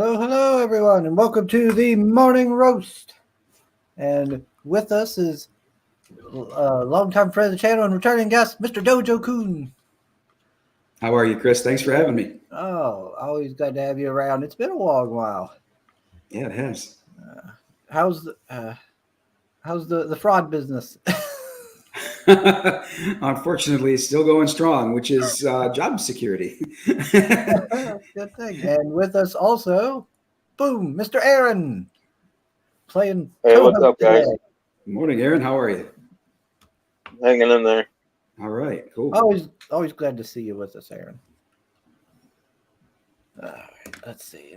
Hello, hello, everyone, and welcome to the Morning Roast. And with us is a longtime friend of the channel and returning guest, Mr. Dojo Kun. How are you, Chris? Thanks for having me. Oh, always glad to have you around. It's been a long while. Yeah, it has. How's the fraud business? Unfortunately, it's still going strong, which is job security. Good thing. And with us also, boom, Mr. Aaron, playing Hey, what's co-host up, guys? today. Good morning, Aaron. How are you? Hanging in there. All right, cool. Always glad to see you with us, Aaron. All right, let's see.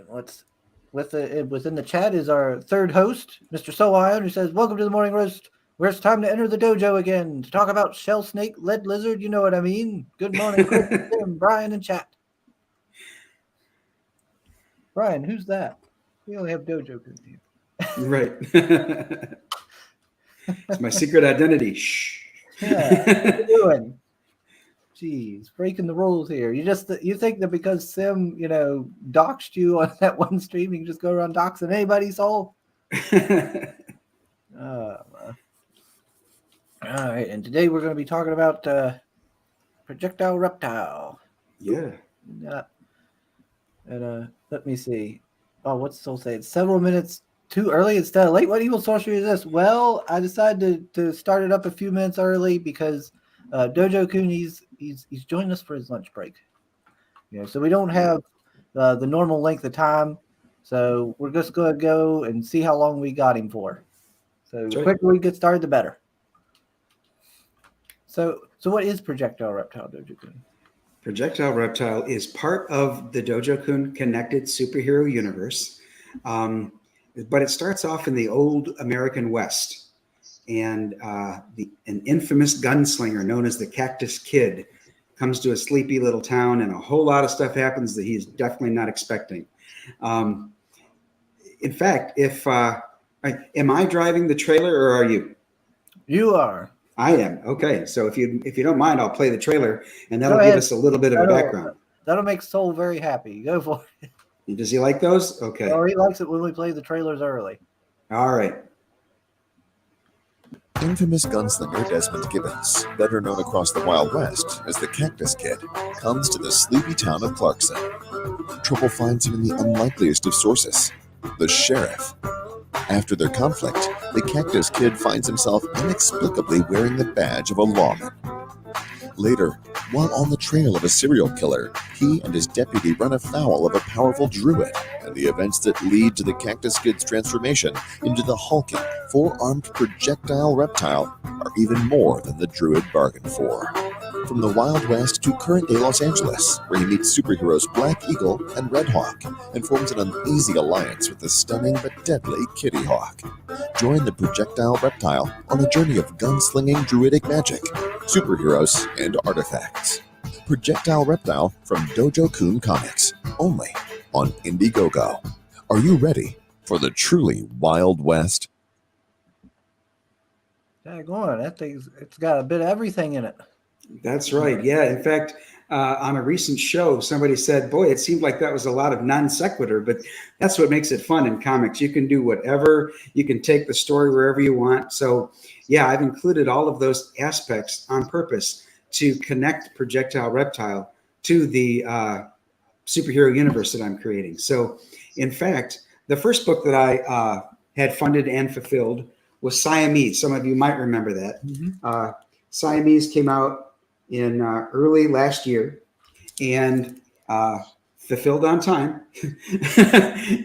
Within the chat is our third host, Mr. Soion, who says, "Welcome to the Morning Roast, where it's time to enter the dojo again to talk about shell snake, lead lizard. You know what I mean. Good morning, Chris, Tim, Brian, and chat." Brian, who's that? We only have Dojo Kun here. Right. It's my secret identity. Shh. Yeah, what are you doing? Jeez, breaking the rules here. You think that because Sim, doxed you on that one stream, you can just go around doxing anybody's soul? All right, and today we're going to be talking about projectile reptile. Yeah. And let me see. Oh, what's the soul say? It's several minutes too early instead of late. What evil sorcery is this? Well, I decided to start it up a few minutes early because Dojo Kun, he's joined us for his lunch break. So we don't have the normal length of time. So we're just going to go and see how long we got him for. So the quicker we get started, the better. So what is projectile reptile, Dojo Kun? Projectile reptile is part of the Dojo Kun connected superhero universe, but it starts off in the old American West, and an infamous gunslinger known as the Cactus Kid comes to a sleepy little town, and a whole lot of stuff happens that he's definitely not expecting. In fact, am I driving the trailer or are you? You are. I am. Okay. So if you don't mind, I'll play the trailer and that'll give us a little bit of a background. That'll make Soul very happy. Go for it. Does he like those? Okay. Oh, he likes it when we play the trailers early. All right. Infamous gunslinger Desmond Gibbons, better known across the Wild West as the Cactus Kid, comes to the sleepy town of Clarkson. Trouble finds him in the unlikeliest of sources, the sheriff. After their conflict, the Cactus Kid finds himself inexplicably wearing the badge of a lawman. Later, while on the trail of a serial killer, he and his deputy run afoul of a powerful druid, and the events that lead to the Cactus Kid's transformation into the hulking, four-armed projectile reptile are even more than the druid bargained for. From the Wild West to current-day Los Angeles, where he meets superheroes Black Eagle and Red Hawk, and forms an uneasy alliance with the stunning but deadly Kitty Hawk. Join the projectile reptile on a journey of gunslinging druidic magic, superheroes, and artifacts. Projectile Reptile from Dojo Kun Comics, only on Indiegogo. Are you ready for the truly Wild West? Daggone, it's got a bit of everything in it. That's right. Yeah. In fact, on a recent show, somebody said, boy, it seemed like that was a lot of non sequitur, but that's what makes it fun in comics. You can do whatever. You can take the story wherever you want. So, yeah, I've included all of those aspects on purpose to connect Projectile Reptile to the superhero universe that I'm creating. So, in fact, the first book that I had funded and fulfilled was Siamese. Some of you might remember that. Mm-hmm. Siamese came out in early last year and fulfilled on time.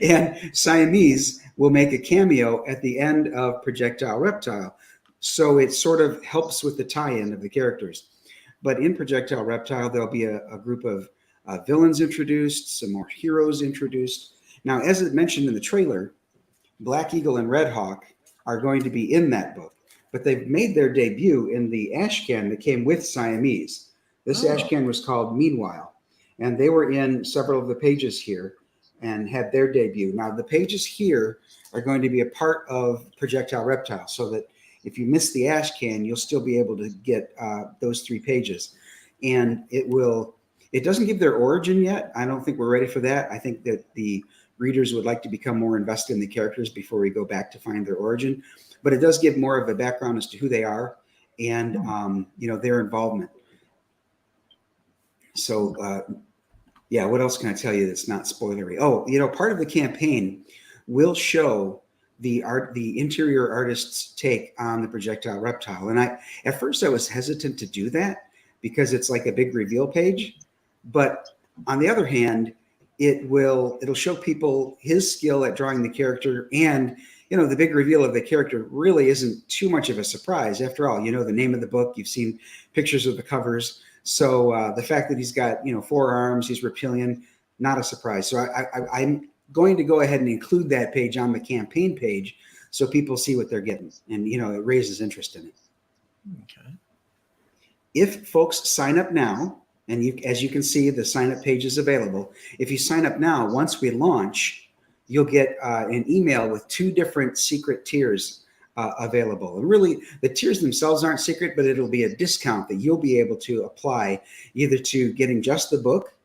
And Siamese will make a cameo at the end of Projectile Reptile. So it sort of helps with the tie-in of the characters. But in Projectile Reptile, there'll be a group of villains introduced, some more heroes introduced. Now, as it mentioned in the trailer, Black Eagle and Red Hawk are going to be in that book. But they've made their debut in the ashcan that came with Siamese. This ashcan was called Meanwhile, and they were in several of the pages here and had their debut. Now, the pages here are going to be a part of Projectile Reptile, so that if you miss the ashcan, you'll still be able to get those 3 pages. And it doesn't give their origin yet. I don't think we're ready for that. I think that the readers would like to become more invested in the characters before we go back to find their origin. But it does give more of a background as to who they are and their involvement. So yeah, what else can I tell you that's not spoilery? Oh, part of the campaign will show the interior artist's take on the projectile reptile. And at first I was hesitant to do that because it's like a big reveal page. But on the other hand, it'll show people his skill at drawing the character, and the big reveal of the character really isn't too much of a surprise. After all, the name of the book, you've seen pictures of the covers. So the fact that he's got 4 arms, he's reptilian, not a surprise. So I'm going to go ahead and include that page on the campaign page so people see what they're getting, and it raises interest in it. Okay. If folks sign up now, and as you can see, the sign up page is available. If you sign up now, once we launch, you'll get an email with 2 different secret tiers available. And really, the tiers themselves aren't secret, but it'll be a discount that you'll be able to apply either to getting just the book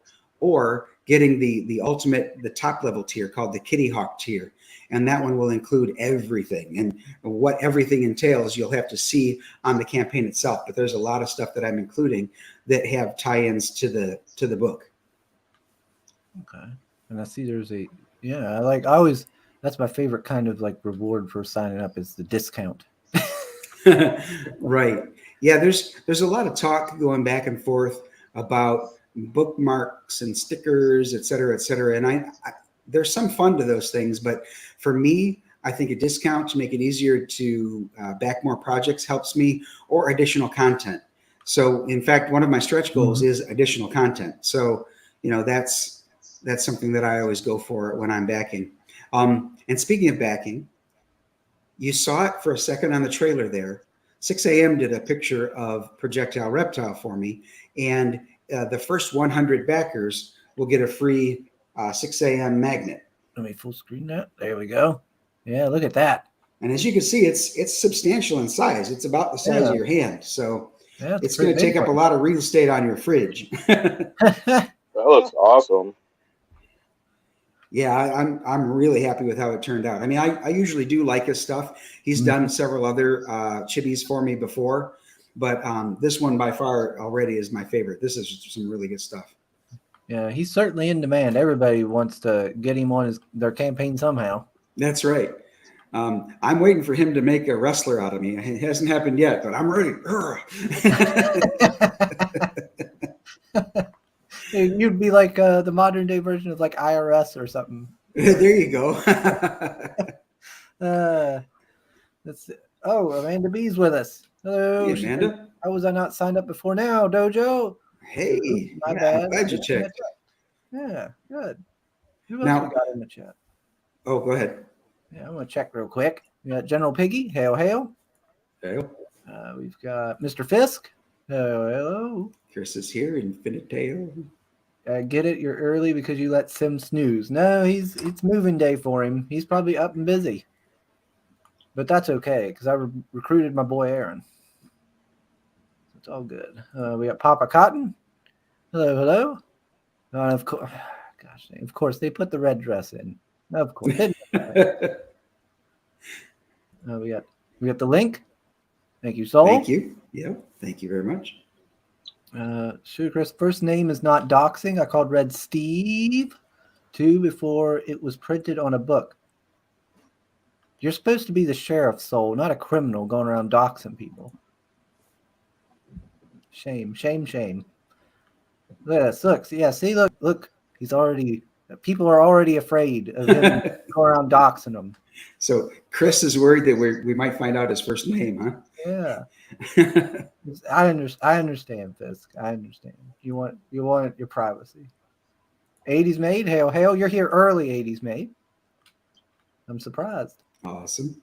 or getting the ultimate, the top level tier called the Kitty Hawk tier. And that one will include everything. And what everything entails, you'll have to see on the campaign itself. But there's a lot of stuff that I'm including that have tie-ins to the book. Okay. And I see there's that's my favorite kind of like reward for signing up is the discount. Right. Yeah, there's a lot of talk going back and forth about bookmarks and stickers, et cetera, et cetera. And I there's some fun to those things, but for me, I think a discount to make it easier to back more projects helps me, or additional content. So in fact, one of my stretch goals is additional content. So, that's something that I always go for when I'm backing. And speaking of backing, you saw it for a second on the trailer there. 6 a.m. did a picture of Projectile Reptile for me, and the first 100 backers will get a free 6 a.m. magnet. Let me full screen that. There we go. Yeah, look at that. And as you can see, it's substantial in size. It's about the size of your hand. So it's going to take up a lot of real estate on your fridge. That looks awesome. Yeah, I'm really happy with how it turned out. I mean, I usually do like his stuff. He's done several other chibis for me before, but this one by far already is my favorite. This is some really good stuff. Yeah, he's certainly in demand. Everybody wants to get him on their campaign somehow. That's right. I'm waiting for him to make a wrestler out of me. It hasn't happened yet, but I'm ready. You'd be like the modern day version of like IRS or something. There you go. Amanda B's with us. Hello, hey, Amanda. How was I not signed up before now, Dojo? Hey, my bad. I'm glad you checked. Yeah, good. Who else Now, we got in the chat? Oh, go ahead. Yeah, I'm gonna check real quick. We got General Piggy. Hail, hail. Hail. We've got Mr. Fisk. Hello. Chris is here. Infinitail. Get it? You're early because you let Sim snooze. No, it's moving day for him. He's probably up and busy. But that's okay because I recruited my boy Aaron. It's all good. We got Papa Cotton. Hello, hello. Of course, of course they put the red dress in. Of course. We got the link. Thank you, Soul. Thank you. Yeah, thank you very much. Sure, Chris. First name is not doxing. I called Red Steve 2 before it was printed on a book. You're supposed to be the sheriff, Soul, not a criminal going around doxing people. Shame, shame, shame. Look at this. Look, yeah, see, look. People are already afraid of him going around doxing them. So Chris is worried that we might find out his first name, huh? Yeah. I understand, Fisk. I understand. You want your privacy. 80s Maid, hail, hail. You're here early, 80s Maid. I'm surprised. Awesome.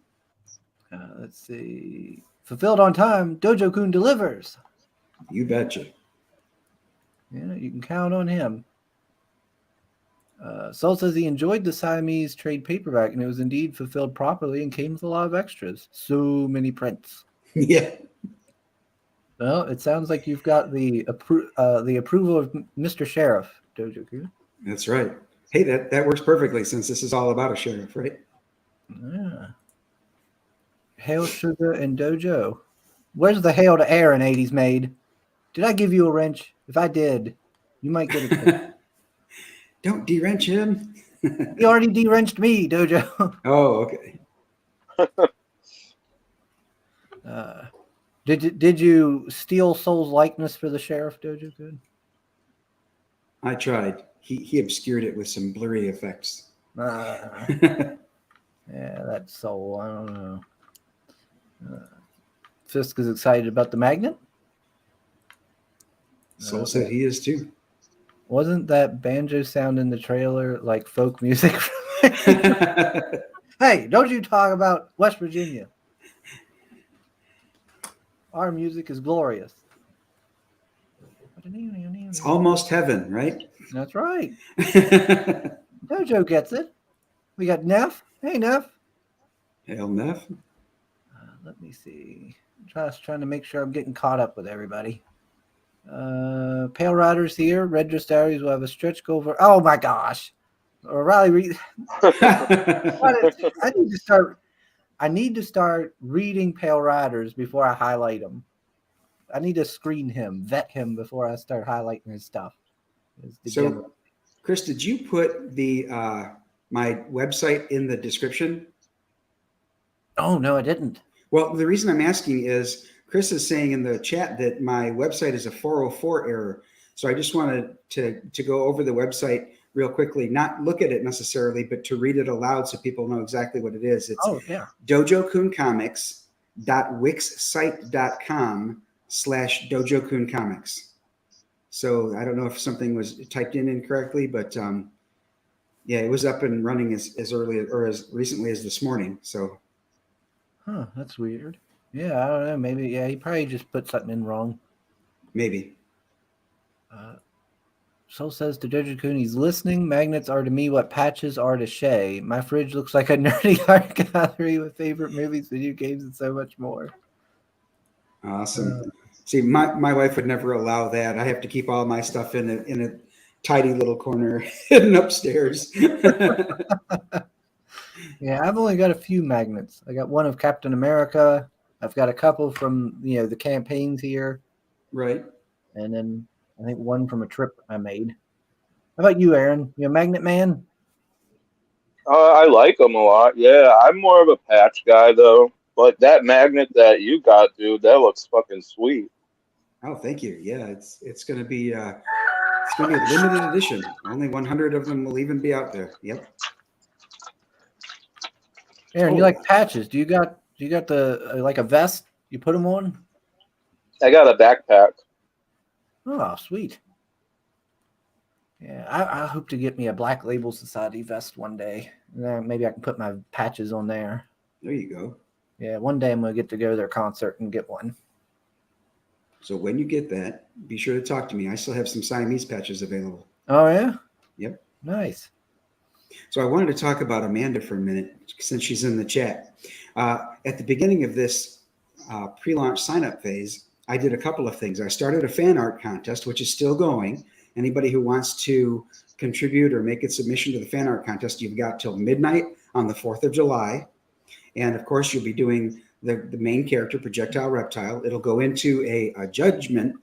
Let's see. Fulfilled on time. Dojo Kun delivers. You betcha. Yeah, you can count on him. Soul says he enjoyed the Siamese trade paperback and it was indeed fulfilled properly and came with a lot of extras. So many prints. Yeah. Well, it sounds like you've got the approval of Mr. Sheriff, Dojo Kun. That's right. Hey, that works perfectly since this is all about a sheriff, right? Yeah. Hail Sugar and Dojo. Where's the hail to air in 80s made? Did I give you a wrench? If I did, you might get a tip. Don't de-wrench him. He already de-wrenched me, Dojo. Oh, okay. Did you steal Soul's likeness for the sheriff, Dojo Kun? I tried. He obscured it with some blurry effects. Yeah, that's Soul. I don't know. Fisk is excited about the magnet. Soul said he is too. Wasn't that banjo sound in the trailer like folk music? Hey, don't you talk about West Virginia. Our music is glorious. It's almost heaven, right? That's right. Dojo gets it. We got Neff. Hey, Neff. Hail Neff. Let me see. Just trying to make sure I'm getting caught up with everybody. Pale Riders here. Red Drestaries will have a stretch go over. Oh my gosh. O'Reilly. I need to start reading Pale Riders before I highlight them. I need to screen him, vet him before I start highlighting his stuff. So, Chris, did you put the my website in the description? Oh no, I didn't. Well, the reason I'm asking is Chris is saying in the chat that my website is a 404 error. So I just wanted to go over the website real quickly, not look at it necessarily, but to read it aloud so people know exactly what it is. It's Dojo Kun Comics.wixsite.com/Dojo Kun Comics. So I don't know if something was typed in incorrectly, but yeah, it was up and running as early or as recently as this morning. So, that's weird. Yeah, I don't know. Maybe he probably just put something in wrong. Maybe. Soul says to Dojo Kun, he's listening. Magnets are to me what patches are to Shay. My fridge looks like a nerdy art gallery with favorite movies, video games, and so much more. Awesome. See, my wife would never allow that. I have to keep all my stuff in a tidy little corner hidden upstairs. Yeah, I've only got a few magnets. I got one of Captain America. I've got a couple from the campaigns here. Right. And then I think one from a trip I made. How about you, Aaron? You a magnet man? I like them a lot. Yeah, I'm more of a patch guy though. But that magnet that you got, dude, that looks fucking sweet. Oh, thank you. Yeah, it's going to be a limited edition. Only 100 of them will even be out there. Yep. Aaron, you like patches? Do you got the like a vest? You put them on? I got a backpack. Oh, sweet. Yeah, I hope to get me a Black Label Society vest one day. Maybe I can put my patches on there. There you go. Yeah, one day I'm going to get to go to their concert and get one. So when you get that, be sure to talk to me. I still have some Siamese patches available. Oh, yeah? Yep. Nice. So I wanted to talk about Amanda for a minute since she's in the chat. At the beginning of this pre-launch sign-up phase, I did a couple of things. I started a fan art contest, which is still going. Anybody who wants to contribute or make a submission to the fan art contest, you've got till midnight on the 4th of July. And of course, you'll be doing the main character, Projectile Reptile. It'll go into a judgment.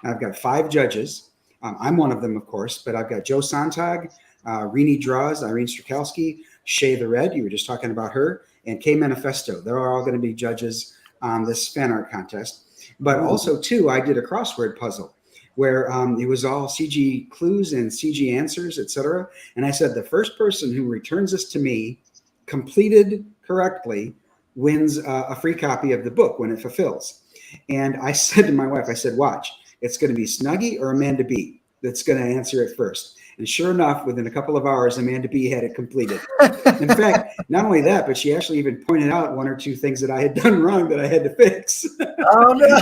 I've got 5 judges. I'm one of them, of course, but I've got Joe Sontag, Rini Draws, Irene Strakowski, Shay the Red, you were just talking about her, and K Manifesto. They're all going to be judges on this fan art contest. But also, too, I did a crossword puzzle where it was all CG clues and CG answers, etc. And I said the first person who returns this to me completed correctly wins a free copy of the book when it fulfills. And I said to my wife, I said, watch, it's going to be Snuggie or Amanda B that's going to answer it first. And sure enough, within a couple of hours, Amanda B had it completed. In fact, not only that, but she actually even pointed out 1 or 2 things that I had done wrong that I had to fix. Oh, no.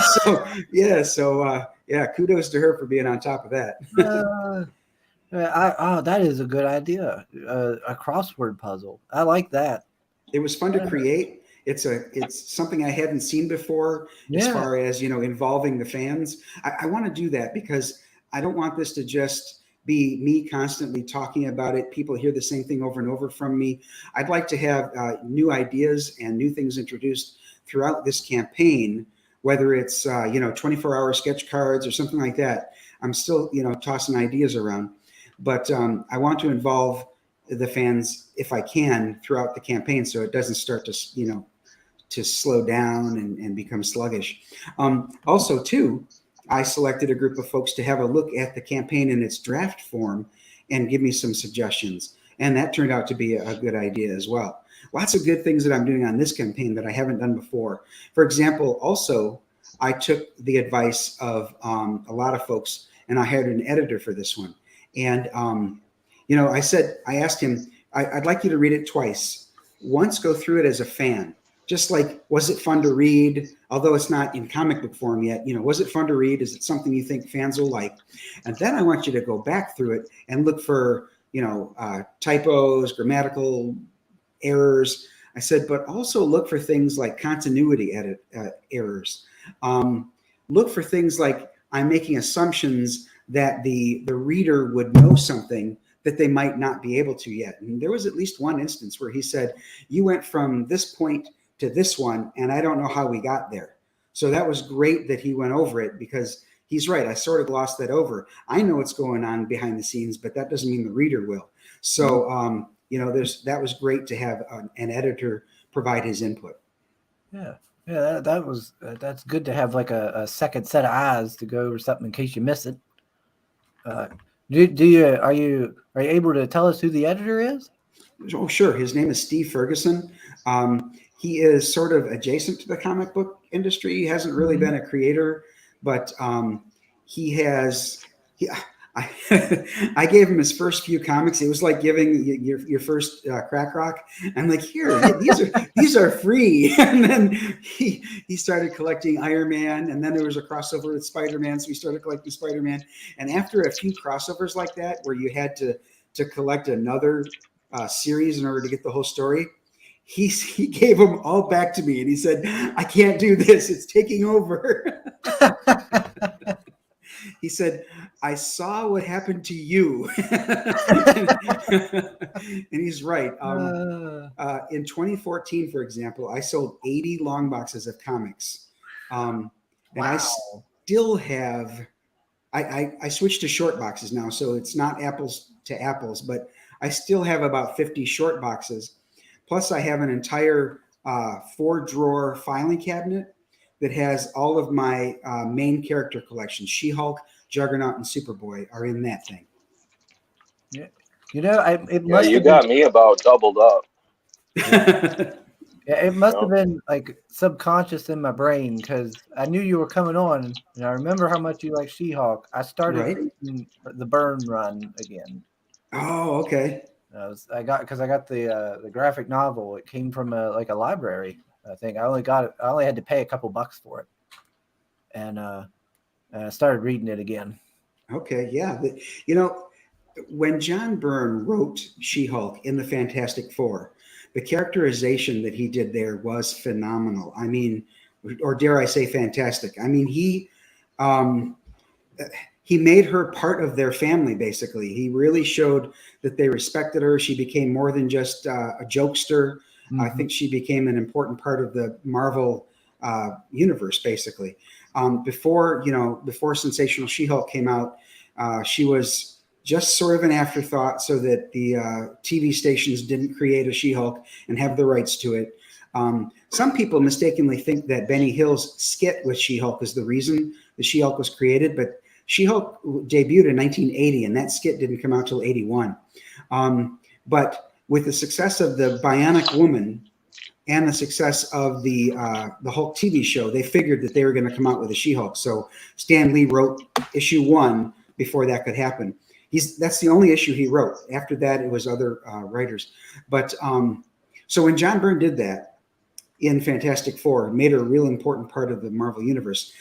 So kudos to her for being on top of that. That is a good idea. A crossword puzzle. I like that. It was fun to create. It's something I hadn't seen before as far as, involving the fans. I want to do that because I don't want this to just be me constantly talking about it. People hear the same thing over and over from me. I'd like to have new ideas and new things introduced throughout this campaign, whether it's 24-hour sketch cards or something like that. I'm still tossing ideas around, but I want to involve the fans if I can throughout the campaign, so it doesn't start to slow down and become sluggish. Also, too, I selected a group of folks to have a look at the campaign in its draft form and give me some suggestions. And that turned out to be a good idea as well. Lots of good things that I'm doing on this campaign that I haven't done before. For example, also, I took the advice of a lot of folks, and I hired an editor for this one. And, I asked him, I'd like you to read it twice. Once go through it as a fan. Just like, was it fun to read? Although it's not in comic book form yet, was it fun to read? Is it something you think fans will like? And then I want you to go back through it and look for, typos, grammatical errors. I said, but also look for things like continuity errors. Look for things like I'm making assumptions that the reader would know something that they might not be able to yet. And there was at least one instance where he said, you went from this point to this one, and I don't know how we got there. So that was great that he went over it, because he's right. I sort of glossed that over. I know what's going on behind the scenes, but that doesn't mean the reader will. So, that was great to have an editor provide his input. Yeah. Yeah, that's good to have like a second set of eyes to go over something in case you miss it. Are you able to tell us who the editor is? Oh, sure. His name is Steve Ferguson. He is sort of adjacent to the comic book industry. He hasn't really been a creator, but I gave him his first few comics. It was like giving your first crack rock. I'm like, here, these are free. And then he started collecting Iron Man, and then there was a crossover with Spider-Man, so we started collecting Spider-Man. And after a few crossovers like that, where you had to collect another series in order to get the whole story, he gave them all back to me, and he said, I can't do this. It's taking over. He said, I saw what happened to you. And he's right. In 2014, for example, I sold 80 long boxes of comics. And I still have, I switched to short boxes now, so it's not apples to apples, but I still have about 50 short boxes. Plus, I have an entire 4-drawer filing cabinet that has all of my main character collections. She-Hulk, Juggernaut, and Superboy are in that thing. Yeah, it must. You got me about doubled up. Yeah, it must have been like subconscious in my brain, because I knew you were coming on, and I remember how much you like She-Hulk. I started reading the Byrne run again. Oh, okay. I got the graphic novel. It came from a library. I think I only had to pay a couple bucks for it, and I started reading it again. Okay, yeah. When John Byrne wrote She-Hulk in the Fantastic Four, the characterization that he did there was phenomenal. I mean, or dare I say fantastic. I mean, he made her part of their family, basically. He really showed that they respected her. She became more than just a jokester. Mm-hmm. I think she became an important part of the Marvel universe, basically. Before Sensational She-Hulk came out, she was just sort of an afterthought, so that the TV stations didn't create a She-Hulk and have the rights to it. Some people mistakenly think that Benny Hill's skit with She-Hulk is the reason the She-Hulk was created, but She-Hulk debuted in 1980, and that skit didn't come out till 81. But with the success of the Bionic Woman and the success of the Hulk TV show, they figured that they were going to come out with a She-Hulk. So Stan Lee wrote issue 1 before that could happen. That's the only issue he wrote. After that, it was other writers. But so when John Byrne did that in Fantastic Four, it made her a real important part of the Marvel Universe.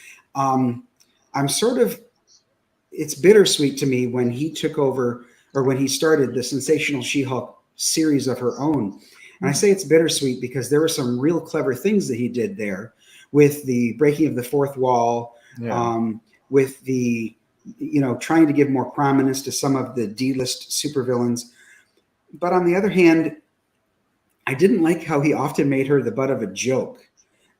It's bittersweet to me when he took over, or when he started the Sensational She-Hulk series of her own. And I say it's bittersweet because there were some real clever things that he did there, with the breaking of the fourth wall, with the trying to give more prominence to some of the D-list supervillains. But on the other hand, I didn't like how he often made her the butt of a joke.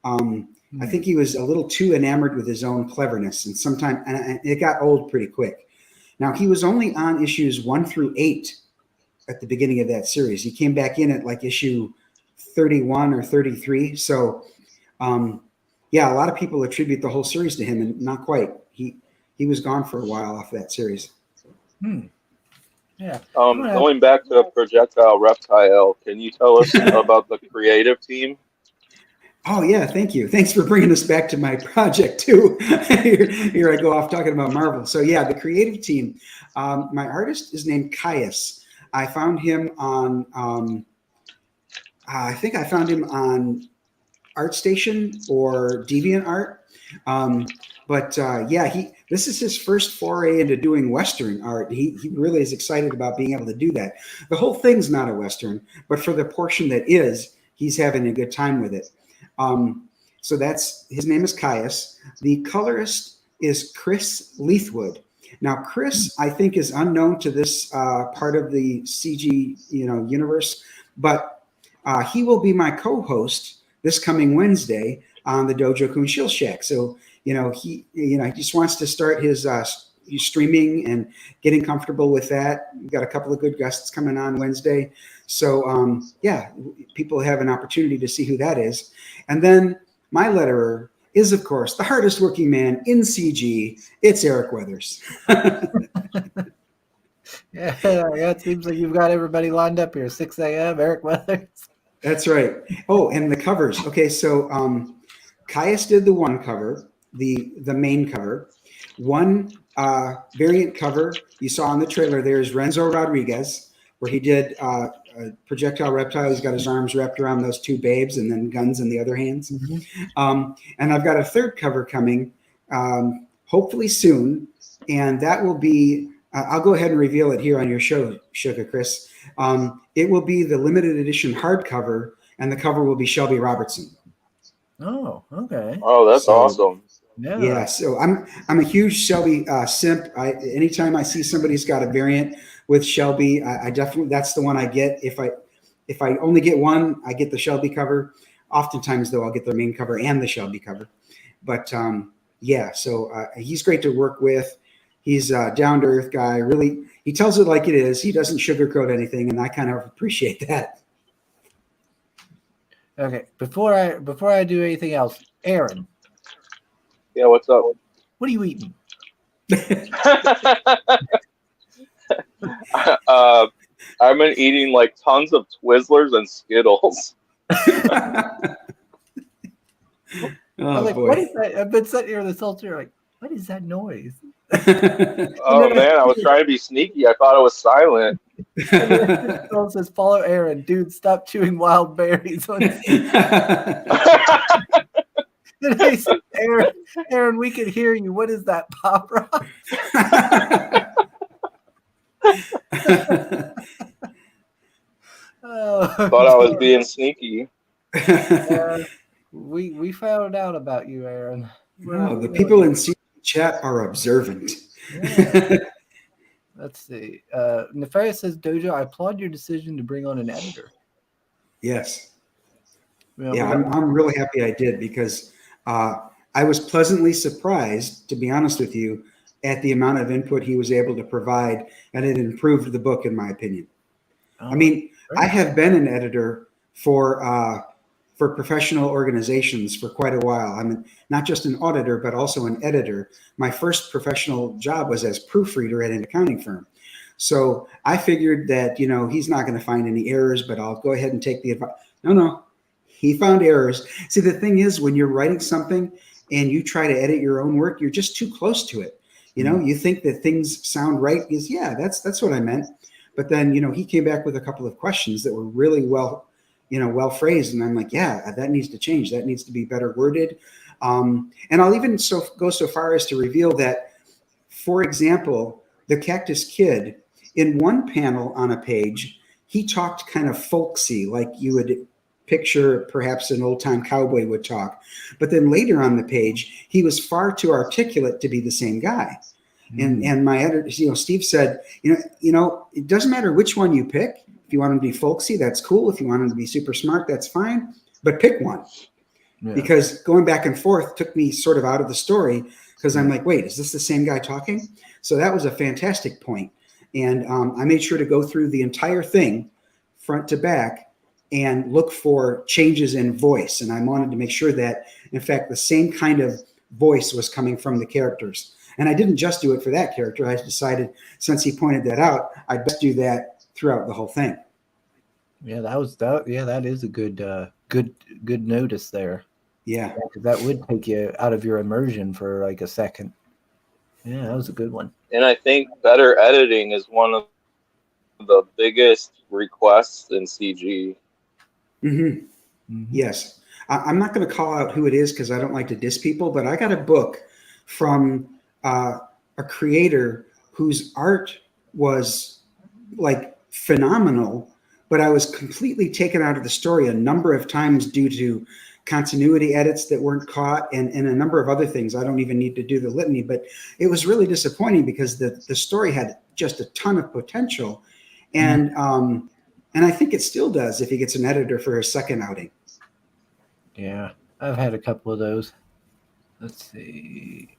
I think he was a little too enamored with his own cleverness, and sometimes it got old pretty quick. Now, he was only on issues 1 through 8 at the beginning of that series. He came back in at like issue 31 or 33. So, yeah, a lot of people attribute the whole series to him, and not quite. He was gone for a while off that series. Yeah. Going back to Projectile Reptile, can you tell us about the creative team? Oh, yeah, thank you. Thanks for bringing us back to my project, too. Here I go off talking about Marvel. So, yeah, the creative team. My artist is named Caius. I found him on, I think I found him on ArtStation or DeviantArt. This is his first foray into doing Western art. He really is excited about being able to do that. The whole thing's not a Western, but for the portion that is, he's having a good time with it. So his name is Caius. The colorist is Chris Leithwood. Now, Chris, I think, is unknown to this part of the CG universe, but he will be my co-host this coming Wednesday on the Dojo Kun Shill Shack. So he just wants to start his streaming and getting comfortable with that. We've got a couple of good guests coming on Wednesday. So, people have an opportunity to see who that is. And then my letterer is, of course, the hardest working man in CG. It's Eric Weathers. Yeah, it seems like you've got everybody lined up here. 6 a.m., Eric Weathers. That's right. Oh, and the covers. Okay, so Caius did the one cover, the main cover. One variant cover you saw in the trailer there is Renzo Rodriguez, where he did a Projectile Reptile. He's got his arms wrapped around those two babes and then guns in the other hands. Mm-hmm. And I've got a third cover coming, hopefully soon, and that will be, I'll go ahead and reveal it here on your show, Sugar Chris. It will be the limited edition hardcover, and the cover will be Shelby Robertson. Oh, okay. Oh, that's awesome. Yeah, so I'm a huge Shelby simp. Anytime I see somebody's got a variant with Shelby, I definitely, that's the one I get. If I only get one, I get the Shelby cover. Oftentimes, though, I'll get the main cover and the Shelby cover. But so he's great to work with. He's a down-to-earth guy. Really, he tells it like it is. He doesn't sugarcoat anything, and I kind of appreciate that. Okay, before I do anything else, Aaron. Yeah, what's up? What are you eating? I've been eating like tons of Twizzlers and Skittles. Oh, boy. What is that? I've been sitting here this whole year like, what is that noise? Oh man, I was trying to be sneaky. I thought it was silent. It says, follow Aaron. Dude, stop chewing wild berries. Aaron, we can hear you. What is that, Pop Rock? Thought I was being sneaky. We found out about you, Aaron. Wow, the people in chat are observant. Yeah. Let's see. Nefarious says, Dojo, I applaud your decision to bring on an editor. Yes. I'm really happy I did, because I was pleasantly surprised, to be honest with you, at the amount of input he was able to provide, and it improved the book, in my opinion. I mean, I have been an editor for professional organizations for quite a while. I'm not just an auditor, but also an editor. My first professional job was as proofreader at an accounting firm. So I figured that, he's not going to find any errors, but I'll go ahead and take the advice. No, he found errors. See, the thing is, when you're writing something and you try to edit your own work, you're just too close to it. You think that things sound right. That's what I meant. But then, he came back with a couple of questions that were really well phrased. And I'm like, yeah, that needs to change. That needs to be better worded. And I'll even go so far as to reveal that, for example, the Cactus Kid, in one panel on a page, he talked kind of folksy, like you would picture perhaps an old-time cowboy would talk. But then later on the page, he was far too articulate to be the same guy. And my editor, Steve said, it doesn't matter which one you pick. If you want him to be folksy, that's cool. If you want him to be super smart, that's fine. But pick one. Yeah. Because going back and forth took me sort of out of the story because I'm like, wait, is this the same guy talking? So that was a fantastic point. And I made sure to go through the entire thing front to back and look for changes in voice. And I wanted to make sure that, in fact, the same kind of voice was coming from the characters. And I didn't just do it for that character. I decided, since he pointed that out, I'd best do that throughout the whole thing. Yeah, that is a good notice there. Yeah, that would take you out of your immersion for like a second. Yeah, that was a good one. And I think better editing is one of the biggest requests in CG. Mm-hmm. Mm-hmm. Yes. I'm not going to call out who it is because I don't like to diss people, but I got a book from a creator whose art was like phenomenal, but I was completely taken out of the story a number of times due to continuity edits that weren't caught and a number of other things. I don't even need to do the litany, but it was really disappointing because the story had just a ton of potential. And I think it still does if he gets an editor for his second outing. Yeah, I've had a couple of those. Let's see.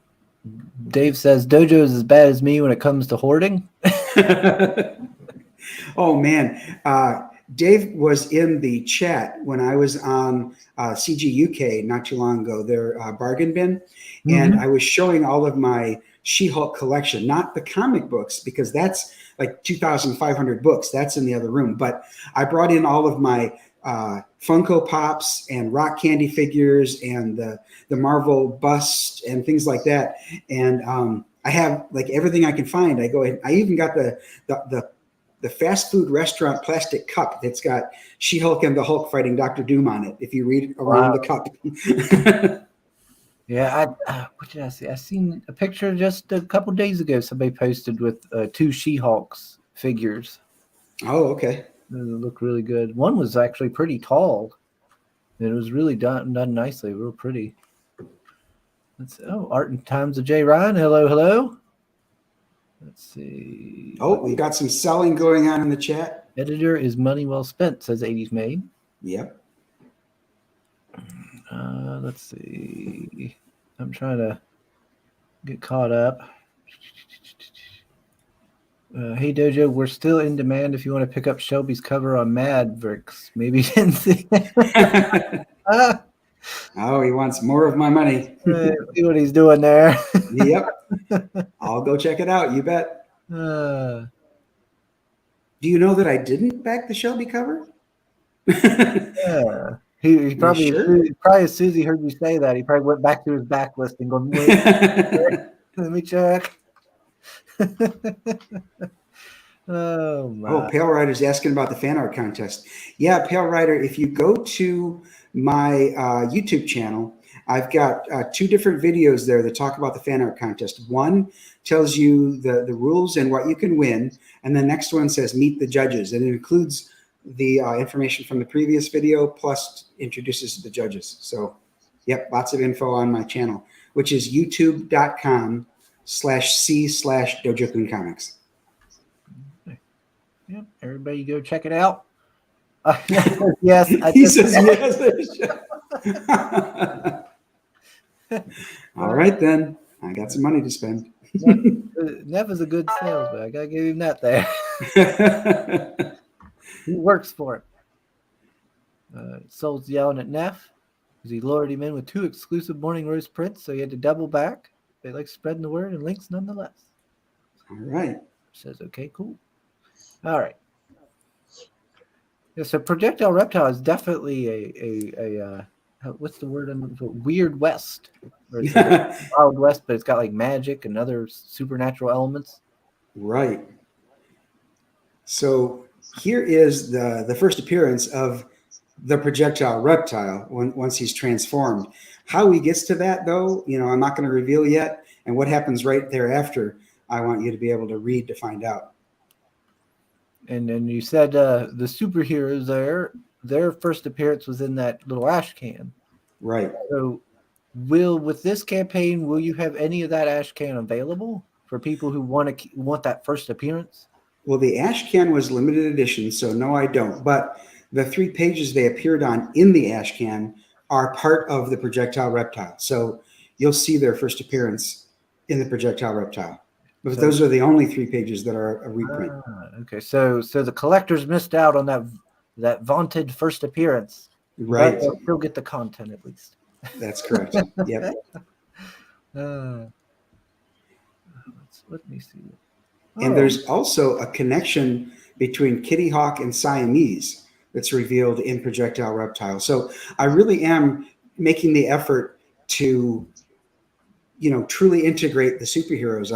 Dave says Dojo is as bad as me when it comes to hoarding. Oh, man. Dave was in the chat when I was on CG UK not too long ago, their bargain bin. And I was showing all of my She-Hulk collection, not the comic books, because that's like 2,500 books. That's in the other room. But I brought in all of my Funko Pops and rock candy figures and the Marvel bust and things like that. And I have like everything I can find. I go ahead. I even got the fast food restaurant plastic cup that's got She-Hulk and the Hulk fighting Dr. Doom on it. If you read around the cup. Yeah, what did I see? I seen a picture just a couple days ago. Somebody posted with 2 She-Hulks figures. Oh, okay. They look really good. One was actually pretty tall, and it was really done nicely, real pretty. Art and Times of J. Ryan. Hello. Let's see. Oh, we got some selling going on in the chat. Editor is money well spent, says 80s Made. Yep. Let's see. I'm trying to get caught up. Hey Dojo, we're still in demand if you want to pick up Shelby's cover on Mavericks. Maybe you didn't see that. Oh, he wants more of my money. See what he's doing there. Yep. I'll go check it out. You bet. Do you know that I didn't back the Shelby cover? Yeah. He probably, as soon as he heard you say that, he probably went back to his backlist and going, wait, let me check. Oh, my. Oh, Pale Rider's asking about the fan art contest. Yeah, Pale Rider, if you go to my YouTube channel, I've got 2 different videos there that talk about the fan art contest. One tells you the rules and what you can win, and the next one says meet the judges, and it includes the information from the previous video plus introduces the judges. So, yep, lots of info on my channel, which is youtube.com/c/Dojo Kun Comics. Yep, everybody go check it out. Yes. He says yes. All right, then. I got some money to spend. Neff is a good salesman. I got to give him that there. He works for it. Soul's yelling at Neff because he lured him in with 2 exclusive morning roast prints, so he had to double back. They like spreading the word and links nonetheless. All right. Says, okay, cool. All right. Yeah, so Projectile Reptile is definitely a what's the word? Weird West. Or it's like Wild West, but it's got like magic and other supernatural elements. Right. So here is the first appearance of the Projectile Reptile once he's transformed. How he gets to that, though, I'm not going to reveal yet. And what happens right thereafter, I want you to be able to read to find out. And then you said the superheroes their first appearance was in that little ash can. Right. So with this campaign, will you have any of that ash can available for people who want that first appearance? Well, the ash can was limited edition, so no, I don't. But the 3 pages they appeared on in the ash can are part of the projectile reptile. So you'll see their first appearance in the projectile reptile. But So- those are the only 3 pages that are a reprint. Okay, so the collectors missed out on that vaunted first appearance. Right. But they'll still get the content at least. That's correct. Yep. Let me see. And there's also a connection between Kitty Hawk and Siamese that's revealed in Projectile Reptile. So I really am making the effort to, truly integrate the superheroes.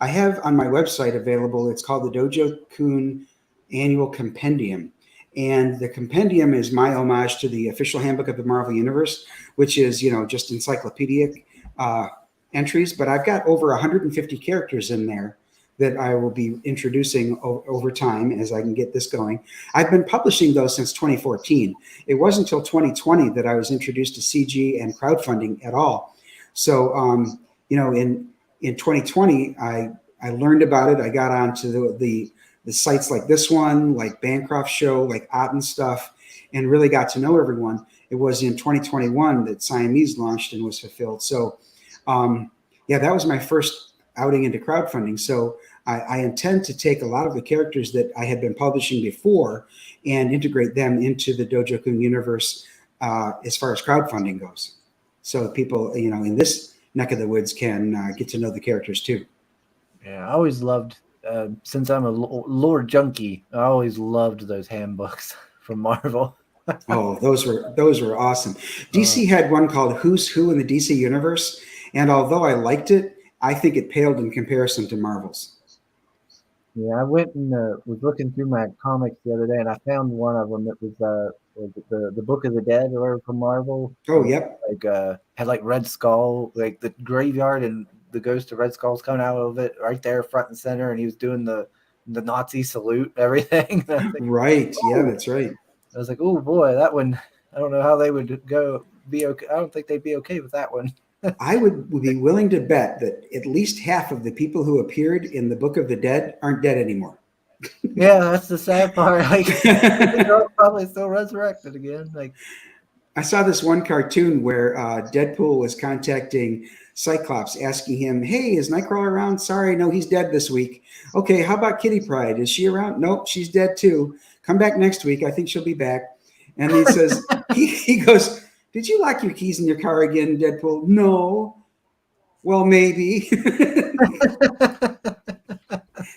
I have on my website available, it's called the Dojo Kun Annual Compendium. And the compendium is my homage to the official handbook of the Marvel Universe, which is, just encyclopedic entries. But I've got over 150 characters in there that I will be introducing over time as I can get this going. I've been publishing those since 2014. It wasn't until 2020 that I was introduced to CG and crowdfunding at all. So, in 2020, I learned about it. I got onto the sites like this one, like Bancroft Show, like Otten Stuff, and really got to know everyone. It was in 2021 that Siamese launched and was fulfilled. So, that was my first outing into crowdfunding. So I intend to take a lot of the characters that I had been publishing before and integrate them into the Dojo Kun universe as far as crowdfunding goes. So people, in this neck of the woods can get to know the characters too. Yeah, I always loved, since I'm a lore junkie, I always loved those handbooks from Marvel. Oh, those were awesome. DC had one called Who's Who in the DC Universe. And although I liked it, I think it paled in comparison to Marvel's. Yeah, I went and was looking through my comics the other day, and I found one of them that was the Book of the Dead or from Marvel. Oh, yep. Had like Red Skull, like the graveyard, and the ghost of Red Skull's coming out of it right there, front and center, and he was doing the Nazi salute, and everything. Right. Yeah, that's right. I was like, oh boy, that one. I don't know how they would be okay. I don't think they'd be okay with that one. I would be willing to bet that at least half of the people who appeared in the Book of the Dead aren't dead anymore. Yeah, that's the sad part. Like, they're probably still resurrected again. Like, I saw this one cartoon where Deadpool was contacting Cyclops, asking him, "Hey, is Nightcrawler around? Sorry, no, he's dead this week. Okay, how about Kitty Pryde? Is she around? Nope, she's dead too. Come back next week. I think she'll be back." And he says, he goes, "Did you lock your keys in your car again, Deadpool?" "No." "Well, maybe."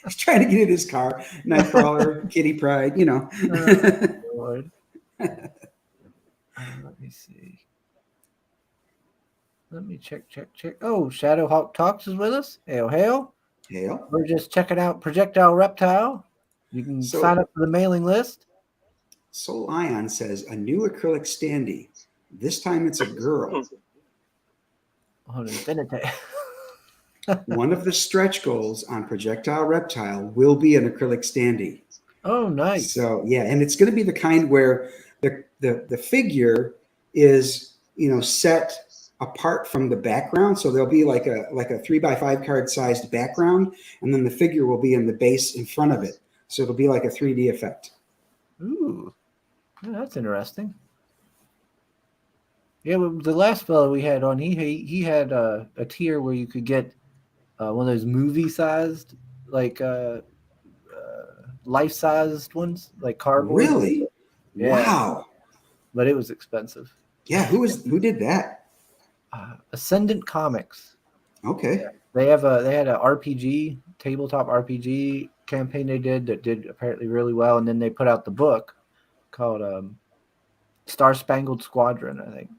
He's trying to get in his car. Nightcrawler, Kitty Pryde, Lord. Let me see. Let me check. Oh, Shadowhawk Talks is with us. Hail, hail. Hail. We're just checking out Projectile Reptile. You can sign up for the mailing list. Soul Ion says, a new acrylic standee. This time it's a girl. On Infinity. One of the stretch goals on Projectile Reptile will be an acrylic standee. Oh, nice. So, yeah, and it's going to be the kind where the figure is, set apart from the background. So there'll be like a 3x5 card sized background, and then the figure will be in the base in front of it. So it'll be like a 3D effect. Ooh, yeah, that's interesting. Yeah, well, the last fellow we had on, he had a tier where you could get one of those movie-sized, like life-sized ones, like cardboard. Really? Yeah. Wow. But it was expensive. Yeah, who did that? Ascendant Comics. Okay. Yeah. They had a RPG, tabletop RPG campaign they did that did apparently really well, and then they put out the book called Star Spangled Squadron, I think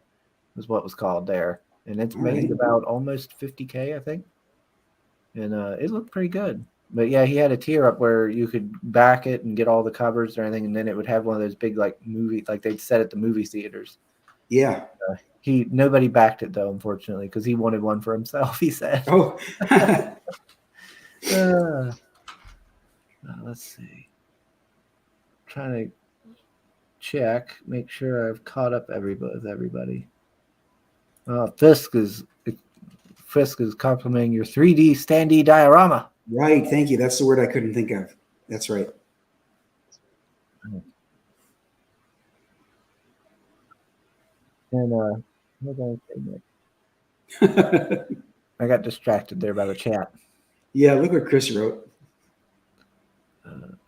is what it was called there, and it's made about almost $50,000, I think, and it looked pretty good. But yeah, he had a tier up where you could back it and get all the covers or anything, and then it would have one of those big movie, like they'd set at the movie theaters. Yeah. Nobody backed it though, unfortunately, because he wanted one for himself. He said. Oh. Let's see. Trying to make sure I've caught up with everybody. Fisk Frisk is complimenting your 3D standee diorama. Right. Thank you. That's the word I couldn't think of. That's right. And what was I saying next? I got distracted there by the chat. Yeah, look what Chris wrote.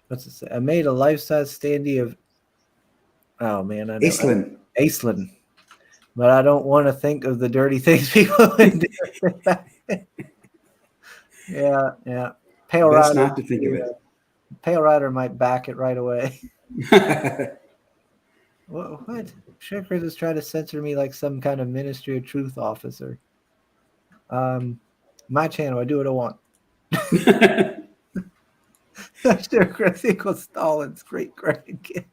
What's it say? I made a life-size standee of. Oh man, I know. Aislinn. Aislinn. But I don't want to think of the dirty things people would do. Yeah. Pale Best Rider. not to think of it. Pale Rider might back it right away. What? Sure, Chris is trying to censor me like some kind of Ministry of Truth officer. My channel, I do what I want. Sure, Chris equals Stalin's great grandkid.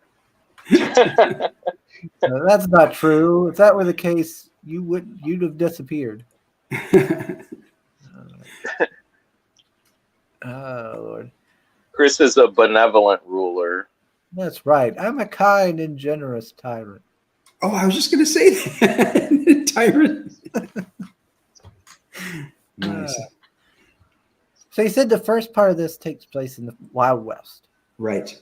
No, that's not true. If that were the case, you'd have disappeared. Oh Lord. Chris is a benevolent ruler. That's right. I'm a kind and generous tyrant. Oh, I was just going to say that. Tyrant. Nice. So you said the first part of this takes place in the Wild West. Right.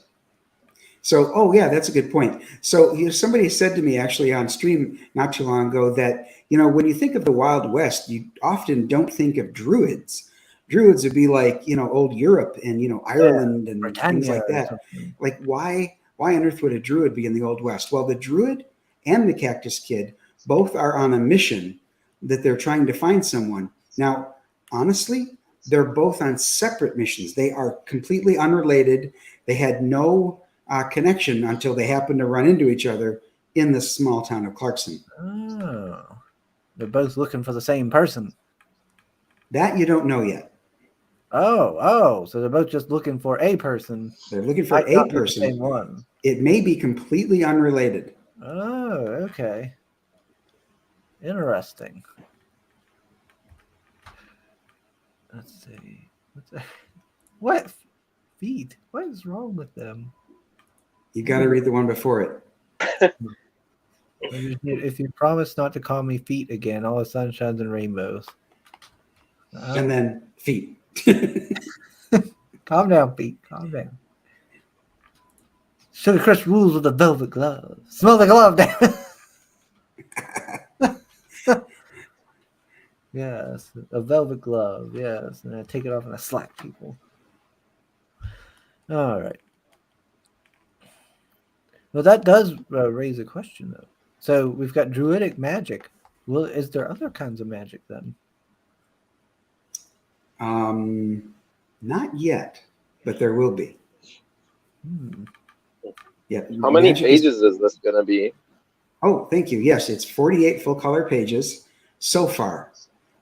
So, oh yeah, that's a good point. So somebody said to me actually on stream not too long ago that, when you think of the Wild West, you often don't think of druids. Druids would be like, old Europe and, Ireland and Britannia things like that. Like why on earth would a druid be in the Old West? Well, the druid and the Cactus Kid both are on a mission that they're trying to find someone. Now, honestly, they're both on separate missions. They are completely unrelated. They had no connection until they happened to run into each other in the small town of Clarkson. Oh. They're both looking for the same person. That you don't know yet. Oh, so they're both just looking for a person. They're looking for a person. The same one. It may be completely unrelated. Oh, okay. Interesting. Let's see. What feet? What is wrong with them? You got to read the one before it. If you promise not to call me feet again, all the sunshines and rainbows. And then feet. Calm down, feet. Calm down. Sugar Crush rules with a velvet glove. Smell the glove down. Yes, a velvet glove. Yes, and I take it off and I slap people. All right. Well, that does raise a question, though. So we've got druidic magic. Well, is there other kinds of magic then? Not yet, but there will be. Yeah. How many pages is this going to be? Oh, thank you. Yes, it's 48 full color pages so far.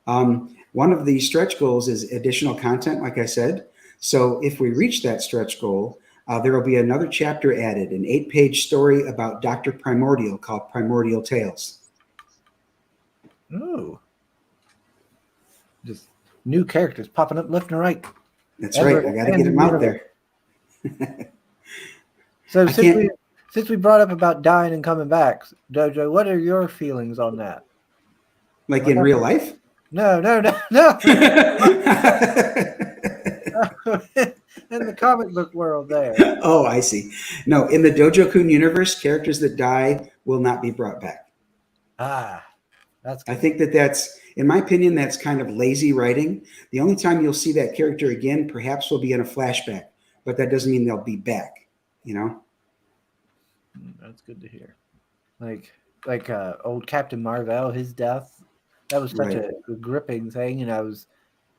One of the stretch goals is additional content, like I said. So if we reach that stretch goal, there will be another chapter added, an 8-page story about Dr. Primordial called Primordial Tales. Oh. Just new characters popping up left and right. That's right. I got to get them out there. So since we brought up about dying and coming back, Dojo, what are your feelings on that? Like in real life? No. In the comic book world there. Oh, I see. No, in the Dojo Kun universe, characters that die will not be brought back. That's good. I think that's, in my opinion, that's kind of lazy writing. The only time you'll see that character again perhaps will be in a flashback, but that doesn't mean they'll be back, That's good to hear. Like old Captain Marvel, his death, that was such a gripping thing.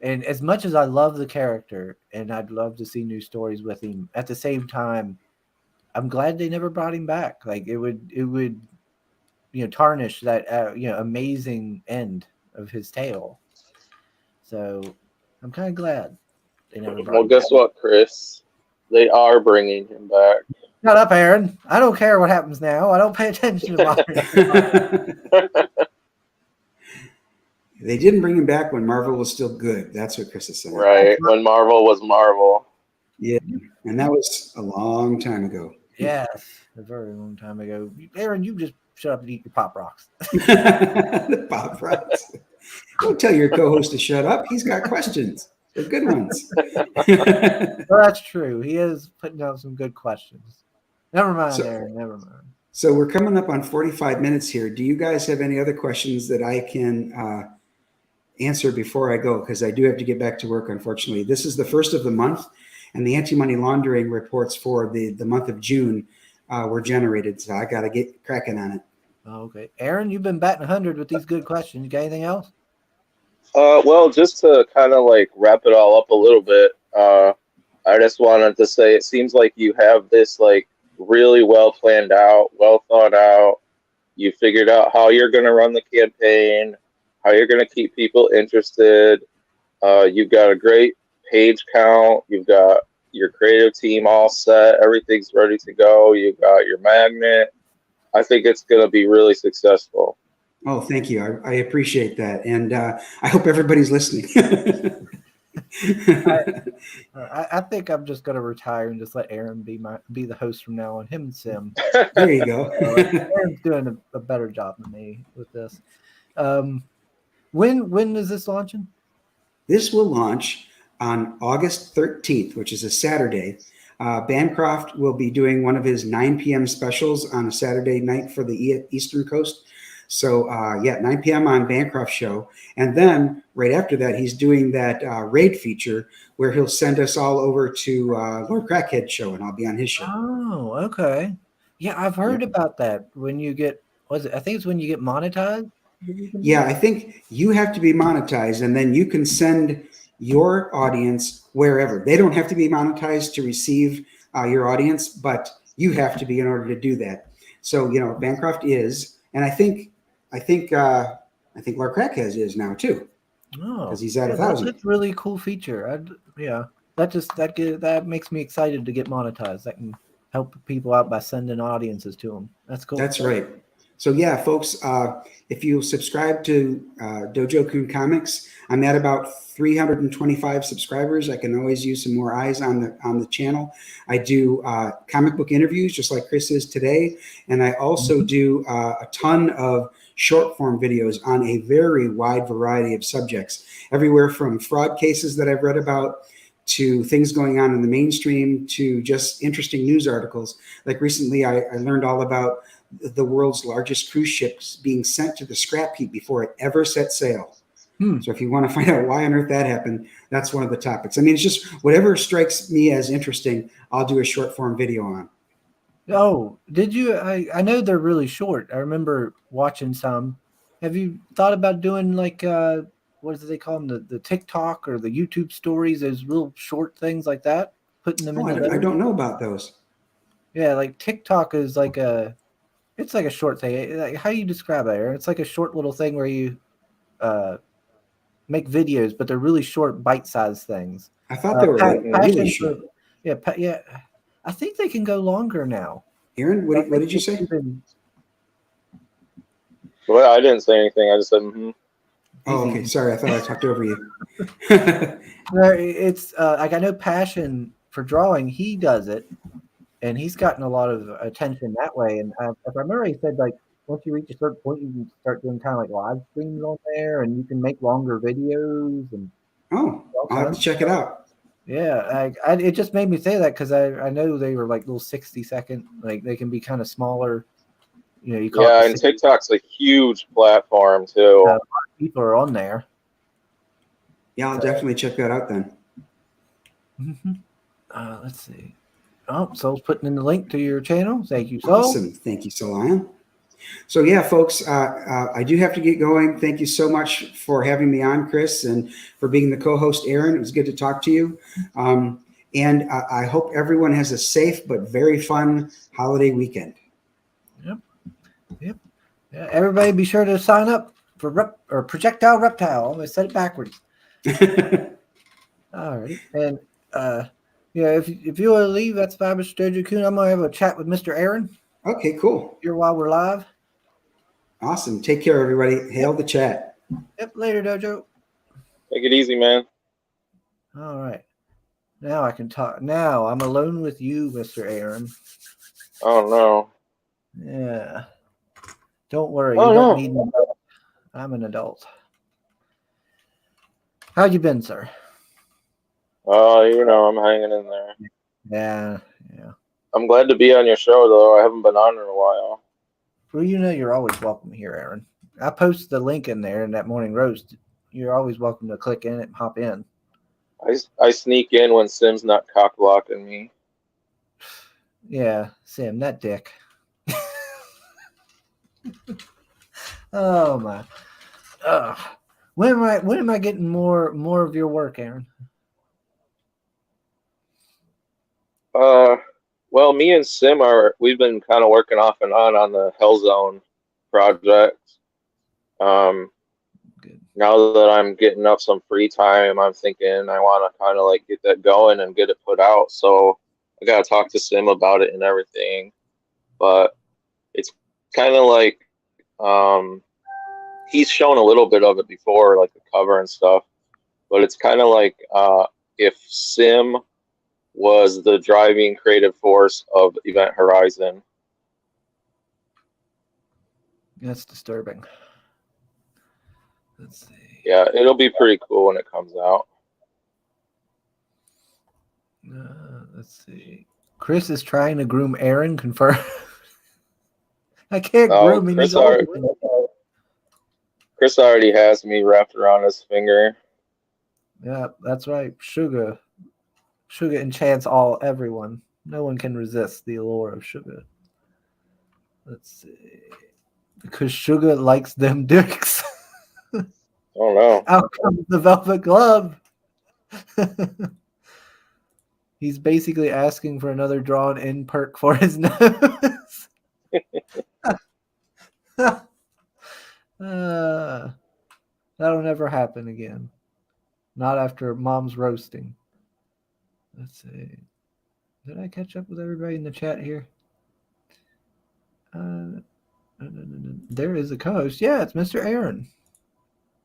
And as much as I love the character and I'd love to see new stories with him, at the same time, I'm glad they never brought him back. Like it would tarnish that amazing end of his tale. So I'm kind of glad they never brought him guess back. what, Chris? They are bringing him back. Shut up, Aaron. I don't care what happens now. I don't pay attention to modern. They didn't bring him back when Marvel was still good. That's what Chris is saying. Right, when Marvel was Marvel. Yeah, and that was a long time ago. Yes, a very long time ago. Aaron, you just shut up and eat your Pop Rocks. The Pop Rocks. Don't tell your co-host to shut up. He's got questions. They're good ones. Well, that's true. He is putting down some good questions. Never mind, Aaron. Never mind. So we're coming up on 45 minutes here. Do you guys have any other questions that I can answer before I go? Because I do have to get back to work, unfortunately. This is the first of the month, and the anti-money laundering reports for the month of June were generated. So I got to get cracking on it. Okay. Aaron, you've been batting 100 with these good questions. You got anything else? Well, just to kind of like wrap it all up a little bit, I just wanted to say it seems like you have this like really well planned out, well thought out. You figured out how you're going to run the campaign, how you're going to keep people interested. You've got a great page count. You've got your creative team all set. Everything's ready to go. You've got your magnet. I think it's going to be really successful. Oh, thank you. I appreciate that. And I hope everybody's listening. I think I'm just going to retire and just let Aaron be the host from now on. Him and Sim. There you go. Aaron's doing a better job than me with this. When is this launching? This will launch on August 13th, which is a Saturday. Bancroft will be doing one of his 9 p.m. specials on a Saturday night for the Eastern Coast. So, 9 p.m. on Bancroft show. And then right after that, he's doing that raid feature where he'll send us all over to Lord Crackhead show, and I'll be on his show. Oh, okay. Yeah, I've heard about that. When you get, I think it's when you get monetized. Yeah, I think you have to be monetized, and then you can send your audience wherever. They don't have to be monetized to receive your audience, but you have to be in order to do that. So, Bancroft is, and I think Lord Crackhead is now too. Oh, because he's at 1,000. That's a really cool feature. That makes me excited to get monetized. That can help people out by sending audiences to them. That's cool. That's right. So yeah, folks, if you subscribe to Dojo Kun Comics, I'm at about 325 subscribers. I can always use some more eyes on the channel. I do comic book interviews, just like Chris is today, and I also do a ton of short form videos on a very wide variety of subjects, everywhere from fraud cases that I've read about to things going on in the mainstream to just interesting news articles. Like recently, I learned all about the world's largest cruise ships being sent to the scrap heap before it ever set sail. So if you want to find out why on earth that happened, that's one of the topics. I mean, it's just whatever strikes me as interesting, I'll do a short form video on. Oh, did you? I know they're really short. I remember watching some. Have you thought about doing like what do they call them? The TikTok or the YouTube stories? Those real short things like that. Putting them in. I don't know about those. Yeah, like TikTok is like it's like a short thing. Like, how do you describe it, Aaron? It's like a short little thing where you make videos, but they're really short, bite-sized things. I thought they were really short. Yeah. I think they can go longer now. Aaron, what did you say? Well, I didn't say anything. I just said, Oh, okay. Sorry, I thought I talked over you. It's like I know Passion for drawing. He does it, and he's gotten a lot of attention that way. And if I remember, he said like once you reach a certain point, you can start doing kind of like live streams on there, and you can make longer videos. And I'll have to check it out. Yeah, it just made me say that because I know they were like little 60-second, like they can be kind of smaller. You call yeah, and TikTok's a huge platform too. A lot of people are on there. Yeah, I'll definitely check that out then. Let's see. Oh, Soul's putting in the link to your channel. Thank you, Soul. Awesome. Thank you, Solion. So yeah, folks, I do have to get going. Thank you so much for having me on, Chris, and for being the co-host, Aaron. It was good to talk to you. And I hope everyone has a safe but very fun holiday weekend. Yep. Yeah, everybody be sure to sign up for Projectile Reptile. I said it backwards. All right. And if you want to leave, that's fine, Mr. Dojo Kun. I'm going to have a chat with Mr. Aaron. Okay, cool. Here while we're live. Awesome. Take care, everybody. Hail the chat. Yep. Later, Dojo. Take it easy, man. All right. Now I can talk. Now I'm alone with you, Mr. Aaron. Oh, no. Yeah. Don't worry. You don't need an adult. I'm an adult. How you been, sir? I'm hanging in there. Yeah. I'm glad to be on your show, though. I haven't been on in a while. Well, you're always welcome here, Aaron. I posted the link in there in that morning roast. You're always welcome to click in it and hop in. I sneak in when Sim's not cock blocking me. Yeah, Sim, that dick. Oh my. When am I getting more of your work, Aaron? Well, me and Sim we've been kind of working off and on the Hellzone project. Good. Now that I'm getting up some free time, I'm thinking I want to kind of like get that going and get it put out. So I got to talk to Sim about it and everything. But it's kind of like he's shown a little bit of it before, like the cover and stuff. But it's kind of like if Sim was the driving creative force of Event Horizon. That's disturbing. Let's see. Yeah, it'll be pretty cool when it comes out. Let's see. Chris is trying to groom Aaron. Confirm. I can't groom him. Chris already has me wrapped around his finger. Yeah, that's right. Sugar enchants everyone. No one can resist the allure of sugar. Let's see. Because sugar likes them dicks. Oh no. Out comes the velvet glove. He's basically asking for another drawn in perk for his nose. That'll never happen again. Not after Mom's roasting. Let's see. Did I catch up with everybody in the chat here? There is a co-host. Yeah, it's Mr. Aaron.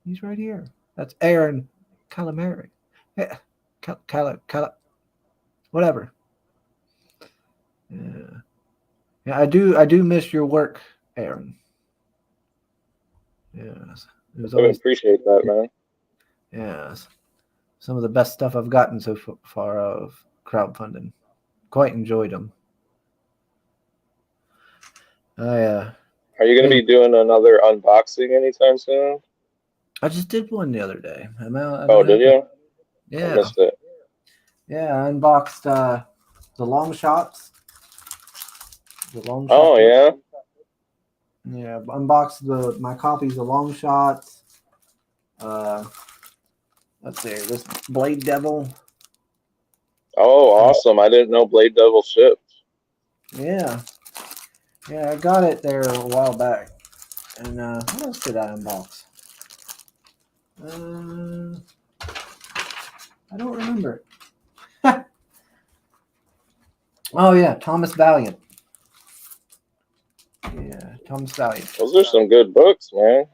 He's right here. That's Aaron Calamari. Yeah, whatever. Yeah, I do miss your work, Aaron. Yes, I appreciate that, man. Yes, some of the best stuff I've gotten so far of crowdfunding. Quite enjoyed them. Are you going to be doing another unboxing anytime soon? I just did one the other day. Did you? Yeah. I missed it. Yeah, I unboxed the long shots. Oh, yeah? Yeah, unboxed my copies of long shots. Let's see, this Blade Devil. Oh, awesome. I didn't know Blade Devil shipped. Yeah. Yeah, I got it there a while back. And what else did I unbox? I don't remember. Oh, yeah, Thomas Valiant. Yeah, Thomas Valiant. Those are some good books, man.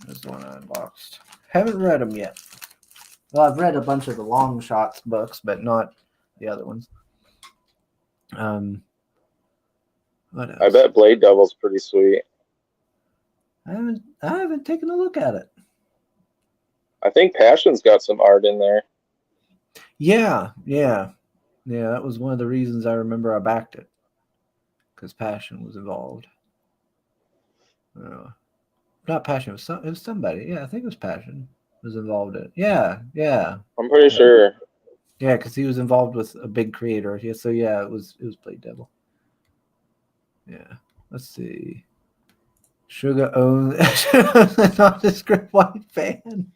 That's the one I unboxed. Haven't read them yet. Well, I've read a bunch of the long shots books, but not the other ones. What else? I bet Blade Devil's pretty sweet. I haven't taken a look at it. I think Passion's got some art in there. Yeah. That was one of the reasons I remember I backed it, because Passion was involved. Not Passion. It was somebody. Yeah, I think it was Passion was involved in it. Yeah. I'm pretty sure. Yeah, because he was involved with a big creator. Yeah, so yeah, it was Blade Devil. Yeah. Let's see. Sugar owns a nondescript white fan.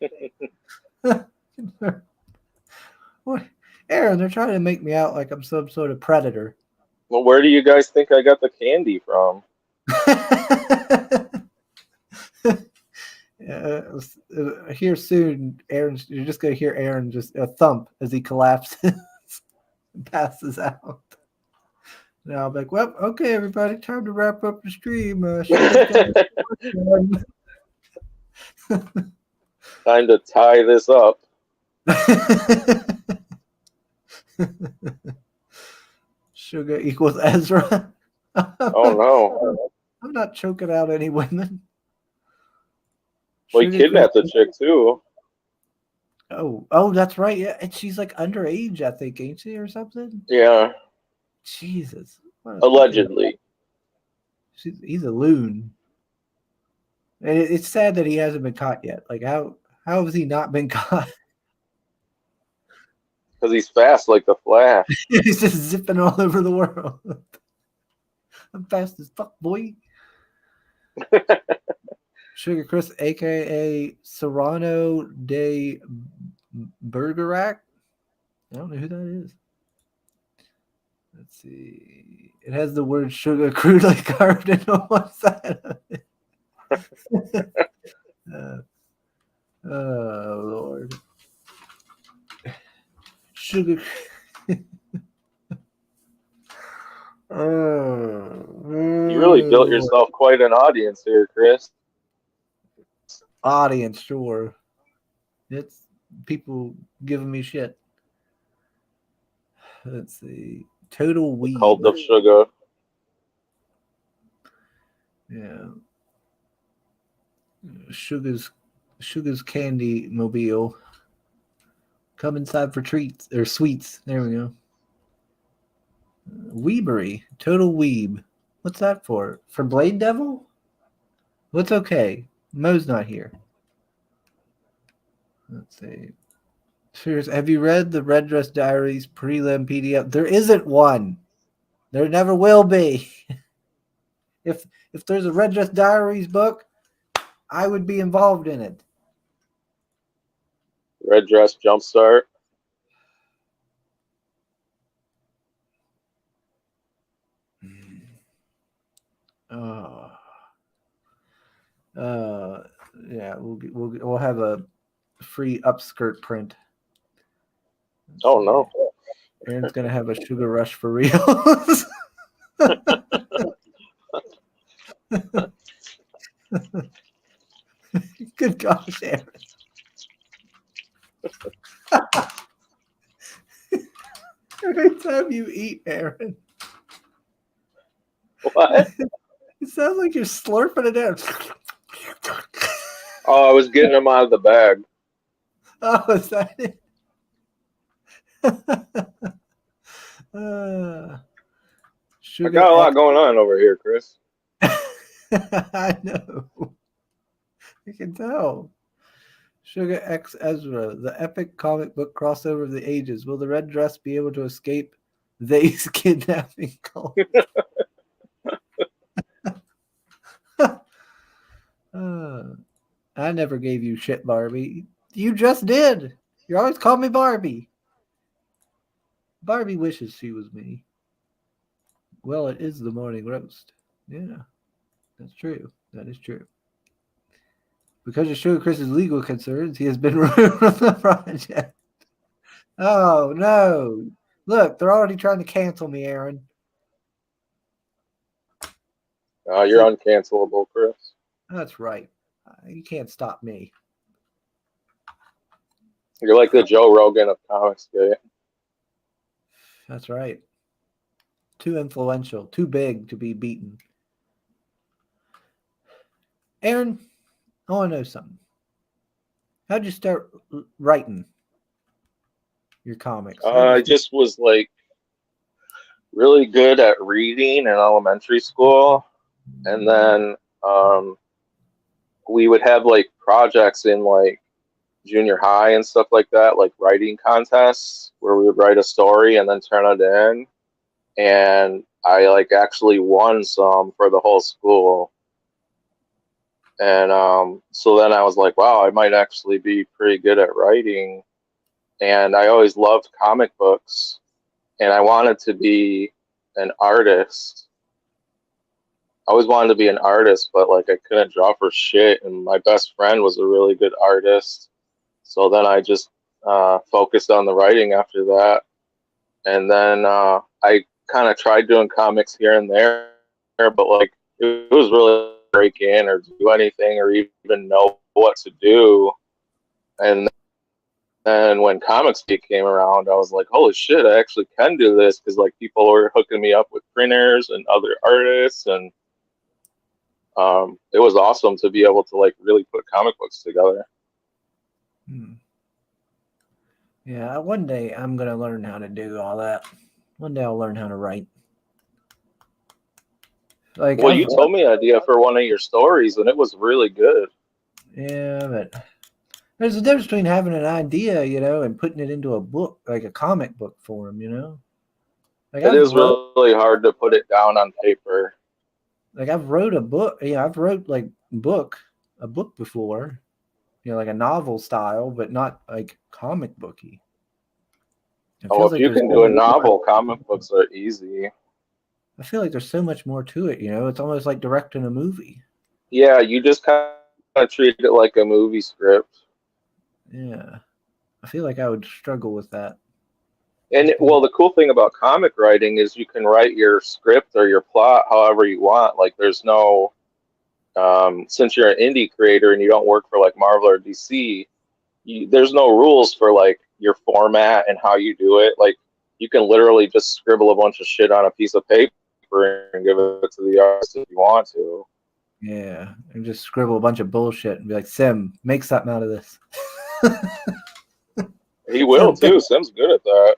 What? Aaron, they're trying to make me out like I'm some sort of predator. Well, where do you guys think I got the candy from? Here soon, Aaron. You're just gonna hear Aaron just a thump as he collapses and passes out. Now I'll be like, well, okay, everybody, time to wrap up the stream. Time to tie this up. Sugar equals Ezra. Oh no! I'm not choking out any women. Well, he kidnapped the chick too. Oh, that's right. Yeah, and she's like underage, I think, ain't she, or something? Yeah, Jesus, what a fucking. allegedly. He's a loon, and it's sad that he hasn't been caught yet. Like how has he not been caught? Because he's fast like the Flash. He's just zipping all over the world. I'm fast as fuck, boy. Sugar Chris, aka Serrano de Bergerac. I don't know who that is. Let's see. It has the word sugar crudely carved in on one side of it. Oh, Lord. Sugar. You really built Oh, yourself quite an audience here, Chris. audience, sure. It's people giving me shit. Let's see. Total The weeb. cult of sugar. Yeah. Sugar's candy mobile. Come inside for treats or sweets. There we go. Weebery. Total weeb. What's that for? For Blade Devil? What's okay? Mo's not here. Let's see. Serious. Have you read the Red Dress Diaries prelim PDF? There isn't one. There never will be. If there's a Red Dress Diaries book, I would be involved in it. Red Dress Jumpstart. Oh. Yeah, we'll have a free upskirt print. Oh no. Aaron's gonna have a sugar rush for reals. Good gosh, Aaron. Every time you eat, Aaron, What? it sounds like you're slurping it out. Oh, I was getting them out of the bag. Oh, is that it? I Sugar got a lot X. going on over here, Chris. I know. I can tell. Sugar X Ezra, the epic comic book crossover of the ages. Will the red dress be able to escape these kidnapping cults? I never gave you shit, Barbie. You just did. You always call me Barbie. Barbie wishes she was me. Well, it is the morning roast. Yeah, that's true. That is true. Because of Sugar Chris's legal concerns, he has been removed from the project. Oh, no. Look, they're already trying to cancel me, Aaron. You're uncancelable, Chris. That's right. You can't stop me. You're like the Joe Rogan of comics, dude. That's right. Too influential, too big to be beaten. Aaron, I want to know something. How'd you start writing your comics? I just was like really good at reading in elementary school, and then we would have like projects in like junior high and stuff like that, like writing contests where we would write a story and then turn it in. And I like actually won some for the whole school. And so then I was like, wow, I might actually be pretty good at writing. And I always loved comic books, and I wanted to be an artist. I always wanted to be an artist, but like I couldn't draw for shit. And my best friend was a really good artist. So then I just focused on the writing after that. And then I kind of tried doing comics here and there, but like it was really break in or do anything or even know what to do. And then when Comics came around, I was like, holy shit, I actually can do this, because like people were hooking me up with printers and other artists, and it was awesome to be able to like really put comic books together. Yeah, one day I'm gonna learn how to do all that. One day I'll learn how to write. Like, Well, you told me an idea for one of your stories, and it was really good. yeah, but there's a difference between having an idea, and putting it into a book, like a comic book form, Like It is really hard to put it down on paper. I've wrote a book. Yeah, I've wrote like a book before, like a novel style, but not like comic booky. It Oh, feels if like you there's can so do a much more. novel, comic books are easy. I feel like there's so much more to it. It's almost like directing a movie. Yeah, you just kind of treat it like a movie script. Yeah, I feel like I would struggle with that. And well, the cool thing about comic writing is you can write your script or your plot however you want. Like, there's no, since you're an indie creator and you don't work for like Marvel or DC, there's no rules for like your format and how you do it. Like, you can literally just scribble a bunch of shit on a piece of paper and give it to the artist if you want to. Yeah, and just scribble a bunch of bullshit and be like, Sim, make something out of this. He will too. Sim's good at that.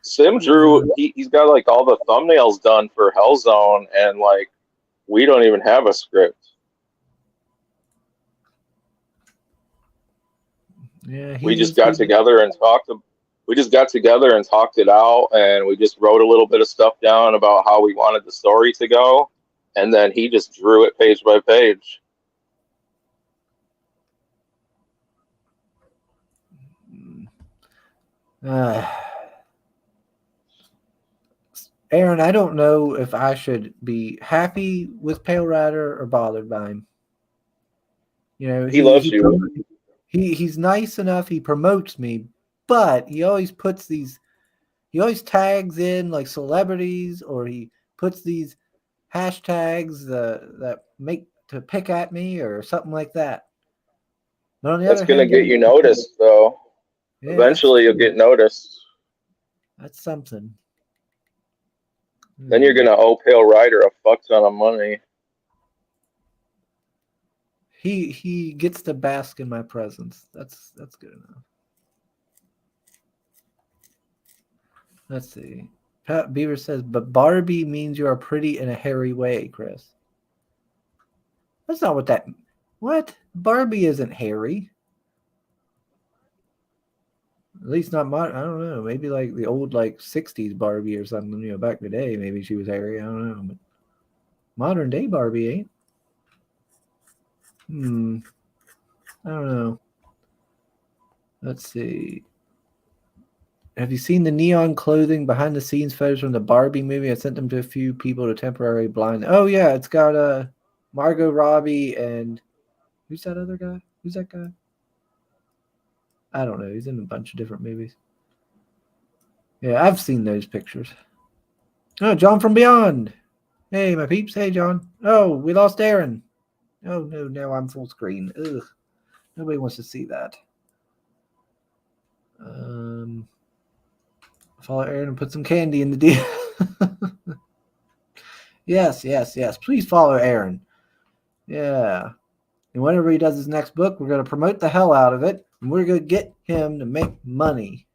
Sim drew. He's got like all the thumbnails done for Hellzone, and like we don't even have a script. Yeah, we just got together and talked. We just got together and talked it out, and we just wrote a little bit of stuff down about how we wanted the story to go, and then he just drew it page by page. Aaron, I don't know if I should be happy with Pale Rider or bothered by him. He loves you. He's nice enough. He promotes me, but he always tags in like celebrities, or he puts these hashtags that make to pick at me or something like that. But on the That's other gonna hand, get you noticed, though. yeah, Eventually, you'll get noticed. That's something. Then you're gonna owe Pale Rider a fuck ton of money. He gets to bask in my presence. That's good enough. Let's see. Pat Beaver says, but Barbie means you are pretty in a hairy way, Chris. That's not what that. What? Barbie isn't hairy. At least not I don't know. Maybe like the old like 60s Barbie or something. Back in the day, maybe she was hairy. I don't know. But modern day Barbie ain't. I don't know. Let's see. Have you seen the neon clothing behind the scenes photos from the Barbie movie? I sent them to a few people to temporarily blind. Oh yeah, it's got Margot Robbie and who's that other guy? Who's that guy? I don't know. He's in a bunch of different movies. Yeah, I've seen those pictures. Oh, John from Beyond. Hey, my peeps. Hey, John. Oh, we lost Aaron. Oh no, now I'm full screen. Ugh. Nobody wants to see that. Follow Aaron and put some candy in the deal. Yes. Please follow Aaron. Yeah. And whenever he does his next book, we're going to promote the hell out of it, and we're going to get him to make money.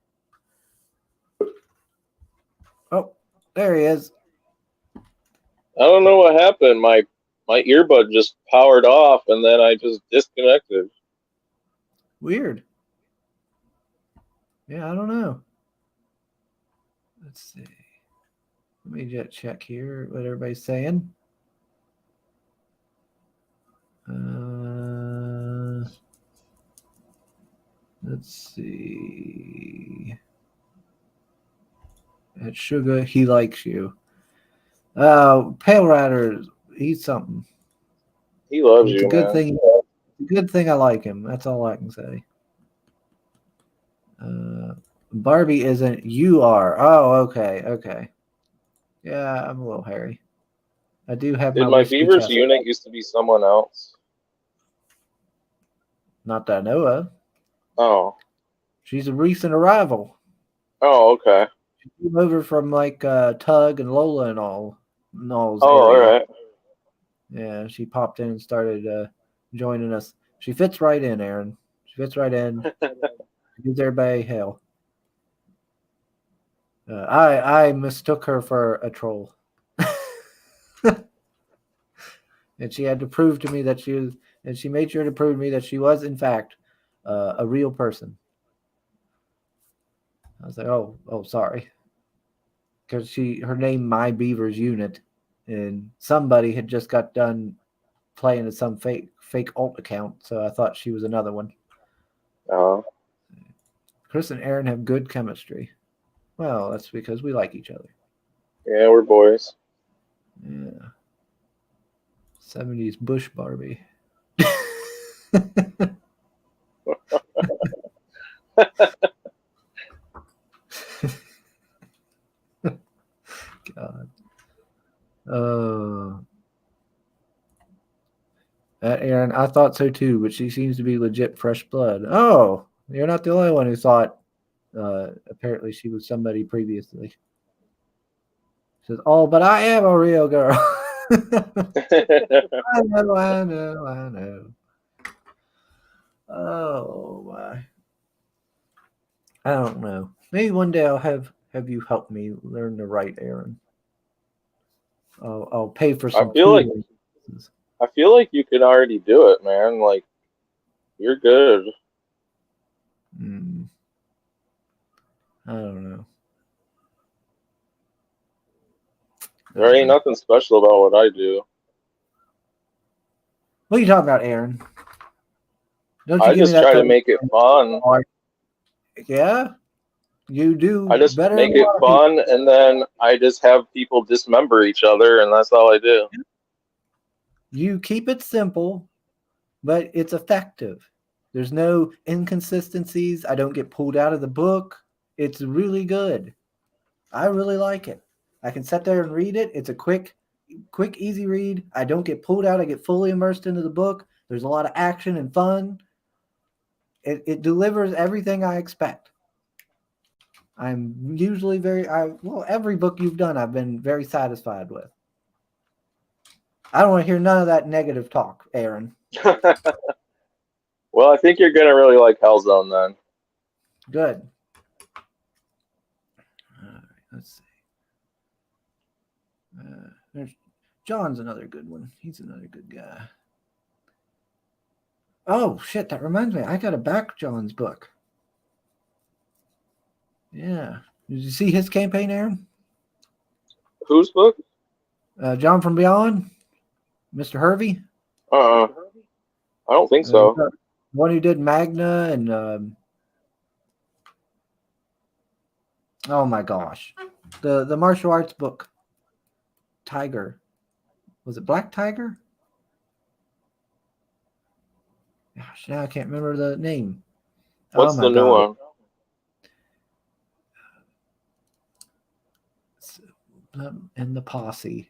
Oh, there he is. I don't know what happened. My earbud just powered off, and then I just disconnected. Weird. Yeah, I don't know. Let's see. Let me just check here what everybody's saying. Let's see. At Sugar, he likes you. Pale Rider, he's something. He loves It's you, a good man. thing. Good thing I like him. That's all I can say. Barbie isn't. You are. Oh, okay. Yeah, I'm a little hairy. I do have Did my my wispy Beaver's chest. unit used to be someone else? Not that I know of. Oh. She's a recent arrival. Oh, okay. She came over from like Tug and Lola and all. Oh, all right. Yeah, she popped in and started joining us. She fits right in, Aaron. She fits right in. She gives everybody hell. I mistook her for a troll. And she had to prove to me that she was, and she made sure to prove to me that she was, in fact, a real person. I was like, oh, sorry. Because her name, My Beaver's Unit, and somebody had just got done playing as some fake alt account, so I thought she was another one. Chris and Aaron have good chemistry. Well, that's because we like each other. Yeah, we're boys. Yeah. 70s Bush Barbie. God. Aaron, I thought so too, but she seems to be legit fresh blood. Oh, you're not the only one who thought apparently she was somebody previously. She says, oh, but I am a real girl. I know. Oh my. I don't know. Maybe one day I'll have you help me learn to write, Aaron. I'll pay for some. I feel like you can already do it, man. Like, you're good. I don't know. There ain't nothing special about what I do. What are you talking about, Aaron? Don't you I just try to make it fun. Yeah, you do. I just make it fun, and then I just have people dismember each other, and that's all I do. You keep it simple, but it's effective. There's no inconsistencies. I don't get pulled out of the book. It's really good. I really like it. I can sit there and read it. It's a quick, easy read. I don't get pulled out. I get fully immersed into the book. There's a lot of action and fun. It delivers everything I expect. I'm usually every book you've done, I've been very satisfied with. I don't want to hear none of that negative talk, Aaron. Well, I think you're going to really like Hellzone then. Good. All right, let's see. John's another good one. He's another good guy. Oh, shit, that reminds me. I got to back John's book. Yeah. Did you see his campaign, Aaron? Whose book? John from Beyond? Mr. Hervey? I don't think so. The one who did Magna and oh my gosh. The martial arts book. Tiger. Was it Black Tiger? Gosh, now I can't remember the name. What's the new one? And the Posse.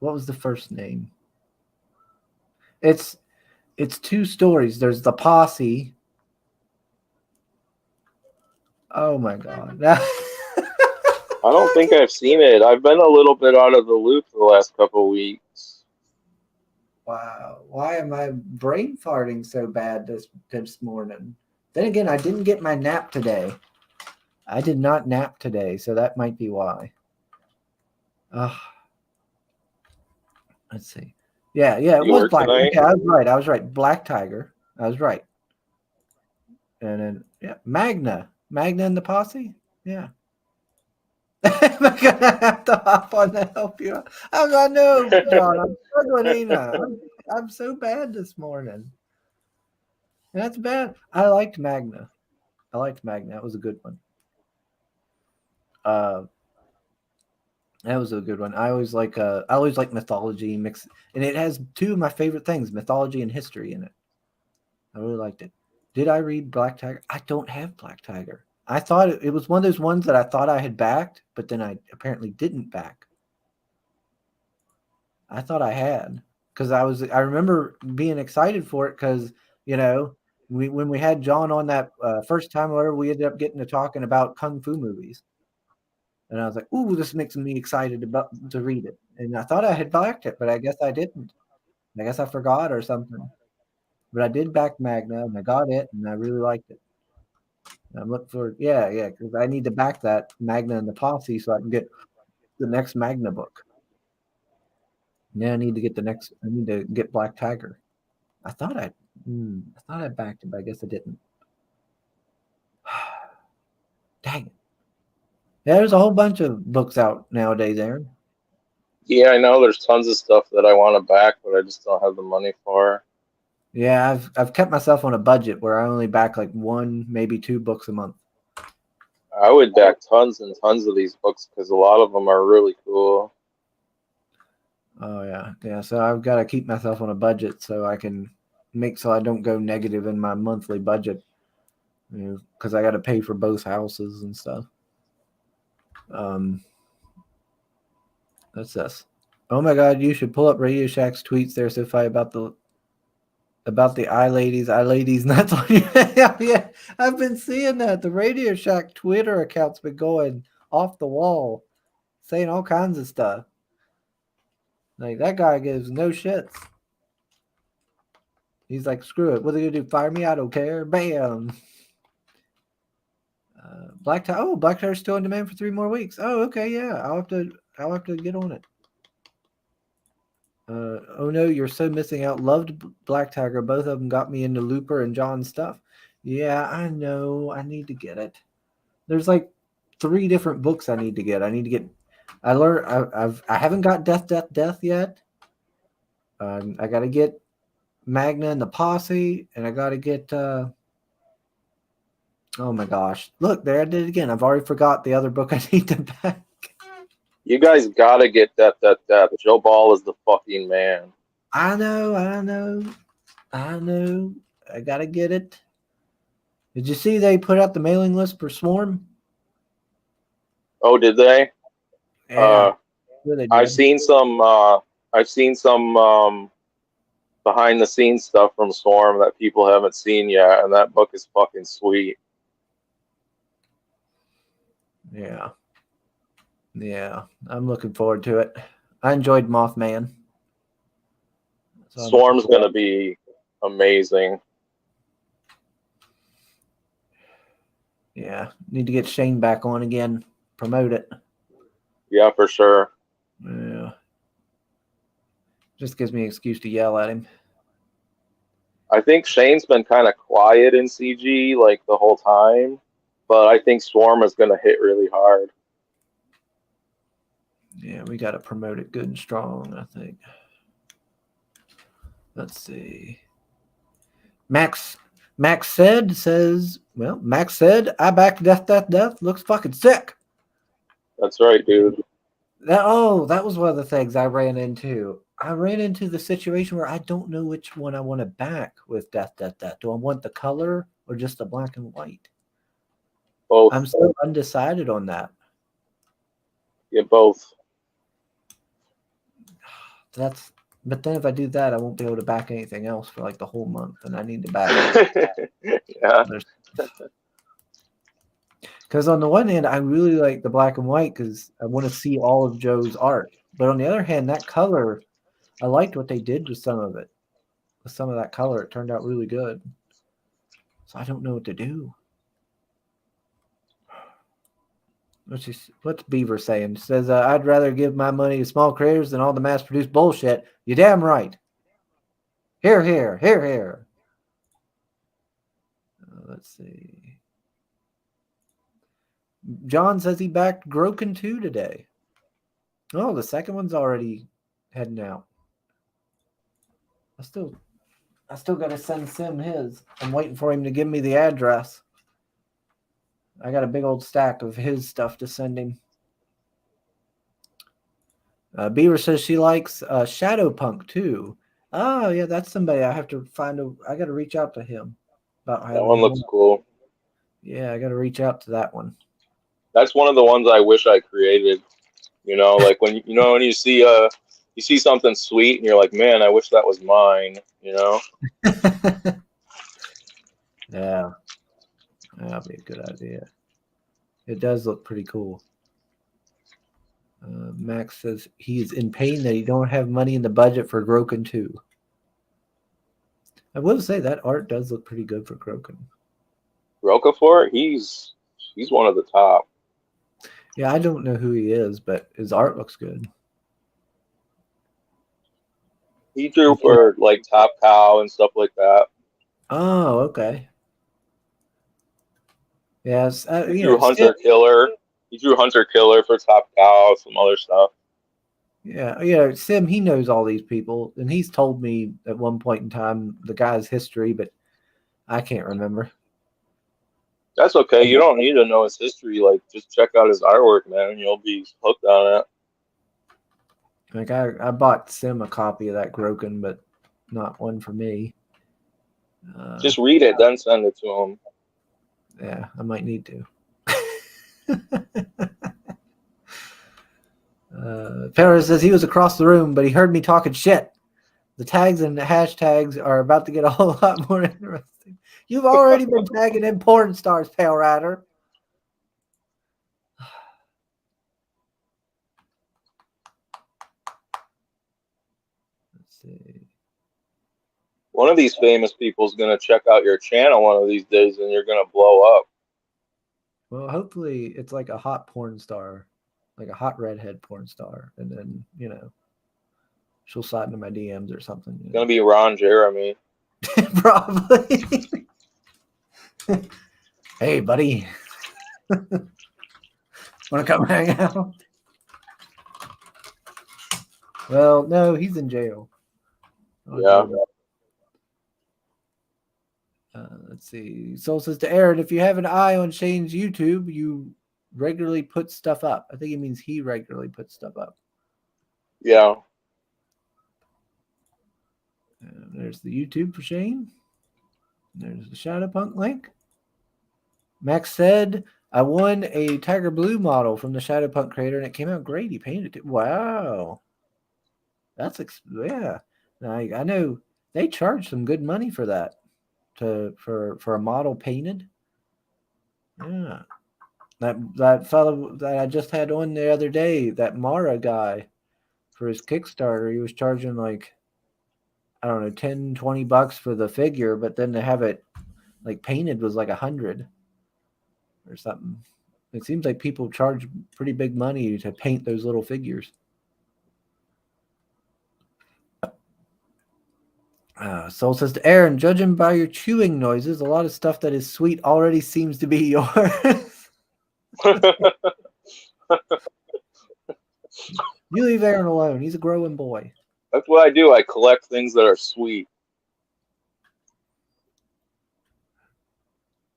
What was the first name? It's two stories. There's the Posse. Oh my God. I don't think I've seen it. I've been a little bit out of the loop the last couple of weeks. Wow. Why am I brain farting so bad this morning? Then again, I didn't get my nap today. I did not nap today, so that might be why. Let's see. Yeah, it was Black. Yeah, I was right. Black Tiger. I was right. And then Magna and the Posse. Yeah. I'm gonna have to hop on to help you. I know, John. I'm struggling, ain't I? I'm so bad this morning. That's bad. I liked Magna. That was a good one. That was a good one. I always like mythology mix, and it has two of my favorite things: mythology and history in it. I really liked it. Did I read Black Tiger? I don't have Black Tiger. I thought it was one of those ones that I thought I had backed, but then I apparently didn't back. I thought I had because I remember being excited for it because when we had John on that first time, whatever, we ended up getting to talking about kung fu movies. And I was like, ooh, this makes me excited to read it. And I thought I had backed it, but I guess I didn't. I guess I forgot or something. But I did back Magna, and I got it, and I really liked it. I'm looking for because I need to back that Magna and the Posse so I can get the next Magna book. Yeah, I need to get Black Tiger. I thought I backed it, but I guess I didn't. Dang it. Yeah, there's a whole bunch of books out nowadays, Aaron. Yeah, I know there's tons of stuff that I want to back, but I just don't have the money for. Yeah, I've kept myself on a budget where I only back like one, maybe two books a month. I would back tons and tons of these books because a lot of them are really cool. Oh yeah. So I've got to keep myself on a budget so I can so I don't go negative in my monthly budget. Because I got to pay for both houses and stuff. That's this. Oh my God! You should pull up Radio Shack's tweets. They're so funny about the eye ladies. And that's what yeah. I've been seeing that. The Radio Shack Twitter account's been going off the wall, saying all kinds of stuff. Like, that guy gives no shits. He's like, screw it. What are they gonna do? Fire me? I don't care. Bam. Black Tiger's still in demand for 3 more weeks. Oh, okay, yeah. I'll have to get on it. Oh no, you're so missing out. Loved Black Tiger. Both of them got me into Looper and John's stuff. Yeah, I know. I need to get it. There's like 3 different books I need to get. I haven't got Death yet. I got to get Magna and the Posse, and I got to get. Oh my gosh! Look, there I did it again. I've already forgot the other book I need to back. You guys gotta get that. Joe Ball is the fucking man. I know. I gotta get it. Did you see they put out the mailing list for Swarm? Oh, did they? Yeah. Really I've seen some. Behind the scenes stuff from Swarm that people haven't seen yet, and that book is fucking sweet. Yeah, I'm looking forward to it. I enjoyed Mothman. So Swarm's going to be amazing. Yeah, need to get Shane back on again. Promote it. Yeah, for sure. Yeah. Just gives me an excuse to yell at him. I think Shane's been kind of quiet in CG like the whole time, but I think Swarm is going to hit really hard. Yeah, we got to promote it good and strong, I think. Let's see. Max says, I backed Death. Looks fucking sick. That's right, dude. That was one of the things I ran into. I ran into the situation where I don't know which one I want to back with Death. Do I want the color or just the black and white? Both. I'm so undecided on that. Yeah, both. But then if I do that, I won't be able to back anything else for like the whole month, and I need to back. Yeah. Because on the one hand, I really like the black and white because I want to see all of Joe's art. But on the other hand, that color, I liked what they did with some of it. With some of that color, it turned out really good. So I don't know what to do. What's Beaver saying? Says, I'd rather give my money to small creators than all the mass-produced bullshit. You're damn right. Here. Let's see. John says he backed Groken 2 today. Oh, the second one's already heading out. I still got to send Sim his. I'm waiting for him to give me the address. I got a big old stack of his stuff to send him. Beaver says she likes Shadowpunk too. Oh, yeah, that's somebody I have to find. I got to reach out to him. About that one looks cool. Yeah, I got to reach out to that one. That's one of the ones I wish I created. You know, like when you see something sweet and you're like, man, I wish that was mine. You know. Yeah. That'd be a good idea. It does look pretty cool. Max says he is in pain that he don't have money in the budget for Groken 2. I will say that art does look pretty good for Groken. Rocafor, he's one of the top. Yeah, I don't know who he is, but his art looks good. He drew for like Top Cow and stuff like that. Oh, okay. Yes, He drew Hunter Killer. He drew Hunter Killer for Top Cow, some other stuff. Yeah, Sim, he knows all these people, and he's told me at one point in time the guy's history, but I can't remember. That's okay. You don't need to know his history. Like, just check out his artwork, man, and you'll be hooked on it. Like I bought Sim a copy of that Groken, but not one for me. Just read it, then send it to him. Yeah, I might need to. Paris says he was across the room, but he heard me talking shit. The tags and the hashtags are about to get a whole lot more interesting. You've already been tagging in porn stars, Pale Rider. Let's see. One of these famous people is going to check out your channel one of these days, and you're going to blow up. Well, hopefully it's like a hot porn star, like a hot redhead porn star, and then she'll slide into my DMs or something. It's going to be Ron Jeremy. Probably. Hey, buddy. Want to come hang out? Well, no, he's in jail. Yeah. Let's see. Soul says to Aaron, if you have an eye on Shane's YouTube, you regularly put stuff up. I think it means he regularly puts stuff up. Yeah. There's the YouTube for Shane. There's the Shadowpunk link. Max said, I won a Tiger Blue model from the Shadowpunk creator, and it came out great. He painted it. Wow. That's, yeah. I know they charge some good money for that, for a model painted. Yeah. That fellow that I just had on the other day, that Mara guy, for his Kickstarter, he was charging like, I don't know, $10-20 for the figure, but then to have it like painted was like $100 or something. It seems like people charge pretty big money to paint those little figures. Soul says to Aaron, judging by your chewing noises, a lot of stuff that is sweet already seems to be yours. You leave Aaron alone. He's a growing boy. That's what I do. I collect things that are sweet.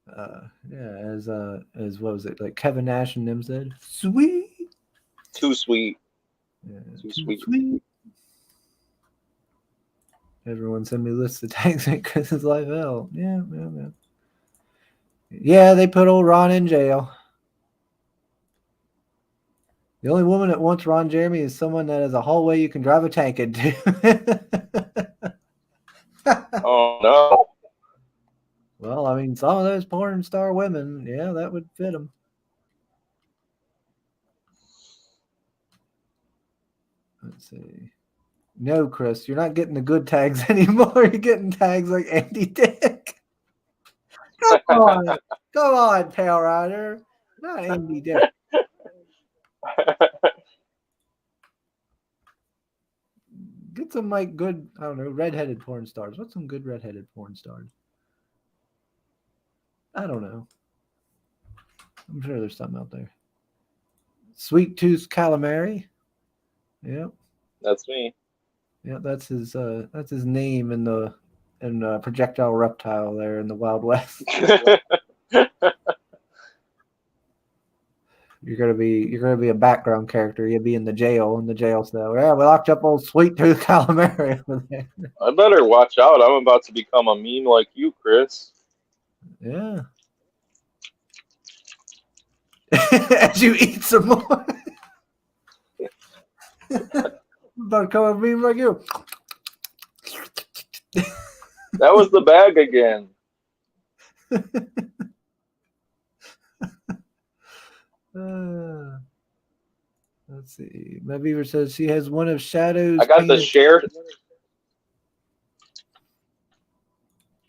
Yeah, as what was it, like Kevin Nash and them said, sweet. Too sweet. Yeah, too sweet. Everyone send me lists of tags at Chris's Life Hell. Yeah. Yeah, they put old Ron in jail. The only woman that wants Ron Jeremy is someone that has a hallway you can drive a tank into. Oh, no. Well, I mean, some of those porn star women, yeah, that would fit them. Let's see. No, Chris, you're not getting the good tags anymore. You're getting tags like Andy Dick. Come on, Pale Rider. Not Andy Dick. Get some like good, I don't know, redheaded porn stars. What's some good redheaded porn stars? I don't know. I'm sure there's something out there. Sweet Tooth Calamari. Yep. That's me. Yeah, that's his name in the Projectile Reptile there in the Wild West. You're gonna be a background character. You'll be in the jail cell. Yeah, we locked up old Sweet Tooth Calamari over there. I better watch out. I'm about to become a meme like you, Chris. Yeah. As you eat some more. About to come a meme like you. That was the bag again. Let's see. My Beaver says she has one of Shadow's. I got the share.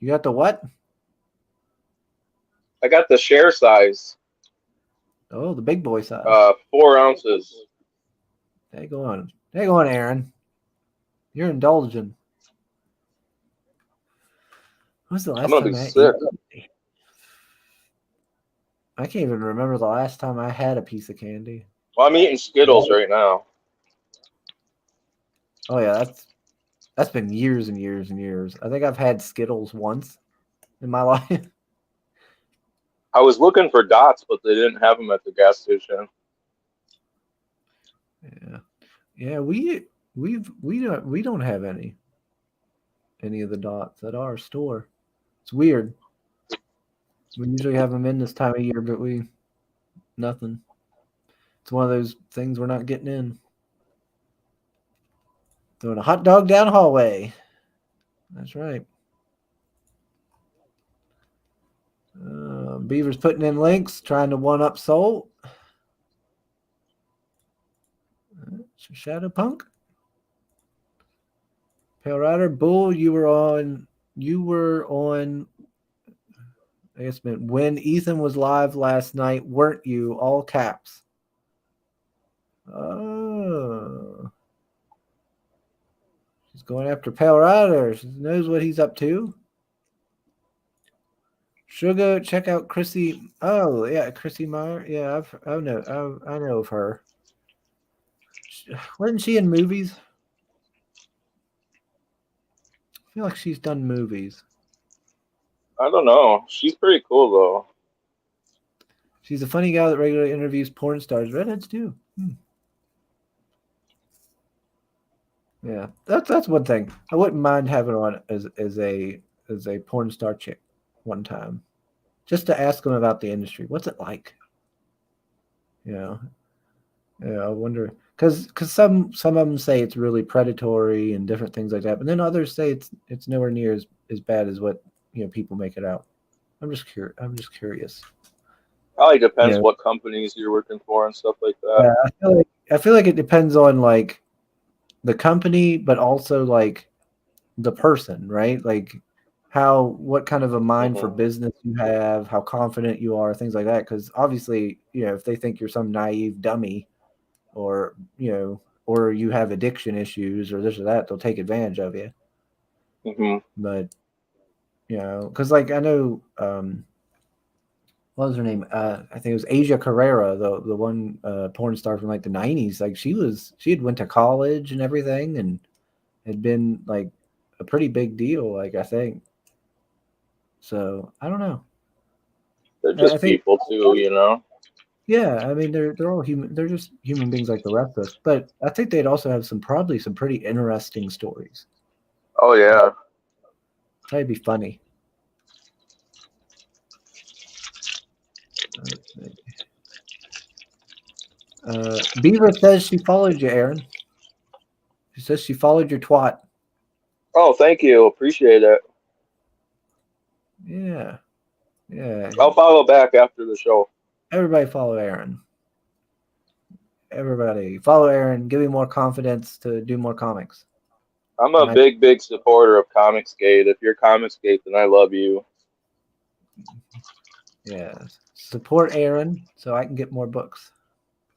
You got the what? I got the share size, Oh, the big boy size. 4 ounces. Hang on, Aaron. You're indulging. When was the I'm last gonna time be I sick. ate? I can't even remember the last time I had a piece of candy. Well, I'm eating Skittles right now. Oh yeah, that's been years and years and years. I think I've had Skittles once in my life. I was looking for dots, but they didn't have them at the gas station. Yeah. We don't have any of the dots at our store. It's weird. We usually have them in this time of year, but nothing. It's one of those things we're not getting in. Throwing a hot dog down hallway. That's right. Beaver's putting in links, trying to one up Soul. Shadow Punk. Pale Rider Bull, you were on. I guess meant when Ethan was live last night, weren't you? All caps. Oh. She's going after Pale Rider. She knows what he's up to. Sugar, check out Chrissy. Oh yeah, Chrissy Meyer. Yeah, I know of her. Wasn't she in movies? I feel like she's done movies. I don't know. She's pretty cool though. She's a funny gal that regularly interviews porn stars. Redheads too. Yeah, that's one thing. I wouldn't mind having her on as a porn star chick one time, just to ask them about the industry. What's it like? Yeah, I wonder because some of them say it's really predatory and different things like that, but then others say it's nowhere near as bad as what people make it out. I'm just curious. Probably depends Yeah. what companies you're working for and stuff like that. Yeah, I feel like it depends on like the company, but also like the person, right? Like what kind of a mind for business you have, how confident you are, things like that. Because obviously, if they think you're some naive dummy, or or you have addiction issues or this or that, they'll take advantage of you. But because like I know, what was her name? I think it was Asia Carrera, the one porn star from like the '90s. Like she had went to college and everything, and had been like a pretty big deal. Like I think. So I don't know. They're just people too, Yeah, I mean they're all human. They're just human beings like the rest of us. But I think they'd also have probably some pretty interesting stories. Oh yeah. That'd be funny. Beaver says she followed you, Aaron. She says she followed your twat. Oh, thank you. Appreciate it. Yeah. I'll follow back after the show. Everybody follow Aaron. Everybody follow Aaron. Give me more confidence to do more comics. I'm a big supporter of Comicsgate. If you're Comicsgate, then I love you. Yeah. Support Aaron so I can get more books.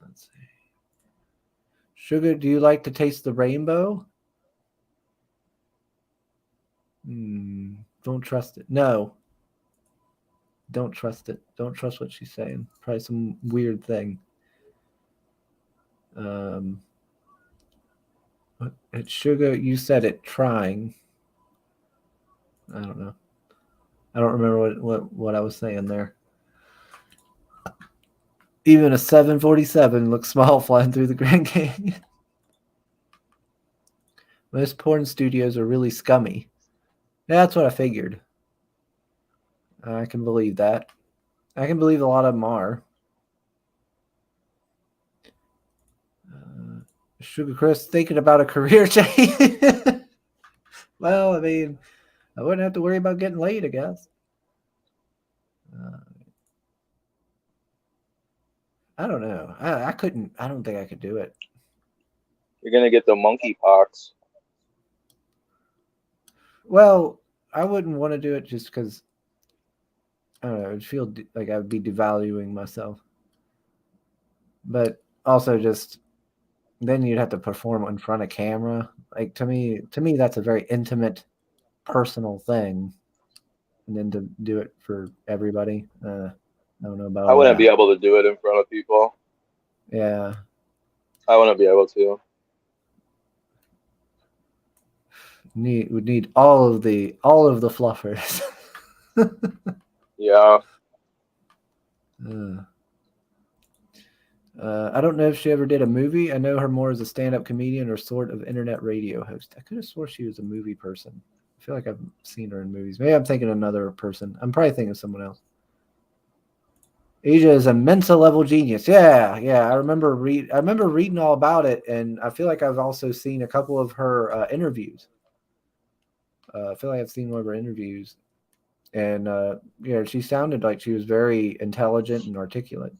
Let's see. Sugar, do you like to taste the rainbow? Don't trust it. No. Don't trust it. Don't trust what she's saying. Probably some weird thing. It's Sugar, you said it trying. I don't know. I don't remember what I was saying there. Even a 747 looks small flying through the Grand Canyon. Most porn studios are really scummy. Yeah, that's what I figured. I can believe that. I can believe a lot of them are. Sugar Chris thinking about a career change. Well, I mean, I wouldn't have to worry about getting laid, I guess. I don't know. I couldn't. I don't think I could do it. You're gonna get the monkeypox. Well, I wouldn't want to do it just because I don't know. It would feel like I would be devaluing myself, but also just then you'd have to perform in front of camera. Like to me, that's a very intimate, personal thing, and then to do it for everybody, I don't know about I all wouldn't be that. able to do it in front of people. Yeah, I wouldn't be able to. would need all of the fluffers. Yeah. Uh, I don't know if she ever did a movie. I know her more as a stand-up comedian or sort of internet radio host. I could have swore she was a movie person. I feel like I've seen her in movies. Maybe I'm thinking another person. I'm probably thinking of someone else. Asia is a Mensa level genius. Yeah. I remember reading all about it, and I feel like I've also seen a couple of her interviews. I feel like I've seen one of her interviews, and she sounded like she was very intelligent and articulate.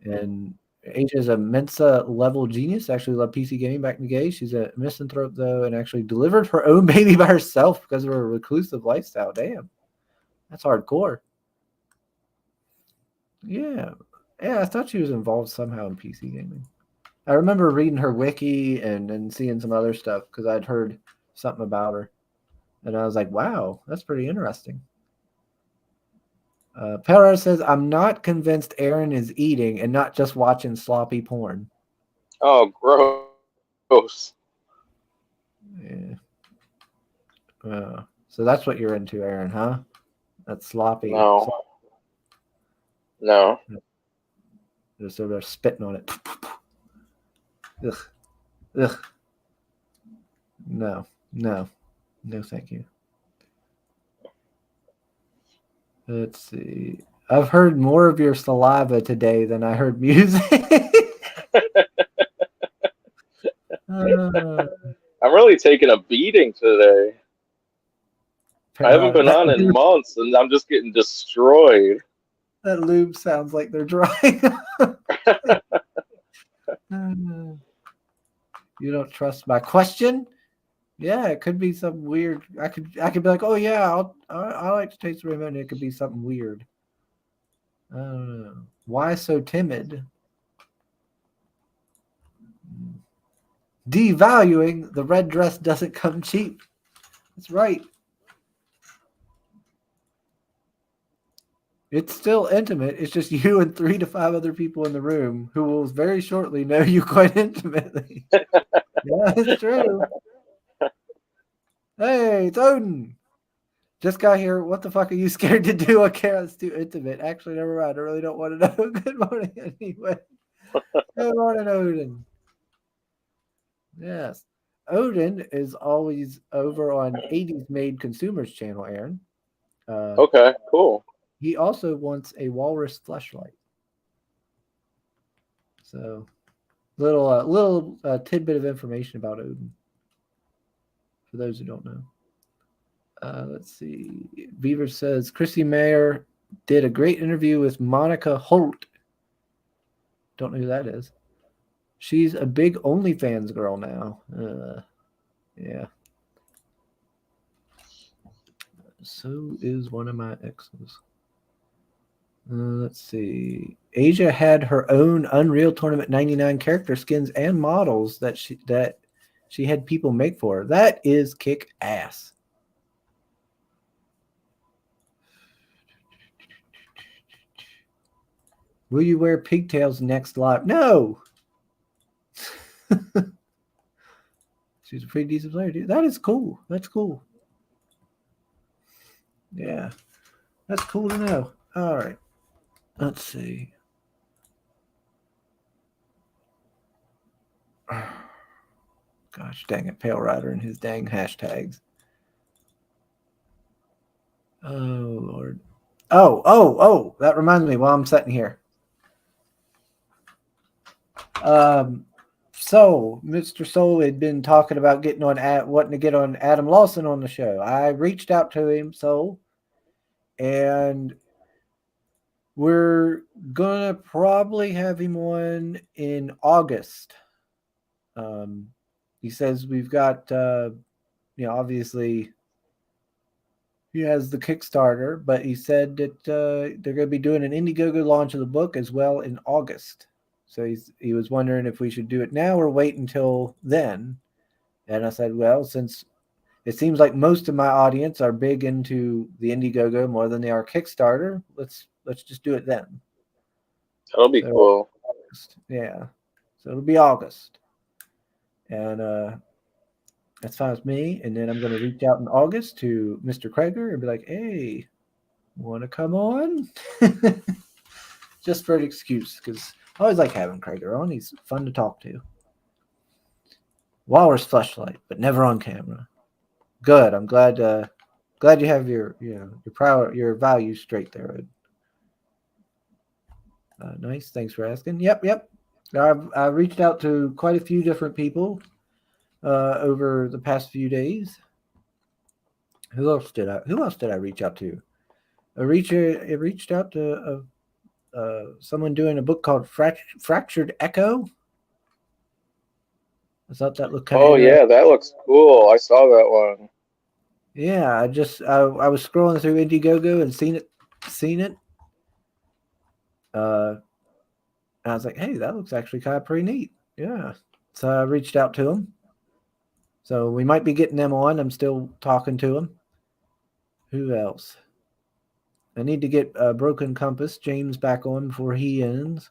And Asia is a Mensa level genius. Actually loved PC gaming back in the day. She's a misanthrope though, and actually delivered her own baby by herself because of her reclusive lifestyle. Damn, that's hardcore. Yeah, I thought she was involved somehow in PC gaming. I remember reading her wiki and seeing some other stuff because I'd heard something about her, and I was like, wow, that's pretty interesting. Pelra says, I'm not convinced Aaron is eating and not just watching sloppy porn. Oh, gross. Yeah. So that's what you're into, Aaron, huh? That's sloppy. No. No. Just over there spitting on it. Ugh. Ugh. No, thank you. Let's see. I've heard more of your saliva today than I heard music. I'm really taking a beating today. I haven't been on in months, and I'm just getting destroyed. That lube sounds like they're drying. You don't trust my question? Yeah, it could be something weird. I could be like, oh yeah, I like to taste rainbow, and it could be something weird. I don't know. Why so timid? Devaluing the red dress doesn't come cheap. That's right. It's still intimate. It's just you and 3 to 5 other people in the room who will very shortly know you quite intimately. Yeah, it's true. Hey, it's Odin. Just got here. What the fuck are you scared to do? I care. It's too intimate. Actually, never mind. I really don't want to know. Good morning, anyway. Good morning, Odin. Yes. Odin is always over on 80s Made Consumers channel, Aaron. Okay, cool. He also wants a walrus fleshlight. So, little tidbit of information about Odin for those who don't know. Let's see. Beaver says Chrissy Mayer did a great interview with Monica Holt. Don't know who that is. She's a big OnlyFans girl now. Yeah. So is one of my exes. Let's see. Asia had her own Unreal Tournament 99 character skins and models that she had people make for her. That is kick ass. Will you wear pigtails next live? No. She's a pretty decent player, dude. That is cool. That's cool. Yeah. That's cool to know. All right. Let's see. Gosh dang it, Pale Rider and his dang hashtags. Oh, Lord. Oh, that reminds me while I'm sitting here. So Mr. Soul had been talking about wanting to get on Adam Lawson on the show. I reached out to him, Soul, and we're gonna probably have him on in August. He says we've got, obviously he has the Kickstarter, but he said that they're going to be doing an Indiegogo launch of the book as well in August. So he was wondering if we should do it now or wait until then. And I said, well, since it seems like most of my audience are big into the Indiegogo more than they are Kickstarter, let's just do it then. That'll be cool. Yeah. So it'll be August. And that's fine with me. And then I'm going to reach out in August to Mr. Krager and be like, hey, want to come on? Just for an excuse, because I always like having Krager on. He's fun to talk to. Walrus fleshlight, but never on camera. Good. I'm glad you have your your values straight there. Nice. Thanks for asking. Yep. I've reached out to quite a few different people over the past few days. Who else did I reach out to? I reached out to someone doing a book called Fractured Echo. I thought that looked kind of yeah, that looks cool. I saw that one. Yeah, I was scrolling through Indiegogo and seen it. And I was like, hey, that looks actually kind of pretty neat. Yeah. So I reached out to them. So we might be getting them on. I'm still talking to them. Who else? I need to get Broken Compass, James, back on before he ends.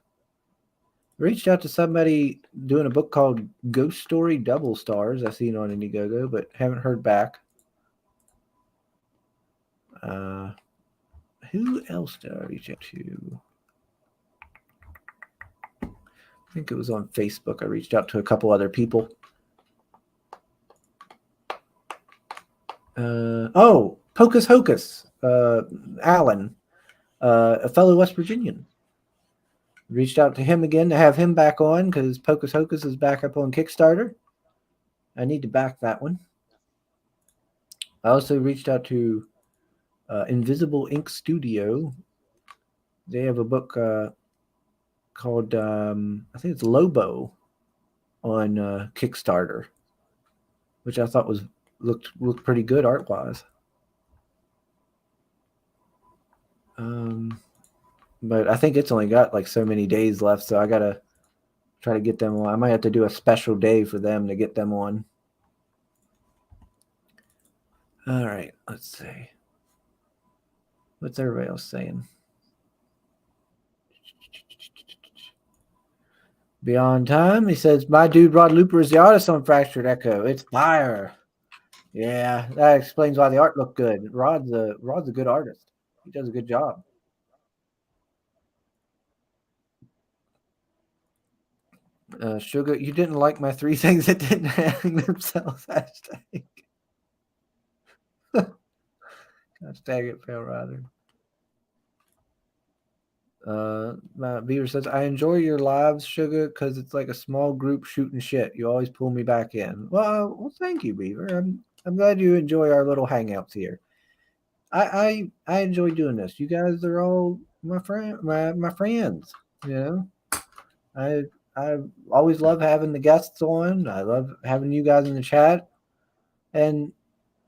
Reached out to somebody doing a book called Ghost Story Double Stars. I seen on Indiegogo, but haven't heard back. Who else did I reach out to? I think it was on Facebook. I reached out to a couple other people. Pocus Hocus, Alan, a fellow West Virginian. Reached out to him again to have him back on because Pocus Hocus is back up on Kickstarter. I need to back that one. I also reached out to Invisible Ink Studio. They have a book called, I think it's Lobo on Kickstarter, which I thought looked pretty good art-wise. But I think it's only got like so many days left, so I gotta try to get them on. I might have to do a special day for them to get them on. All right, let's see. What's everybody else saying? Beyond Time, he says, my dude Rod Looper is the artist on Fractured Echo. It's fire. Yeah, that explains why the art looked good. Rod's a good artist. He does a good job. Sugar, you didn't like my 3 things that didn't hang themselves. Hashtag. Gosh dang it, Fail Rider. Beaver says, I enjoy your lives, Sugar, because it's like a small group shooting shit. You always pull me back in. Well, thank you, Beaver. I'm glad you enjoy our little hangouts here. I enjoy doing this. You guys are all my friends. You know, I always love having the guests on. I love having you guys in the chat. And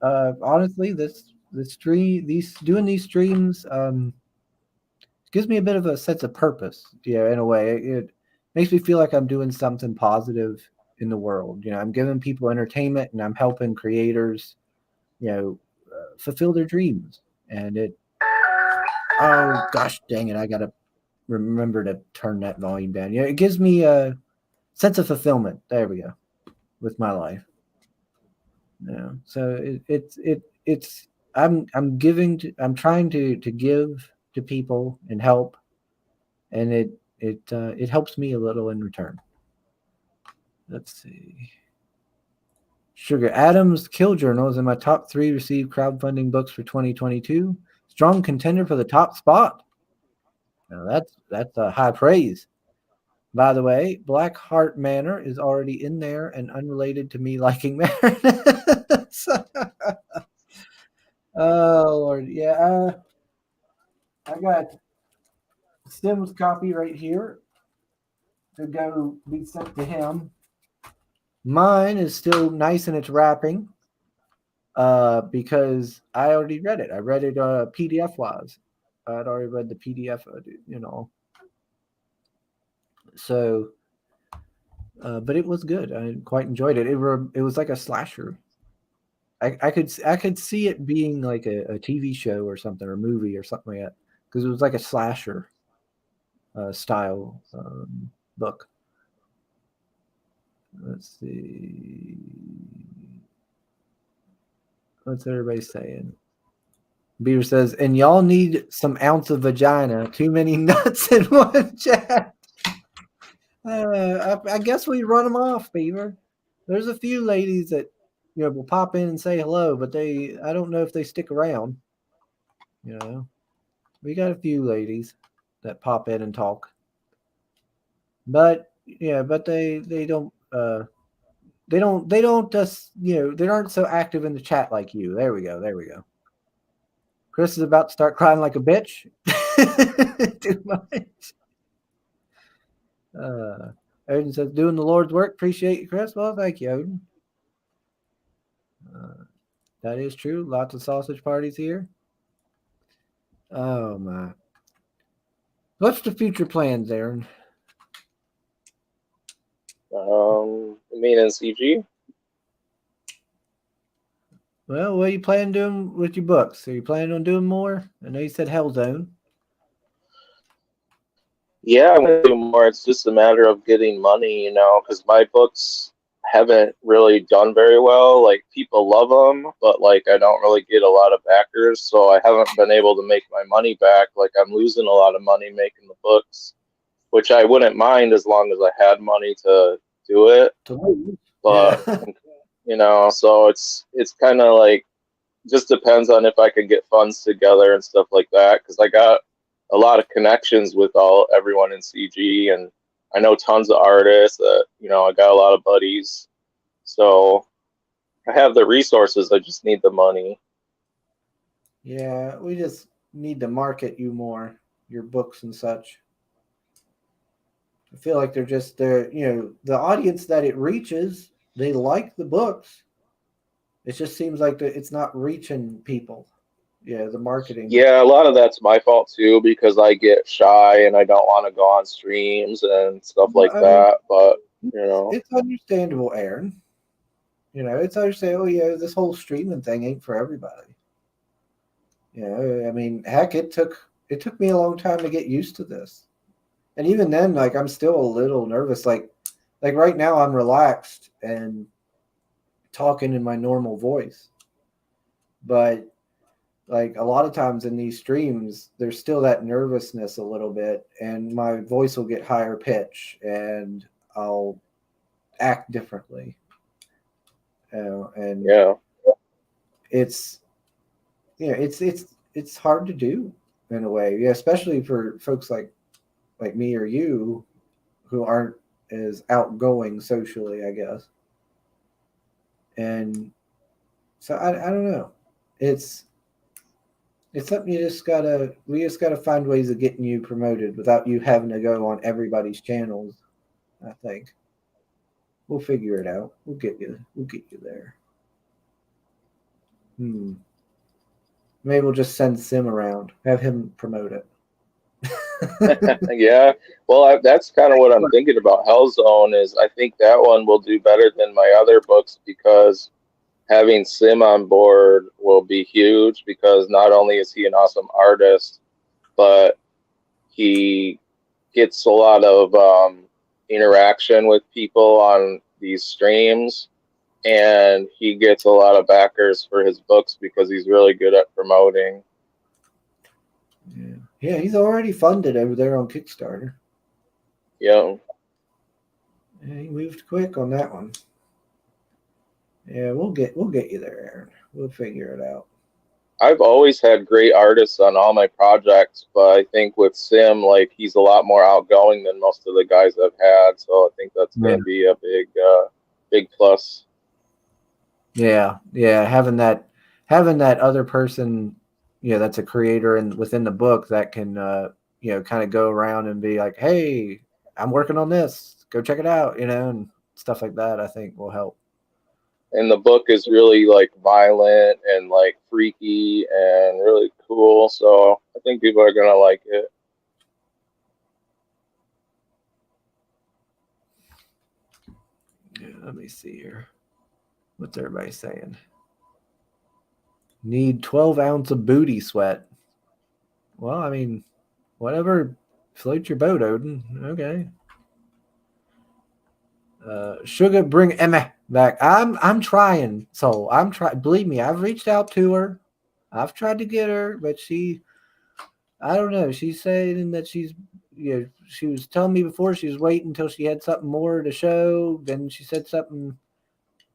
honestly, doing these streams gives me a bit of a sense of purpose. Yeah, in a way, it makes me feel like I'm doing something positive in the world. You know, I'm giving people entertainment and I'm helping creators, fulfill their dreams. And oh gosh dang it, I gotta remember to turn that volume down. Yeah, it gives me a sense of fulfillment. There we go, with my life. Yeah, so it's I'm trying to give to people and help, and it helps me a little in return. Let's see. Sugar Adams Kill Journal is in my top 3 received crowdfunding books for 2022. Strong contender for the top spot. Now that's a high praise. By the way, Black Heart Manor is already in there and unrelated to me liking Marinus. Oh Lord, yeah. I got Stim's copy right here to go be sent to him. Mine is still nice in its wrapping. because I already read it. I read it PDF wise. I'd already read the PDF, So, but it was good. I quite enjoyed it. It was like a slasher. I could see it being like a TV show or something, or movie or something like that, because it was like a slasher style book. Let's see. What's everybody saying? Beaver says, and y'all need some ounce of vagina. Too many nuts in one chat. I guess we run them off, Beaver. There's a few ladies that will pop in and say hello, but I don't know if they stick around. We got a few ladies that pop in and talk, but they don't just they aren't so active in the chat like you. There we go. Chris is about to start crying like a bitch. Too much. Odin says, doing the Lord's work. Appreciate you, Chris. Well, thank you, Odin. That is true. Lots of sausage parties here. Oh, my. What's the future plans, Aaron? You mean in CG? Well, what are you planning on doing with your books? Are you planning on doing more? I know you said Hellzone. Yeah, I'm gonna do more. It's just a matter of getting money, because my books haven't really done very well. Like, people love them, but like I don't really get a lot of backers, so I haven't been able to make my money back. Like, I'm losing a lot of money making the books, which I wouldn't mind as long as I had money to do it. But so it's kind of like, just depends on if I could get funds together and stuff like that, because I got a lot of connections with everyone in CG, and I know tons of artists that I got a lot of buddies, so I have the resources. I just need the money. Yeah, we just need to market you more, your books and such. I feel like they're the audience that it reaches, they like the books. It just seems like it's not reaching people. Yeah, the marketing. Yeah, a lot of that's my fault too, because I get shy and I don't want to go on streams and stuff like that. But it's understandable, Aaron. It's understandable. This whole streaming thing ain't for everybody. I mean, heck, it took me a long time to get used to this, and even then, like, I'm still a little nervous. Like right now, I'm relaxed and talking in my normal voice, but like a lot of times in these streams, there's still that nervousness a little bit, and my voice will get higher pitch and I'll act differently. And it's it's hard to do in a way, especially for folks like me or you who aren't as outgoing socially, I guess. And so I don't know. It's something we just gotta find ways of getting you promoted without you having to go on everybody's channels. I think we'll figure it out. We'll get you there. Maybe we'll just send Sim around, have him promote it. Yeah, well, that's kind of what I'm thinking about. Hellzone is, I think that one will do better than my other books, because having Sim on board will be huge, because not only is he an awesome artist, but he gets a lot of interaction with people on these streams, and he gets a lot of backers for his books because he's really good at promoting. Yeah, he's already funded over there on Kickstarter. Yeah. He moved quick on that one. Yeah, we'll get you there, Aaron. We'll figure it out. I've always had great artists on all my projects, but I think with Sim, like, he's a lot more outgoing than most of the guys I've had, so I think that's going to be a big plus. Yeah, having that other person, that's a creator and within the book that can kind of go around and be like, hey, I'm working on this, go check it out, and stuff like that, I think will help. And the book is really like violent and like freaky and really cool. So I think people are gonna like it. Yeah, let me see here. What's everybody saying? Need 12 ounce of booty sweat. Well, I mean, whatever floats your boat, Odin. Okay. Sugar, bring Emma back. I'm trying. So I'm trying. Believe me, I've reached out to her. I've tried to get her, but I don't know. She's saying that she was telling me before she was waiting until she had something more to show. Then she said something.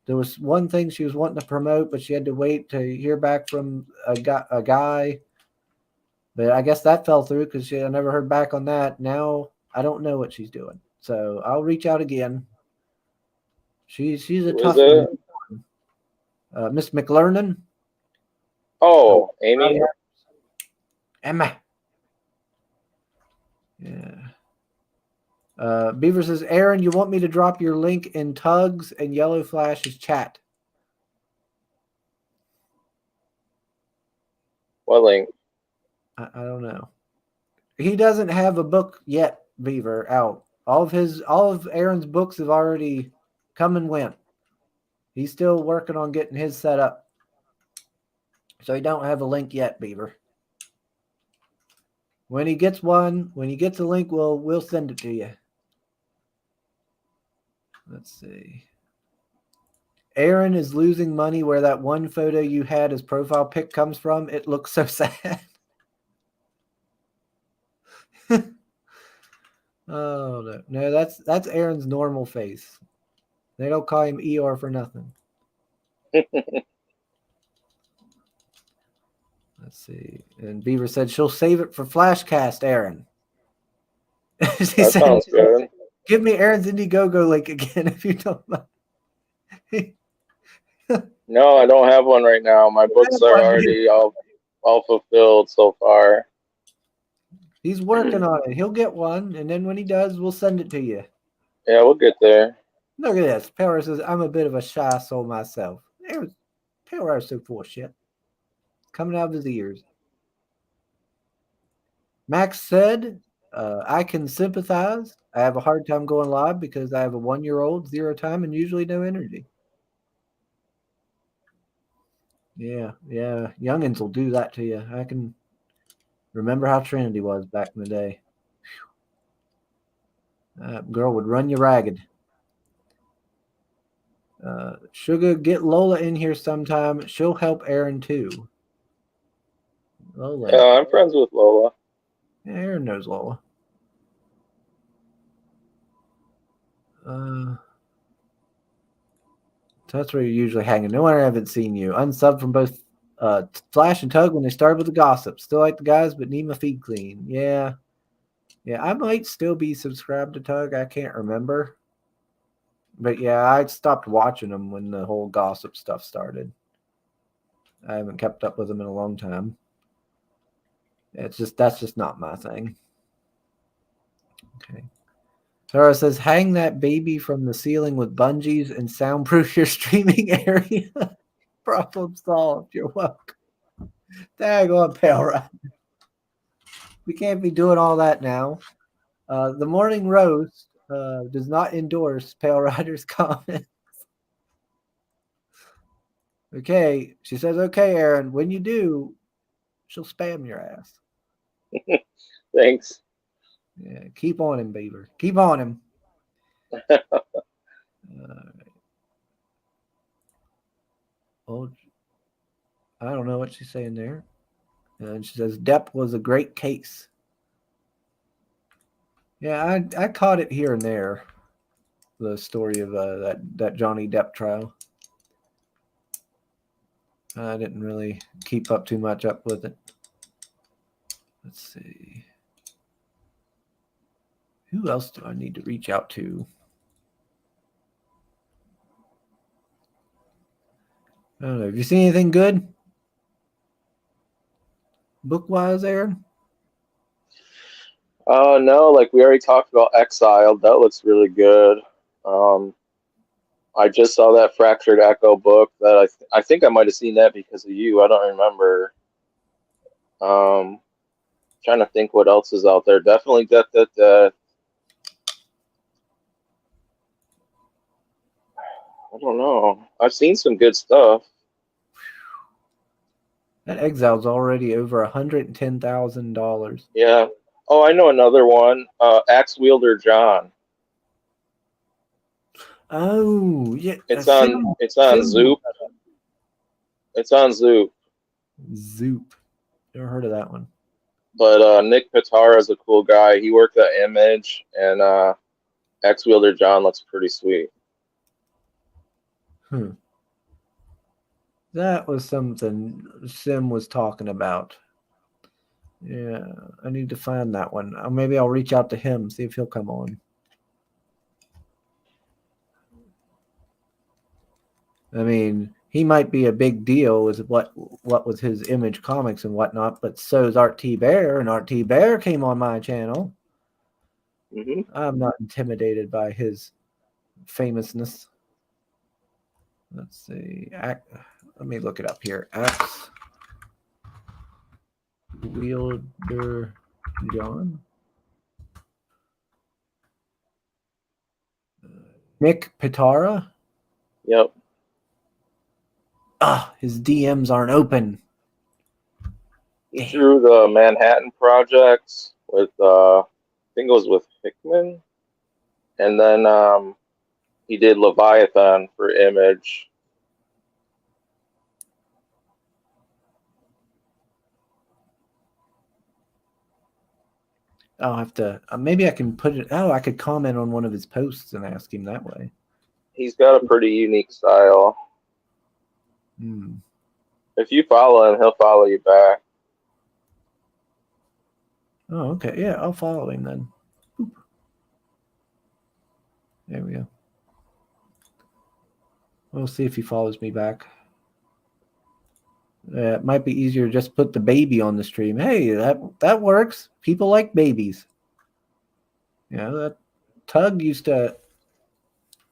There was one thing she was wanting to promote, but she had to wait to hear back from a guy. But I guess that fell through because I never heard back on that. Now I don't know what she's doing. So I'll reach out again. She's a Who is tough one. it? Miss McLernan. Oh, Amy. Emma. Yeah. Beaver says, Aaron, you want me to drop your link in Tugs and Yellow Flash's chat? What link? I don't know. He doesn't have a book yet, Beaver, out. All of Aaron's books have already come and went. He's still working on getting his set up. So he don't have a link yet, Beaver. When he gets a link, we'll send it to you. Let's see. Aaron is losing money where that one photo you had as profile pic comes from. It looks so sad. Oh no, that's Aaron's normal face. They don't call him Eeyore for nothing. Let's see. And Beaver said she'll save it for Flashcast, Aaron. She That said, sounds good. give me Aaron's Indiegogo link again if you don't mind. No, I don't have one right now. My books are already all fulfilled so far. He's working on it. He'll get one, and then when he does, we'll send it to you. Yeah, we'll get there. Look at this. Power says, I'm a bit of a shy soul myself. Power is so full of shit. Coming out of his ears. Max said, I can sympathize. I have a hard time going live because I have a 1-year-old, 0 time, and usually no energy. Yeah. Youngins will do that to you. I can remember how Trinity was back in the day. That girl would run you ragged. Sugar, get Lola in here sometime. She'll help Aaron too. Lola. Yeah, I'm friends with Lola. Yeah, Aaron knows Lola. So that's where you're usually hanging. No wonder I haven't seen you. Unsub from both Flash and Tug when they started with the gossip. Still like the guys, but need my feed clean. Yeah, I might still be subscribed to Tug. I can't remember. But yeah, I stopped watching them when the whole gossip stuff started. I haven't kept up with them in a long time. That's just not my thing. Okay. Tara says, hang that baby from the ceiling with bungees and soundproof your streaming area. Problem solved. You're welcome. Daggone Pale Rider. We can't be doing all that now. The Morning Roast does not endorse Pale Rider's comments. Okay. She says, okay, Aaron, when you do, she'll spam your ass. Thanks. Yeah, keep on him, Beaver. Keep on him. Oh, I don't know what she's saying there. And she says, Depp was a great case. Yeah, I caught it here and there. The story of that Johnny Depp trial. I didn't really keep up too much up with it. Let's see. Who else do I need to reach out to? I don't know. Have you seen anything good? Book-wise, Aaron? No, like we already talked about Exiled. That looks really good. I just saw that Fractured Echo book that I think I might have seen that because of you. I don't remember. Trying to think what else is out there. Definitely Death, Death, Death. I don't know. I've seen some good stuff. That Exile's already over $110,000. Yeah. Oh, I know another one. Axe Wielder John. Oh, yeah. It's on. It's on Zoop. It's on Zoop. Zoop. Never heard of that one. But Nick Pitara is a cool guy. He worked at Image, and Axe Wielder John looks pretty sweet. That was something Sim was talking about. Yeah, I need to find that one. Maybe I'll reach out to him, see if he'll come on. I mean, he might be a big deal with what with his Image Comics and whatnot, but so is Art T. Bear, and Art T. Bear came on my channel. Mm-hmm. I'm not intimidated by his famousness. Let's see. Let me look it up here. Axe Wielder John. Nick Pitara. Yep. His DMs aren't open. He drew the Manhattan Project with I think it was with Hickman, and then he did Leviathan for Image. I'll have to. Maybe I can put it. I could comment on one of his posts and ask him that way. He's got a pretty unique style. If you follow him, he'll follow you back. Oh, okay. Yeah, I'll follow him then. Boop. There we go. We'll see if he follows me back. It might be easier to just put the baby on the stream. Hey, that works. People like babies. That Tug used to.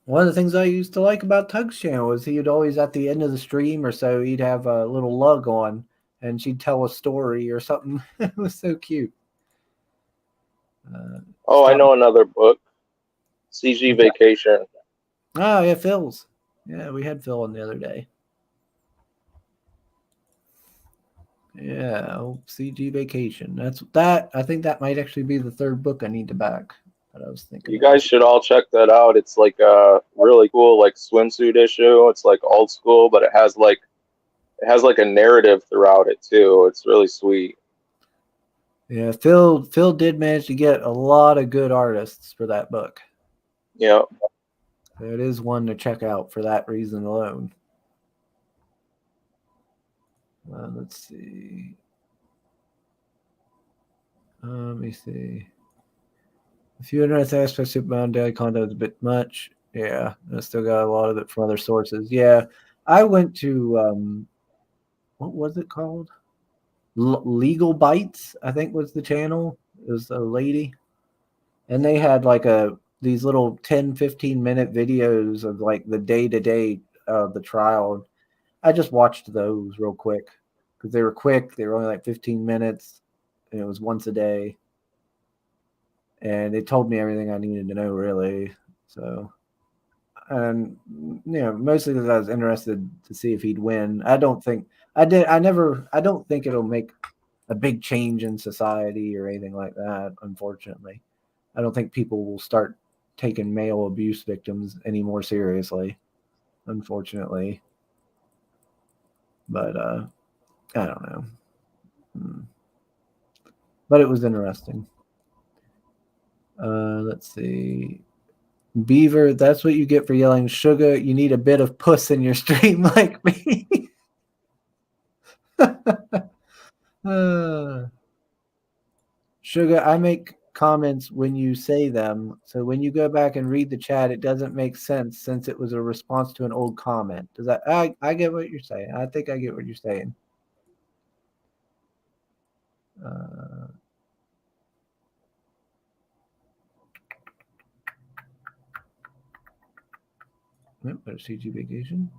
One of the things I used to like about Tug's channel was he'd always at the end of the stream or so he'd have a little lug on and she'd tell a story or something. It was so cute. I know another book, CG Vacation. Oh yeah, Phil's. Yeah, we had Phil on the other day. Yeah, CG Vacation. I think that might actually be the third book I need to back. That I was thinking. You guys should all check that out. It's like a really cool like swimsuit issue. It's like old school, but it has like a narrative throughout it too. It's really sweet. Yeah, Phil did manage to get a lot of good artists for that book. Yeah. It is one to check out for that reason alone. Let's see. Let me see. A few interesting aspects of Superman daily content is a bit much. Yeah, I still got a lot of it from other sources. Yeah, I went to what was it called? Legal Bites, I think was the channel. It was a lady, and they had like these little 10-15 minute videos of like the day-to-day of the trial. I just watched those real quick because they were quick. They were only like 15 minutes, and it was once a day. And it told me everything I needed to know, really. So, and mostly because I was interested to see if he'd win. I don't think it'll make a big change in society or anything like that. Unfortunately, I don't think people will start taking male abuse victims any more seriously. Unfortunately, but I don't know. But it was interesting. Let's see. Beaver, that's what you get for yelling sugar. You need a bit of puss in your stream like me. Sugar, I make comments when you say them. So when you go back and read the chat, it doesn't make sense since it was a response to an old comment. Does that I get what you're saying. I think I get what you're saying. Yep, better CG Vacation.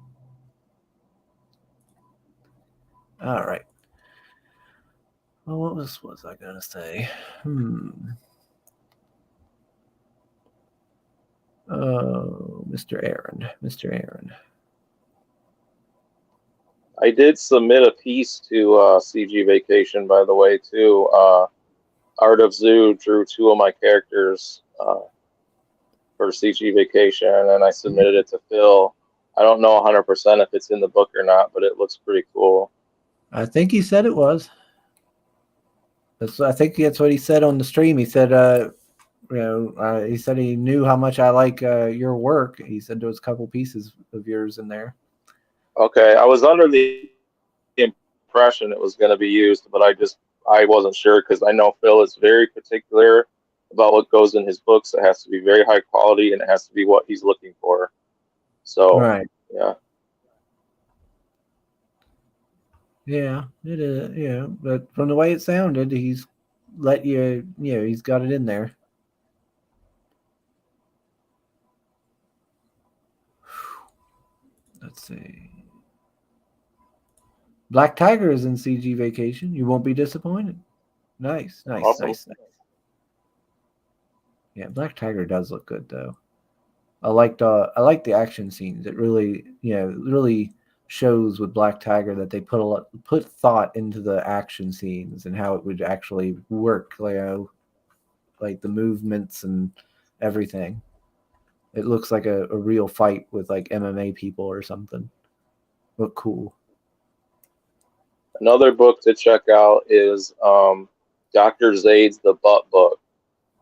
All right. Well, what was I gonna say? Oh, Mr. Aaron. I did submit a piece to CG Vacation, by the way, too. Art of Zoo drew two of my characters for CG Vacation, and I submitted it to Phil. I don't know 100% if it's in the book or not, but it looks pretty cool. I think he said it was. I think that's what he said on the stream. He said, he said he knew how much I like your work. He said there was a couple pieces of yours in there. Okay, I was under the impression it was going to be used, but I wasn't sure because I know Phil is very particular about what goes in his books. It has to be very high quality and it has to be what he's looking for. So, Right. yeah. Yeah, it is. Yeah, but from the way it sounded, he's let you. He's got it in there. Let's see. Black Tiger is in CG Vacation. You won't be disappointed. Nice. Awesome. Yeah, Black Tiger does look good though. I like the action scenes. It really shows with Black Tiger that they put thought into the action scenes and how it would actually work. Like the movements and everything. It looks like a real fight with like MMA people or something. Look cool. Another book to check out is Dr. Zaid's The Butt Book.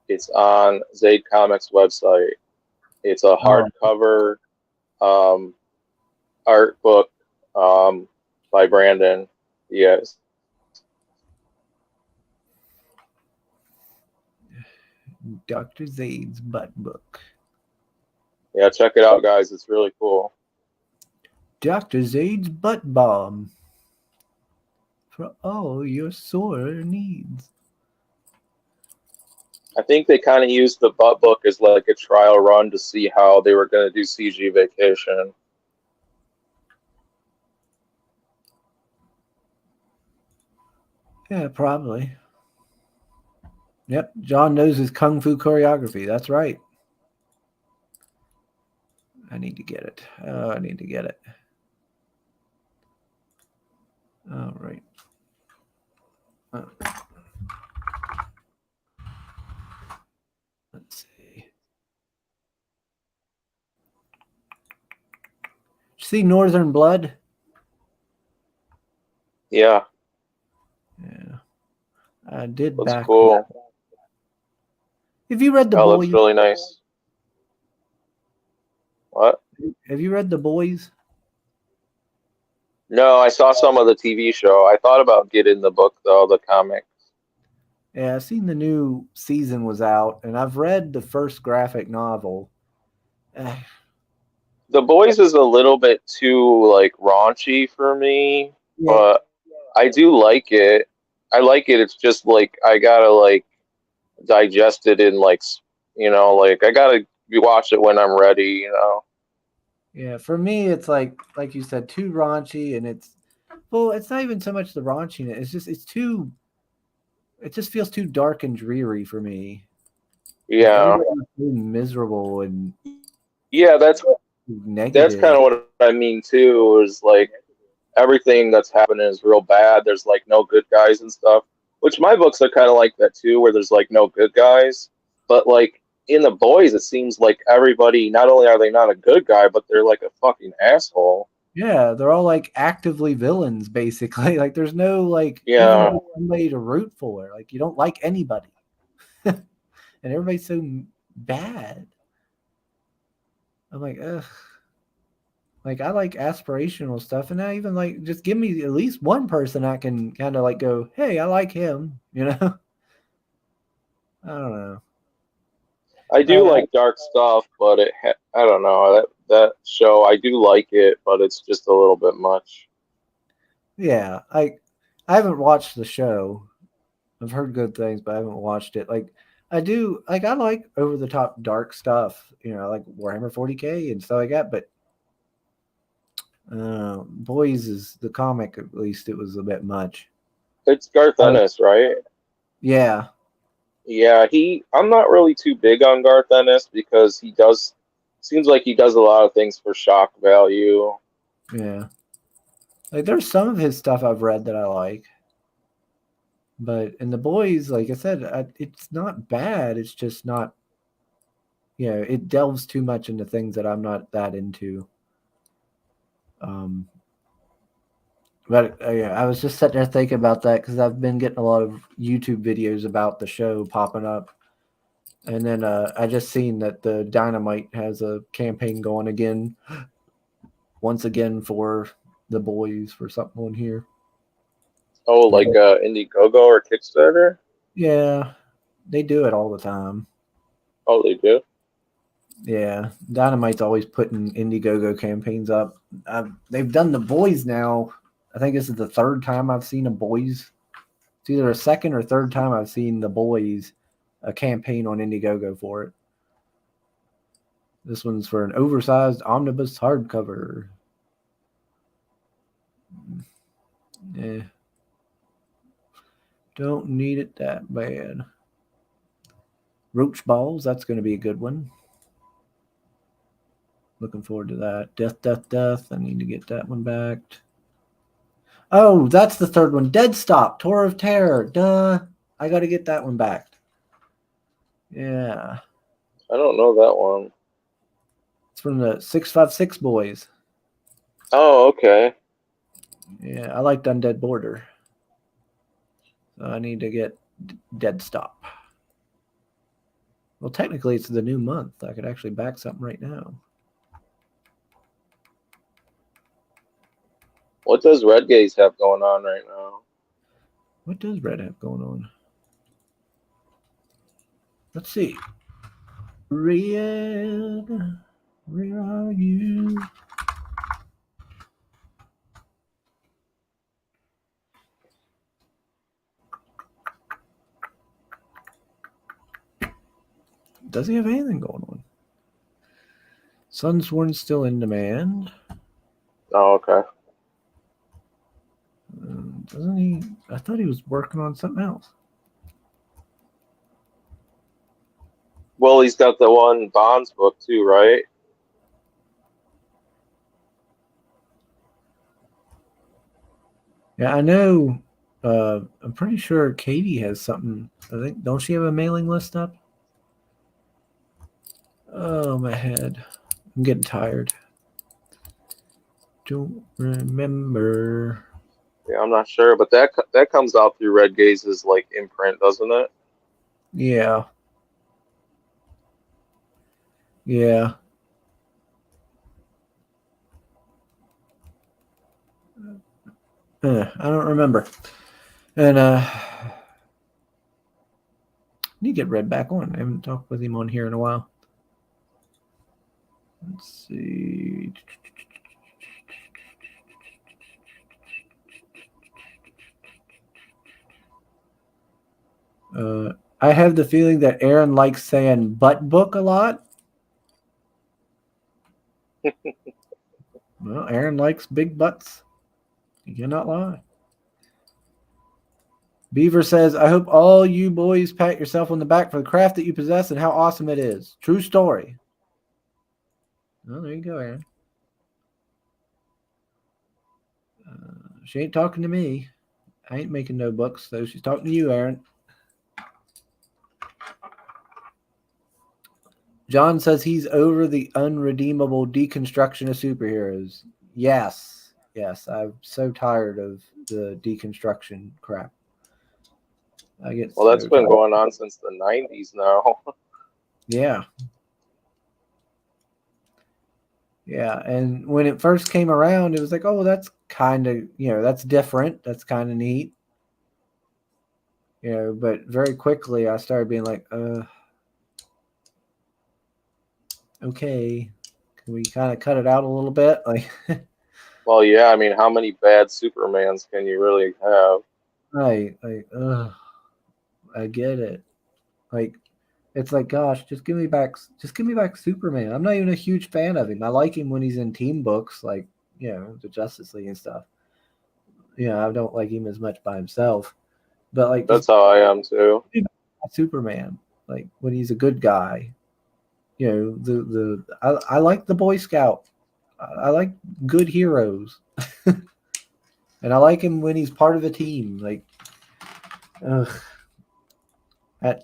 It's on Zaid Comics website. It's a hardcover art book by Brandon. Yes. Dr. Zaid's Butt Book. Yeah, check it out, guys. It's really cool. Dr. Zaid's Butt Bomb. For all your sore needs. I think they kind of used the Butt Book as like a trial run to see how they were going to do CG Vacation. Yeah, probably. Yep, John knows his kung fu choreography. That's right. I need to get it. All right. Let's see. Did you see Northern Blood? Yeah. Yeah. I did Looks back. cool. Have you read The That Boys? looks really nice. What? Have you read The Boys? No, I saw some of the TV show. I thought about getting the book, though, the comic. Yeah, I've seen the new season was out, and I've read the first graphic novel. The Boys is a little bit too, like, raunchy for me, but I do like it. I like it. It's just, like, I gotta, like, digest it in, like, like, I gotta watch it when I'm ready, Yeah, for me, it's like you said, too raunchy, and it's not even so much the raunchiness. It just feels too dark and dreary for me. Yeah. Like, miserable and yeah, that's negative. kind of what I mean too. Is like everything that's happening is real bad. There's like no good guys and stuff. Which my books are kind of like that too, where there's like no good guys, but like in the Boys, it seems like everybody, not only are they not a good guy, but they're like a fucking asshole. Yeah, they're all like actively villains, basically. Like there's no like Yeah. somebody to root for. Like you don't like anybody, and everybody's so bad. I'm like, ugh. Like I like aspirational stuff, and I even like just give me at least one person I can kind of like go, hey, I like him. I don't know. I do like dark stuff, but I don't know that show. I do like it, but it's just a little bit much. Yeah, I haven't watched the show. I've heard good things, but I haven't watched it. Like I do, like I like over the top dark stuff. I like Warhammer 40K and stuff like that. But Boys is the comic, at least it was a bit much. It's Garth Ennis, right? Yeah. Yeah, I'm not really too big on Garth Ennis because seems like he does a lot of things for shock value. Yeah. Like there's some of his stuff I've read that I like. But in the boys, like I said, it's not bad. It's just not, it delves too much into things that I'm not that into. But yeah, I was just sitting there thinking about that because I've been getting a lot of YouTube videos about the show popping up. And then I just seen that the Dynamite has a campaign going again, once again for the boys for something on here. Oh, like Indiegogo or Kickstarter? Yeah, they do it all the time. Oh, they do? Yeah, Dynamite's always putting Indiegogo campaigns up. They've done the boys now. I think this is the third time I've seen a boys. It's either a second or third time I've seen the boys a campaign on Indiegogo for it. This one's for an oversized omnibus hardcover. Yeah. Don't need it that bad. Roach Balls, that's going to be a good one. Looking forward to that. Death, Death, Death. I need to get that one back. Oh, that's the third one. Dead Stop, Tour of Terror. Duh. I got to get that one back. Yeah. I don't know that one. It's from the 656 boys. Oh, okay. Yeah, I liked Undead Border. So I need to get Dead Stop. Well, technically, it's the new month. I could actually back something right now. What does Red Gaze have going on right now? What does Red have going on? Let's see. Red, where are you? Does he have anything going on? Sunsworn's still in demand. Oh, okay. Doesn't he? I thought he was working on something else. Well, he's got the one Bonds book too, right? Yeah, I know. I'm pretty sure Katie has something. I think, don't she have a mailing list up? Oh, my head. I'm getting tired. Don't remember. Yeah, I'm not sure, but that comes out through Red Gaze's like imprint, doesn't it? Yeah. Yeah. I don't remember. And need to get Red back on. I haven't talked with him on here in a while. Let's see. I have the feeling that Aaron likes saying butt book a lot. Well, Aaron likes big butts. You cannot lie. Beaver says, I hope all you boys pat yourself on the back for the craft that you possess and how awesome it is. True story. Well, there you go, Aaron. She ain't talking to me. I ain't making no books, though. She's talking to you, Aaron. John says he's over the unredeemable deconstruction of superheroes. Yes. Yes. I'm so tired of the deconstruction crap. Well, that's been going on since the 90s now. Yeah. Yeah. And when it first came around, it was like, oh, that's kind of, that's different. That's kind of neat. But very quickly I started being like, okay, can we kind of cut it out a little bit? Like, Well, yeah, I mean, how many bad Supermans can you really have? I get it. Like, it's like, gosh, just give me back Superman. I'm not even a huge fan of him. I like him when he's in team books, like the Justice League and stuff. I don't like him as much by himself, but like That's how I am too. Superman, like when he's a good guy, I like the Boy Scout. I like good heroes, and I like him when he's part of a team. Like,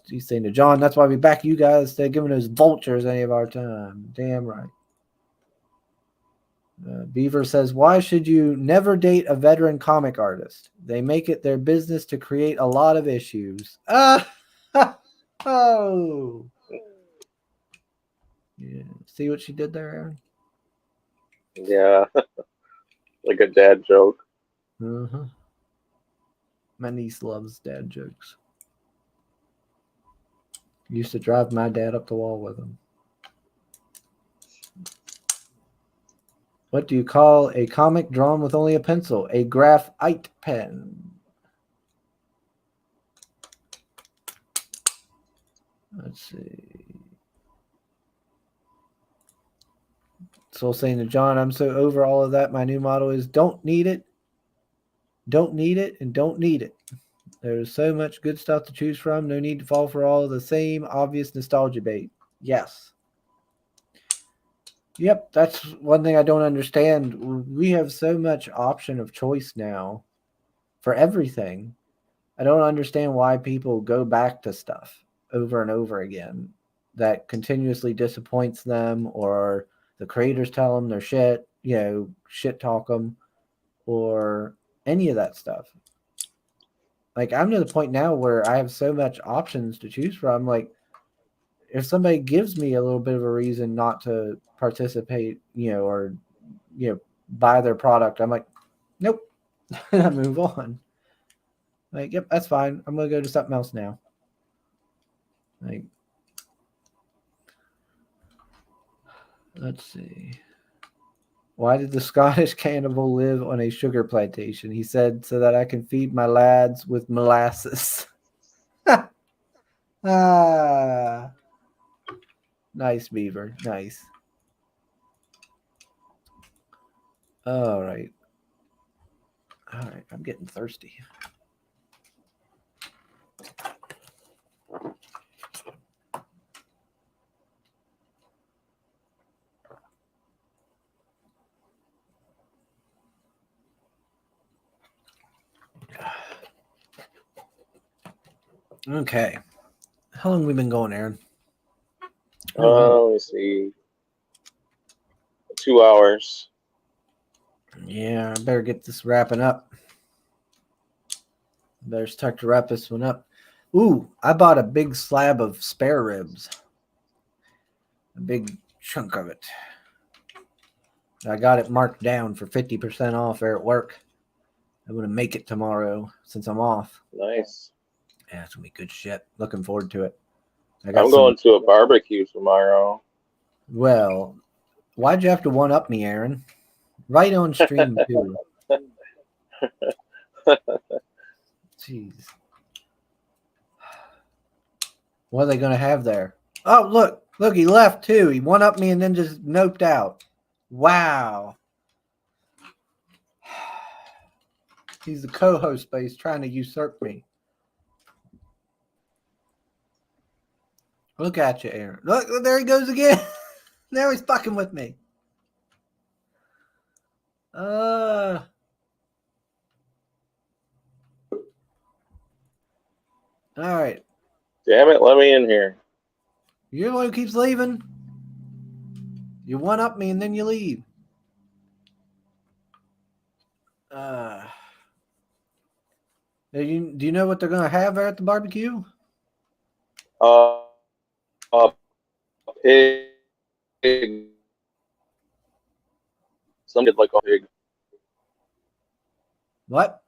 he's saying to John, that's why we back you guys instead of giving those vultures any of our time. Damn right. Beaver says, why should you never date a veteran comic artist? They make it their business to create a lot of issues. Oh. Yeah. See what she did there, Aaron? Yeah, like a dad joke. Uh-huh. My niece loves dad jokes. Used to drive my dad up the wall with him. What do you call a comic drawn with only a pencil? A graphite pen. Let's see. Soul saying to John, I'm so over all of that. My new motto is don't need it, and don't need it. There's so much good stuff to choose from. No need to fall for all the same obvious nostalgia bait. Yes. Yep, that's one thing I don't understand. We have so much option of choice now for everything. I don't understand why people go back to stuff over and over again that continuously disappoints them, or the creators tell them they're shit, shit talk them, or any of that stuff. Like, I'm to the point now where I have so much options to choose from. Like, if somebody gives me a little bit of a reason not to participate, or buy their product, I'm like, nope. And I move on. Like, yep, that's fine. I'm gonna go to something else now. Like, let's see. Why did the Scottish cannibal live on a sugar plantation? He said, so that I can feed my lads with molasses. Ah, nice, Beaver. Nice. All right. I'm getting thirsty. Okay. How long have we been going, Aaron? Let me see. 2 hours. Yeah, I better get this wrapping up. Better start to wrap this one up. Ooh, I bought a big slab of spare ribs. A big chunk of it. I got it marked down for 50% off there at work. I'm going to make it tomorrow since I'm off. Nice. Yeah, it's going to be good shit. Looking forward to it. I'm going to a barbecue tomorrow. Well, why'd you have to one-up me, Aaron? Right on stream, too. Jeez. What are they going to have there? Oh, look, he left, too. He one-upped me and then just noped out. Wow. He's the co-host, but he's trying to usurp me. Look at you, Aaron. Look, there he goes again. Now he's fucking with me. All right. Damn it, let me in here. You're the one who keeps leaving. You one-up me and then you leave. Do you know what they're going to have there at the barbecue? A pig. Some did like a pig. What?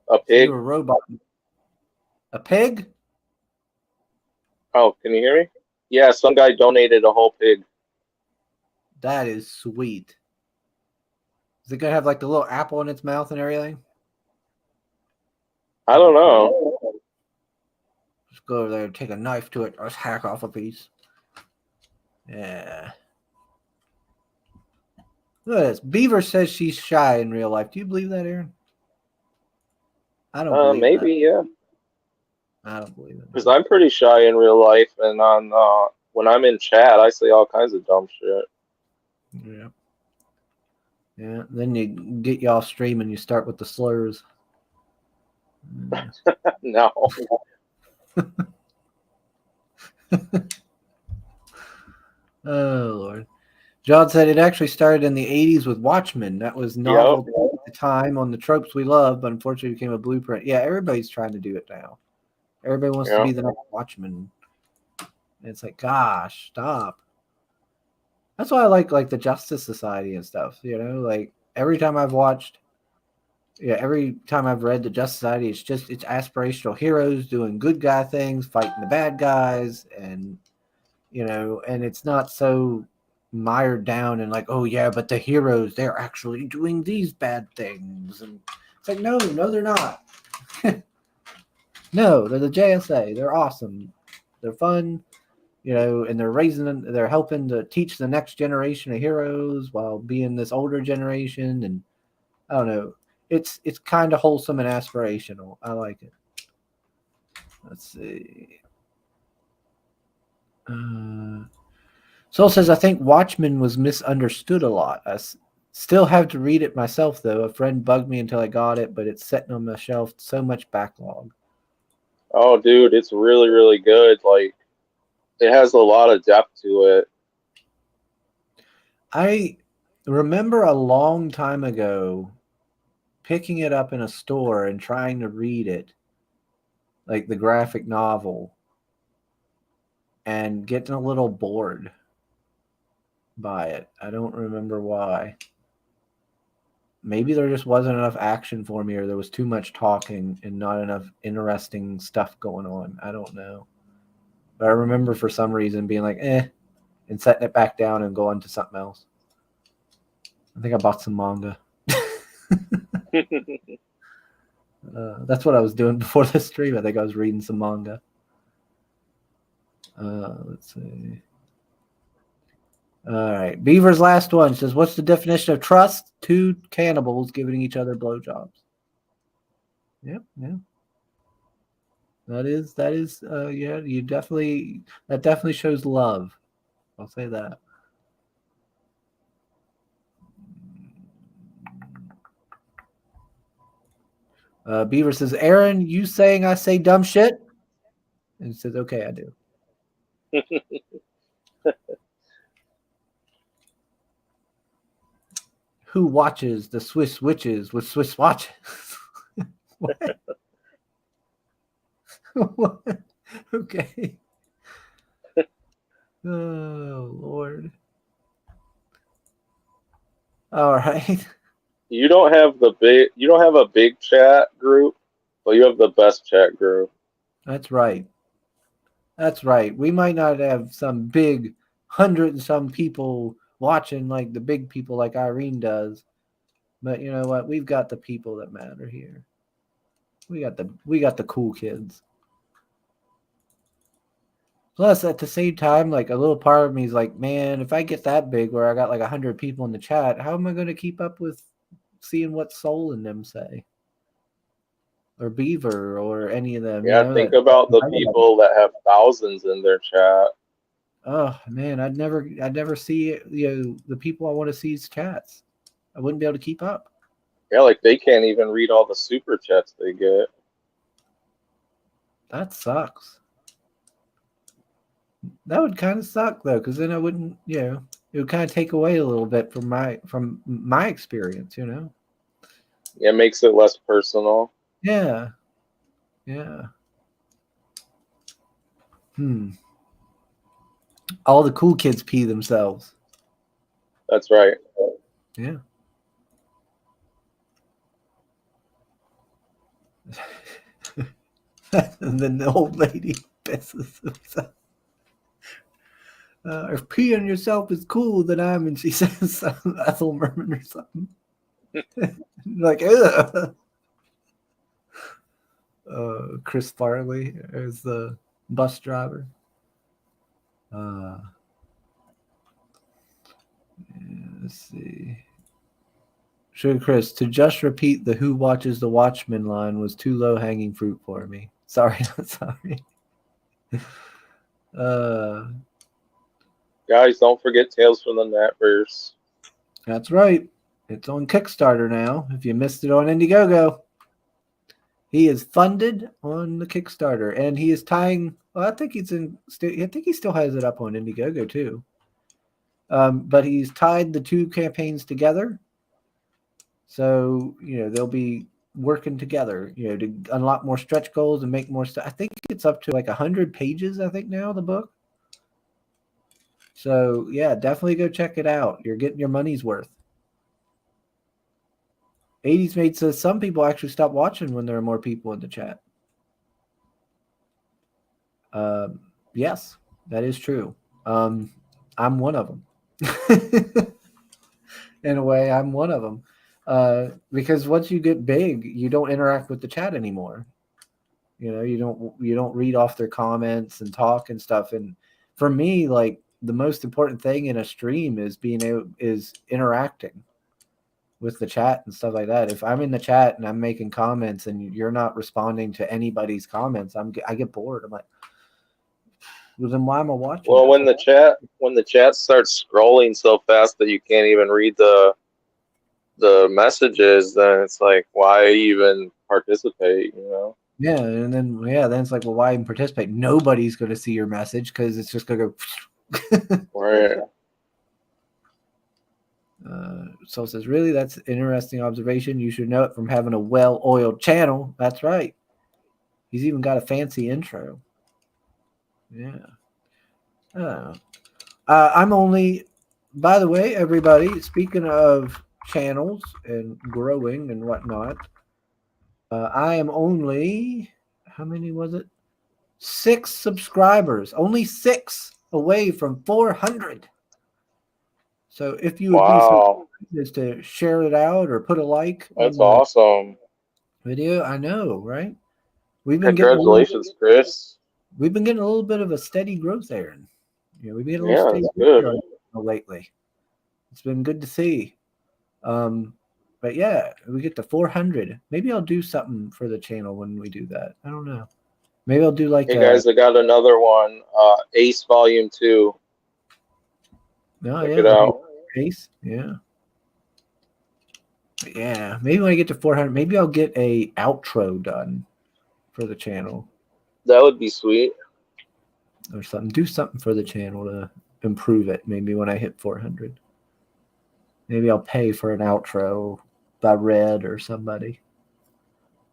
A pig? You're a robot. A pig? Oh, can you hear me? Yeah, some guy donated a whole pig. That is sweet. Is it going to have like the little apple in its mouth and everything? I don't know. Just go over there and take a knife to it. Let's hack off a piece. Yeah. Look at this. Beaver says she's shy in real life. Do you believe that, Aaron? I don't believe Maybe, yeah. that. I don't believe it. Because I'm pretty shy in real life, and on when I'm in chat, I say all kinds of dumb shit. Yeah. Yeah. Then you get you off stream and you start with the slurs. No. Oh Lord. John said it actually started in the 80s with Watchmen. That was novel at the time on the tropes we love, but unfortunately became a blueprint. Yeah, everybody's trying to do it now. Everybody wants to be the next Watchmen. And it's like, gosh, stop. That's why I like the Justice Society and stuff. You know, like every time I've watched, every time I've read the Justice Society, it's aspirational heroes doing good guy things, fighting the bad guys, and and it's not so mired down and like, oh yeah, but the heroes, they're actually doing these bad things, and it's like, no, they're not. No, they're the JSA. They're awesome. They're fun, and they're helping to teach the next generation of heroes while being this older generation, and I don't know. It's kind of wholesome and aspirational. I like it. Let's see. Soul says, I think Watchmen was misunderstood a lot. Still have to read it myself, though. A friend bugged me until I got it, but it's sitting on my shelf. So much backlog. Oh, dude, it's really, really good. Like, it has a lot of depth to it. I remember a long time ago picking it up in a store and trying to read it, like the graphic novel, and getting a little bored by it. I don't remember why. Maybe there just wasn't enough action for me, or there was too much talking and not enough interesting stuff going on. I don't know. But I remember for some reason being like, and setting it back down and going to something else. I think I bought some manga. That's what I was doing before the stream. I think I was reading some manga. Let's see. All right. Beaver's last one says, what's the definition of trust? Two cannibals giving each other blowjobs. Yep. Yeah. That is, that definitely shows love. I'll say that. Beaver says, Aaron, you saying I say dumb shit? And he says, okay, I do. Who watches the Swiss witches with Swiss watches? What? What? Okay. Oh Lord. All right. You don't have a big chat group, but you have the best chat group. That's right. That's right. We might not have some big 100 and some people watching like the big people like Irene does, but you know what? We've got the people that matter here. We got the cool kids. Plus, at the same time, like a little part of me is like, man, if I get that big where I got like 100 people in the chat, how am I going to keep up with seeing what Soul and them say? Or Beaver or any of them? Yeah, think about the people that have thousands in their chat. Oh man, I'd never see the people I want to see's chats. I wouldn't be able to keep up. Yeah, like they can't even read all the super chats they get. That sucks. That would kind of suck though, because then I wouldn't, it would kind of take away a little bit from my experience, Yeah, it makes it less personal. Yeah. Yeah. All the cool kids pee themselves. That's right. Yeah. And then the old lady pisses herself. If peeing yourself is cool, then and she says something, Ethel Merman or something. Like, ugh. Chris Farley is the bus driver. Let's see. Sugar Chris, to just repeat the Who Watches the Watchmen line was too low hanging fruit for me. Sorry, sorry. Guys, don't forget Tales from the Netverse. That's right. It's on Kickstarter now. If you missed it on Indiegogo, he is funded on the Kickstarter, and he is tying. Well, I think he's in. I think he still has it up on Indiegogo too. But he's tied the two campaigns together, so they'll be working together. To unlock more stretch goals and make more stuff. I think it's up to like 100 pages. I think now the book. So yeah, definitely go check it out. You're getting your money's worth. 80s Mate says some people actually stop watching when there are more people in the chat. Yes, that is true. I'm one of them. In a way, I'm one of them. Because once you get big, you don't interact with the chat anymore. You don't read off their comments and talk and stuff. And for me, like the most important thing in a stream is interacting with the chat and stuff like that. If I'm in the chat and I'm making comments and you're not responding to anybody's comments, I get bored. I'm like, well, then why am I watching? Well, when the chat starts scrolling so fast that you can't even read the messages, then it's like, why even participate? Yeah, and then it's like, well, why even participate? Nobody's going to see your message because it's just going to go. Right. Soul says, really, that's an interesting observation. You should know it from having a well-oiled channel. That's right. He's even got a fancy intro. Yeah. I'm only, by the way, everybody, speaking of channels and growing and whatnot, I am only, how many was it? 6 subscribers. Only 6 away from 400. So if you would be so is to share it out or put a like. That's awesome. Video, I know, right? Congratulations, Chris. We've been getting a little bit of a steady growth, Aaron. We've been getting a Yeah, little that's steady good. lately. It's been good to see. But yeah, we get to 400. Maybe I'll do something for the channel when we do that. I don't know. Maybe I'll do like. Hey guys, I got another one. Ace Volume 2. Check it out. Ace, yeah. Yeah, maybe when I get to 400, maybe I'll get a outro done for the channel. That would be sweet. Or something. Do something for the channel to improve it. Maybe when I hit 400. Maybe I'll pay for an outro by Red or somebody.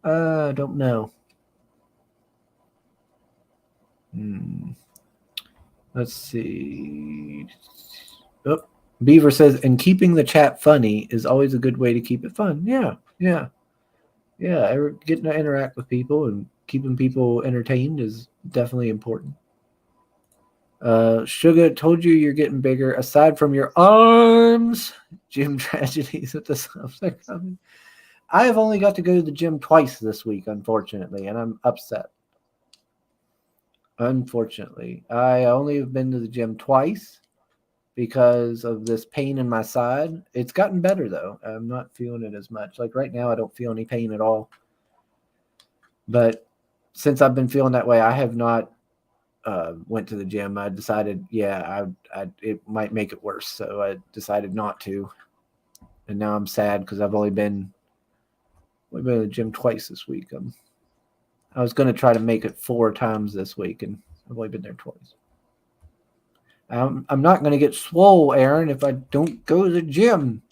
I don't know. Let's see. Oh, Beaver says, and keeping the chat funny is always a good way to keep it fun. Yeah. Getting to interact with people and keeping people entertained is definitely important. Sugar, told you you're getting bigger. Aside from your arms, gym tragedies at the subs are coming. I have only got to go to the gym twice this week, unfortunately, and I'm upset. Unfortunately, I only have been to the gym twice because of this pain in my side. It's gotten better, though. I'm not feeling it as much. Like right now, I don't feel any pain at all. But since I've been feeling that way, I have not went to the gym. I decided, it might make it worse. So I decided not to. And now I'm sad because I've only been to the gym twice this week. I was going to try to make it 4 times this week, and I've only been there twice. I'm not going to get swole, Aaron, if I don't go to the gym.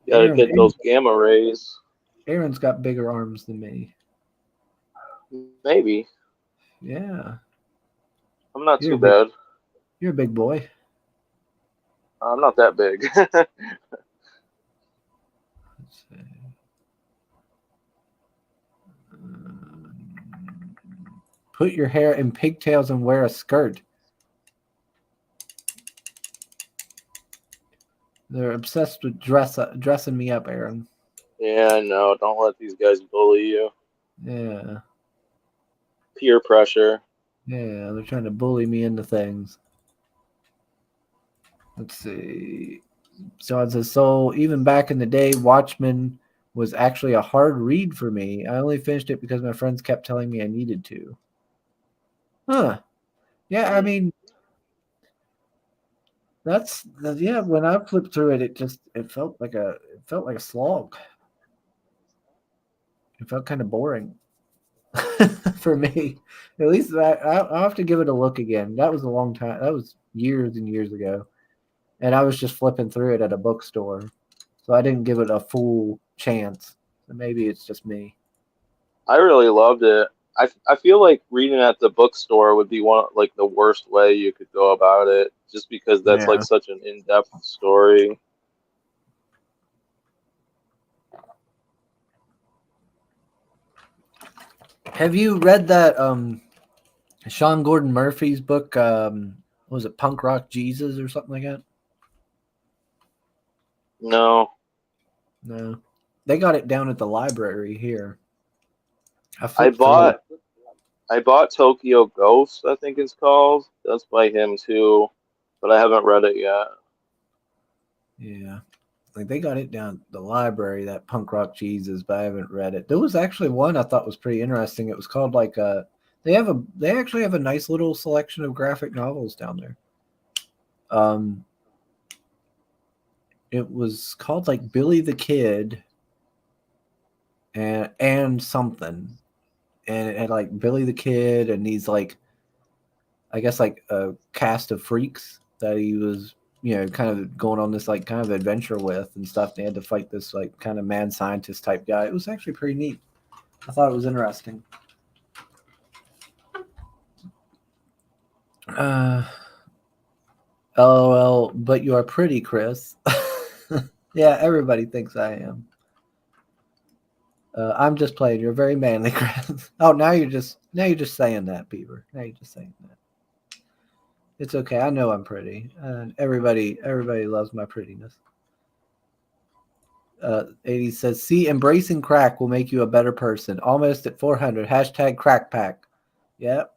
Gotta get those gamma rays. Aaron's got bigger arms than me. Maybe. Yeah. I'm not too bad. You're a big boy. I'm not that big. Let's see. Put your hair in pigtails and wear a skirt. They're obsessed with dressing me up, Aaron. Yeah, I know. Don't let these guys bully you. Yeah. Peer pressure. Yeah, they're trying to bully me into things. Let's see. John says, so even back in the day, Watchmen was actually a hard read for me. I only finished it because my friends kept telling me I needed to. Huh. Yeah, I mean, yeah, when I flipped through it, it felt like a slog. It felt kind of boring for me. At least I'll have to give it a look again. That was a long time. That was years and years ago. And I was just flipping through it at a bookstore. So I didn't give it a full chance. So maybe it's just me. I really loved it. I feel like reading at the bookstore would be one like the worst way you could go about it, just because that's Yeah. like such an in-depth story. Have you read that Sean Gordon Murphy's book? What was it Punk Rock Jesus or something like that? No, No. They got it down at the library here. I I flipped through it. bought Tokyo Ghost, I think it's called. That's by him too, but I haven't read it yet. Yeah. Like they got it down at the library, that Punk Rock Jesus, but I haven't read it. There was actually one I thought was pretty interesting. It was called like they actually have a nice little selection of graphic novels down there. It was called like Billy the Kid and something. And it had like Billy the Kid and these like I guess like a cast of freaks that he was, kind of going on this like kind of adventure with and stuff. They had to fight this like kind of mad scientist type guy. It was actually pretty neat. I thought it was interesting. LOL, but you are pretty, Chris. Yeah, everybody thinks I am. I'm just playing. You're very manly, Chris. Oh, now you're just saying that, Beaver. Now you're just saying that. It's okay. I know I'm pretty. Everybody loves my prettiness. 80 says, see, embracing crack will make you a better person. Almost at 400. Hashtag crack pack. Yep.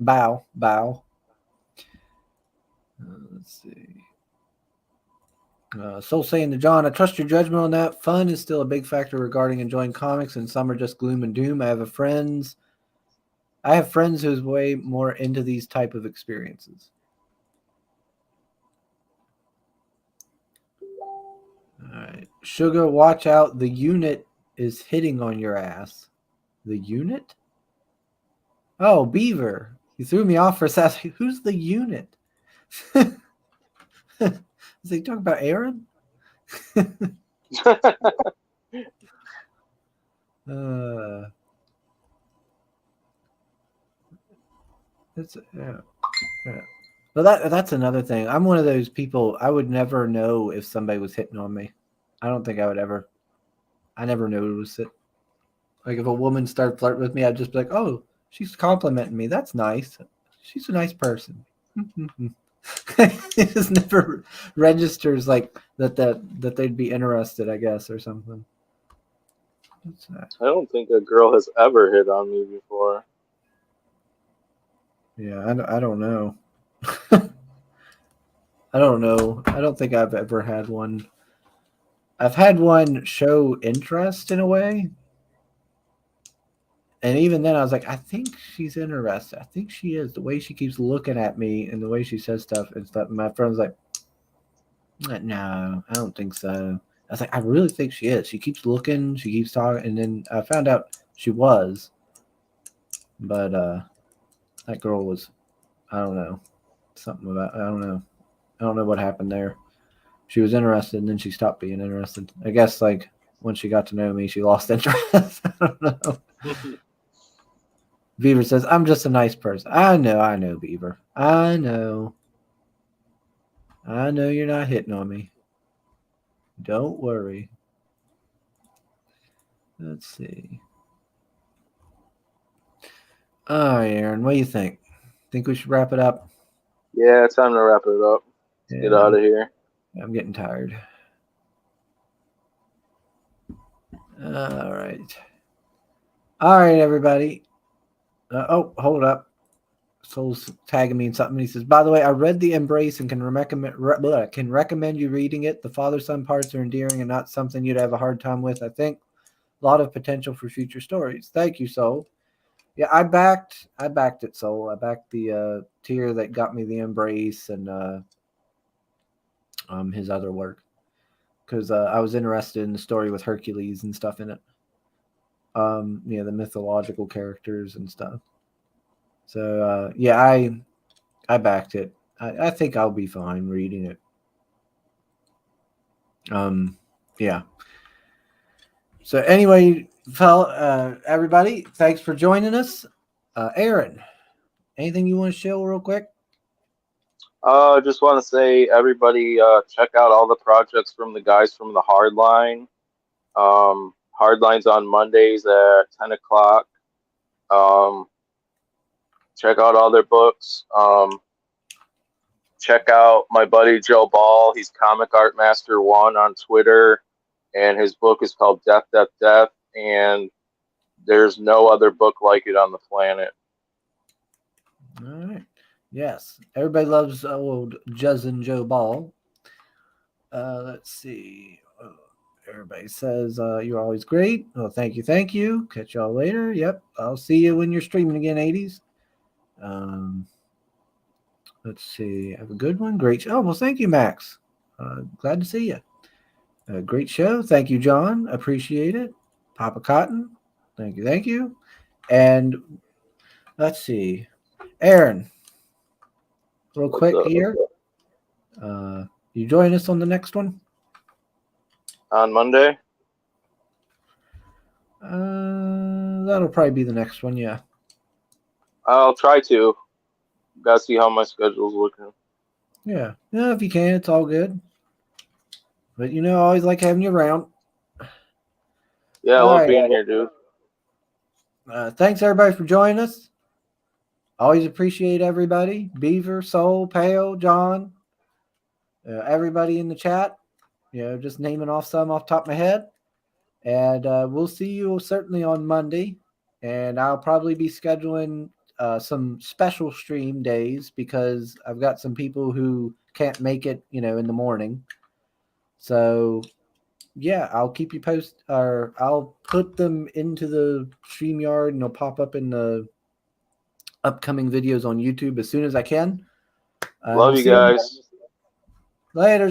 Bow. Let's see. Soul saying to John, I trust your judgment on that. Fun is still a big factor regarding enjoying comics, and some are just gloom and doom. I have friends who's way more into these type of experiences. All right. Sugar, watch out. The unit is hitting on your ass. The unit? Oh, Beaver. You threw me off for a second. Who's the unit? Is he talking about Aaron? Yeah. Well, that's another thing. I'm one of those people. I would never know if somebody was hitting on me. I don't think I would ever. I never noticed it. Like if a woman started flirting with me, I'd just be like, "Oh, she's complimenting me. That's nice. She's a nice person." It just never registers like that they'd be interested, I guess, or something. What's that? I don't think a girl has ever hit on me before. Yeah, I don't know. I don't know. I don't think I've ever had one. I've had one show interest in a way. And even then I was like, I think she's interested. I think she is. The way she keeps looking at me and the way she says stuff and stuff. My friend's like, no, I don't think so. I was like, I really think she is. She keeps looking, she keeps talking, and then I found out she was. But that girl was, I don't know. Something about I don't know. I don't know what happened there. She was interested and then she stopped being interested. I guess like when she got to know me, she lost interest. I don't know. Beaver says, I'm just a nice person. I know, Beaver. I know you're not hitting on me. Don't worry. Let's see. All right, Aaron, what do you think? Think we should wrap it up? Yeah, it's time to wrap it up. Let's get out of here. I'm getting tired. All right, everybody. Hold up. Soul's tagging me in something. He says, by the way, I read The Embrace and can recommend you reading it. The father-son parts are endearing and not something you'd have a hard time with. I think a lot of potential for future stories. Thank you, Soul. Yeah, I backed it, Soul. I backed the tier that got me The Embrace and his other work because I was interested in the story with Hercules and stuff in it. The mythological characters and stuff. So I backed it. I think I'll be fine reading it. Yeah. So anyway, everybody, thanks for joining us. Aaron, anything you want to share real quick? Just want to say, everybody, check out all the projects from the guys from the Hardline. Hardline's on Mondays at 10 o'clock. Check out all their books. Check out my buddy Joe Ball. He's Comic Art Master 1 on Twitter, and his book is called Death, Death, Death, and there's no other book like it on the planet. All right. Yes. Everybody loves old Cousin Joe Ball. Let's see. Everybody says you're always great. Oh, thank you. Thank you. Catch y'all later. Yep. I'll see you when you're streaming again, 80s. Let's see. Have a good one. Great show. Oh, well, thank you, Max. Glad to see you. Great show. Thank you, John. Appreciate it. Papa Cotton. Thank you. Thank you. And let's see. Aaron, real quick here. You join us on the next one? On Monday? That'll probably be the next one, yeah. I'll try to. Gotta see how my schedule's looking. Yeah. Yeah, if you can, it's all good. But I always like having you around. Yeah, I love being here, dude. Thanks everybody for joining us. Always appreciate everybody. Beaver, Soul, Pale, John, everybody in the chat. Just naming off some off the top of my head. And we'll see you certainly on Monday. And I'll probably be scheduling some special stream days because I've got some people who can't make it, in the morning. So, yeah, I'll keep you posted, or I'll put them into the StreamYard and they'll pop up in the upcoming videos on YouTube as soon as I can. Love you guys. Later.